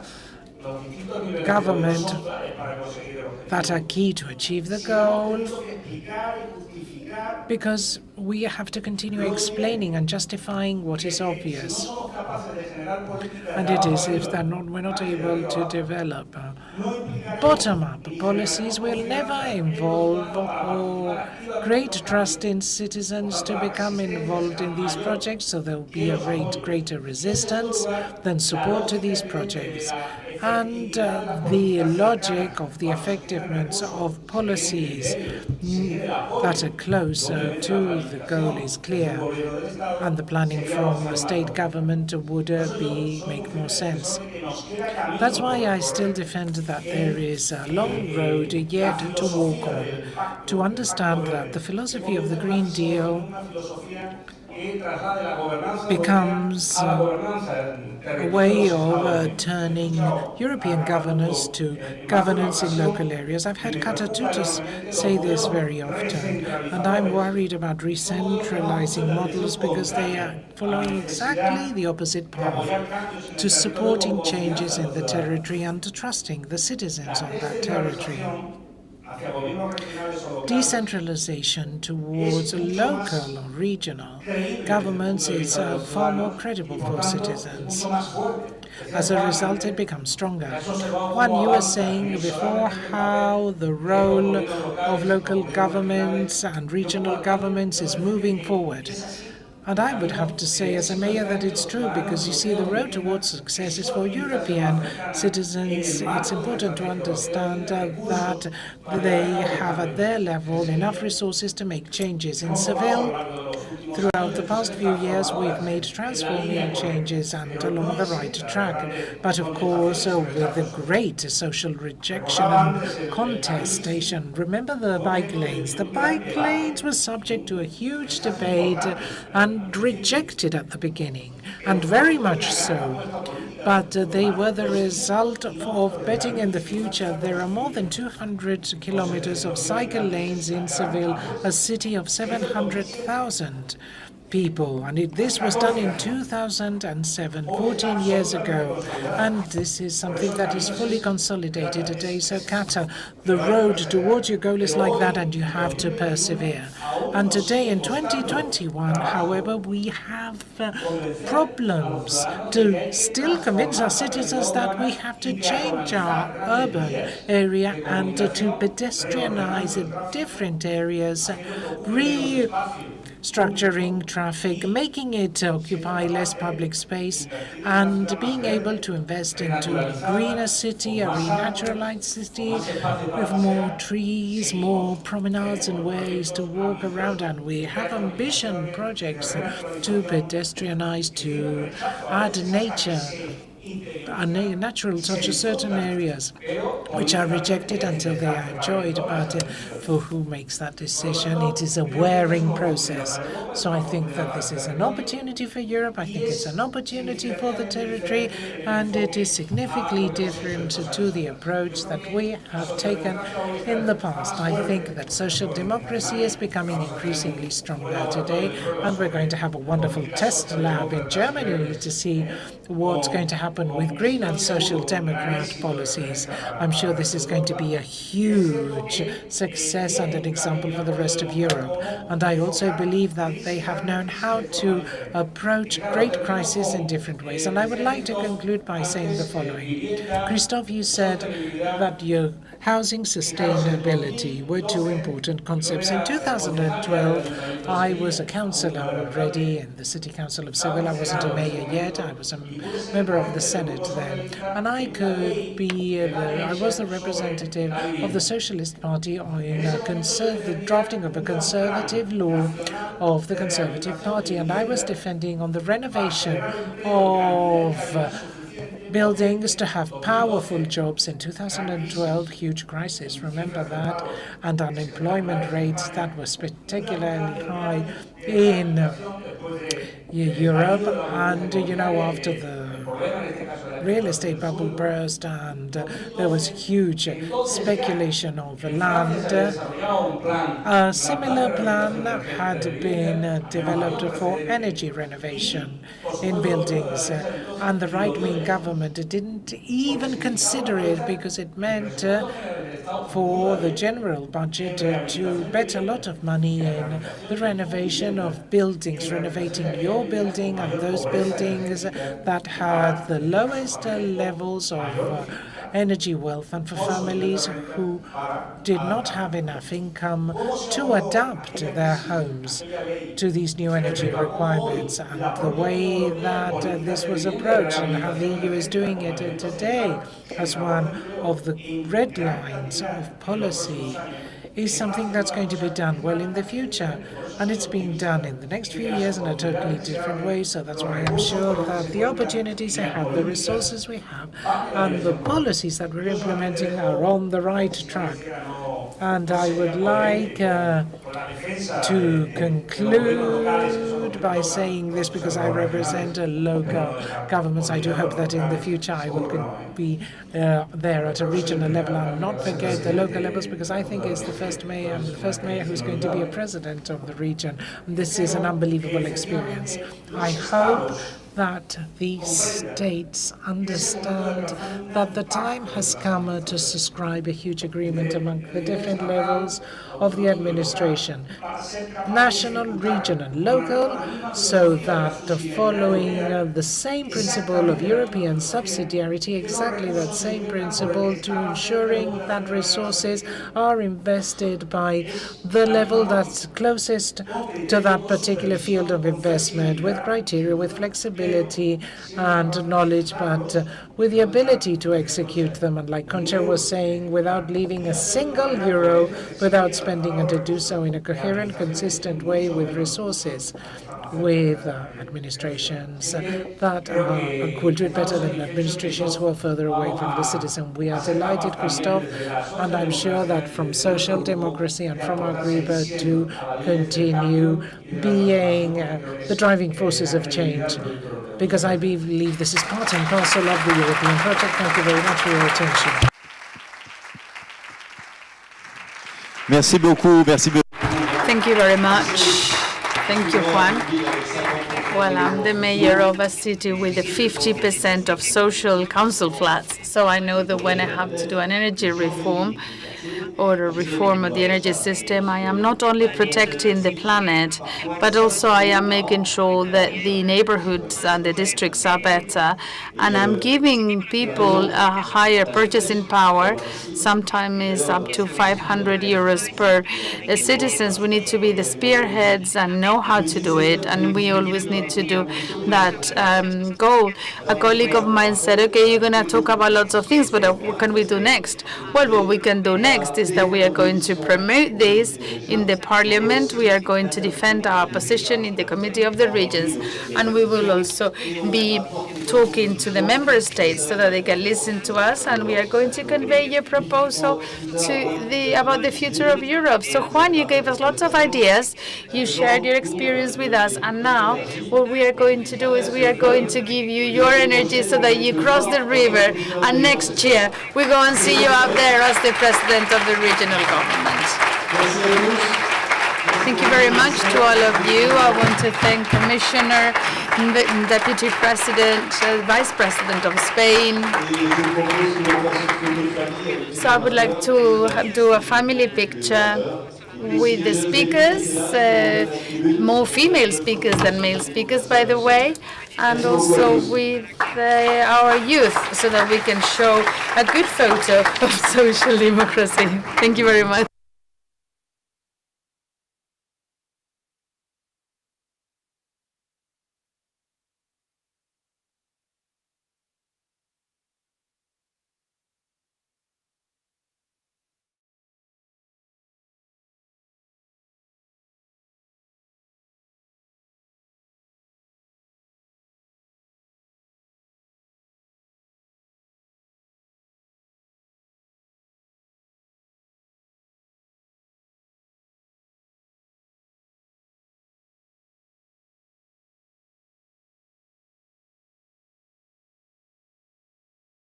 government that are key to achieve the goal, because we have to continue explaining and justifying what is obvious. And it is if we're not able to develop bottom-up policies, will never involve or great trust in citizens to become involved in these projects, so there will be a greater resistance than support to these projects. And the logic of the effectiveness of policies that are closer to the goal is clear, and the planning from a state government would make more sense. That's why I still defend that there is a long road yet to walk on, to understand that the philosophy of the Green Deal becomes a way of turning European governance to governance in local areas. I've had Catatutus say this very often, and I'm worried about recentralizing models, because they are following exactly the opposite path to supporting changes in the territory and to trusting the citizens on that territory. Decentralization towards local or regional governments is far more credible for citizens. As a result, it becomes stronger. Juan, you were saying before how the role of local governments and regional governments is moving forward. And I would have to say, as a mayor, that it's true, because you see, the road towards success is for European citizens. It's important to understand that they have at their level enough resources to make changes. In Seville, throughout the past few years, we've made transforming changes and along the right track. But of course, with a great social rejection and contestation. Remember the bike lanes? The bike lanes were subject to a huge debate and rejected at the beginning, and very much so. But they were the result of betting in the future. There are more than 200 kilometers of cycle lanes in Seville, a city of 700,000. people. And this was done in 2007, 14 years ago. And this is something that is fully consolidated today. So Qatar, the road towards your goal is like that, and you have to persevere. And today in 2021, however, we have problems to still convince our citizens that we have to change our urban area and to pedestrianize different areas, restructuring traffic, making it occupy less public space, and being able to invest into a greener city, a renaturalized city with more trees, more promenades and ways to walk around. And we have ambition projects to pedestrianize, to add nature, a natural touch to certain areas which are rejected until they are enjoyed. But for who makes that decision, it is a wearing process. So I think that this is an opportunity for Europe. I think it's an opportunity for the territory, and it is significantly different to the approach that we have taken in the past. I think that social democracy is becoming increasingly stronger today, and we're going to have a wonderful test lab in Germany to see what's going to happen with green and social democrat policies. I'm sure this is going to be a huge success and an example for the rest of Europe. And I also believe that they have known how to approach great crises in different ways. And I would like to conclude by saying the following. Christophe, you said that your housing sustainability were two important concepts. In 2012, I was a councillor already in the City Council of Seville. I wasn't a mayor yet. I was a member of the Senate then. And I was the representative of the Socialist Party in the drafting of a conservative law of the Conservative Party. And I was defending on the renovation of buildings to have powerful jobs. In 2012, huge crisis, remember that, and unemployment rates that was particularly high in Europe. And after the real estate bubble burst and there was huge speculation of land, a similar plan had been developed for energy renovation in buildings, and the right-wing government didn't even consider it because it meant for the general budget to bet a lot of money in the renovation of buildings, renovating your building and those buildings that had the lowest levels of energy wealth, and for families who did not have enough income to adapt their homes to these new energy requirements. And the way that this was approached and how the EU is doing it today as one of the red lines of policy is something that's going to be done well in the future. And it's being done in the next few years in a totally different way. So that's why I'm sure that the opportunities we have, the resources we have, and the policies that we're implementing are on the right track. And I would like to conclude by saying this because I represent local governments. I do hope that in the future I will be there at a regional level and not forget the local levels, because I think it's the first mayor who's going to be a president of the region. And this is an unbelievable experience. I hope that the states understand that the time has come to subscribe a huge agreement among the different levels of the administration, national, regional, and local, so that following the same principle of European subsidiarity, exactly that same principle, to ensuring that resources are invested by the level that's closest to that particular field of investment, with criteria, with flexibility and knowledge, but with the ability to execute them. And like Concha was saying, without leaving a single euro without spending, and to do so in a coherent, consistent way with resources, with administrations that will do it better than administrations who are further away from the citizen. We are delighted, Christophe, and I'm sure that from social democracy and from our group to continue being the driving forces of change, because I believe this is part and parcel of the European project. Thank you very much for your attention. Merci beaucoup. Thank you very much Thank you, Juan. Well, I'm the mayor of a city with 50% of social council flats, so I know that when I have to do an energy reform or a reform of the energy system, I am not only protecting the planet, but also I am making sure that the neighborhoods and the districts are better, and I'm giving people a higher purchasing power. Sometimes it's up to 500 euros per citizens. We need to be the spearheads and know how to do it, and we always need to do that goal. A colleague of mine said, okay, you're going to talk about lots of things, but what can we do next? Well, what we can do next is that we are going to promote this in the parliament. We are going to defend our position in the Committee of the Regions, and we will also be talking to the member states so that they can listen to us, and we are going to convey your proposal about the future of Europe. So Juan, you gave us lots of ideas. You shared your experience with us, and now what we are going to do is we are going to give you your energy so that you cross the river, and next year we go and see you out there as the president of the regional government. Thank you very much to all of you. I want to thank Commissioner, Deputy President, Vice President of Spain. So I would like to do a family picture with the speakers, more female speakers than male speakers, by the way, and also with our youth, so that we can show a good photo of social democracy. Thank you very much.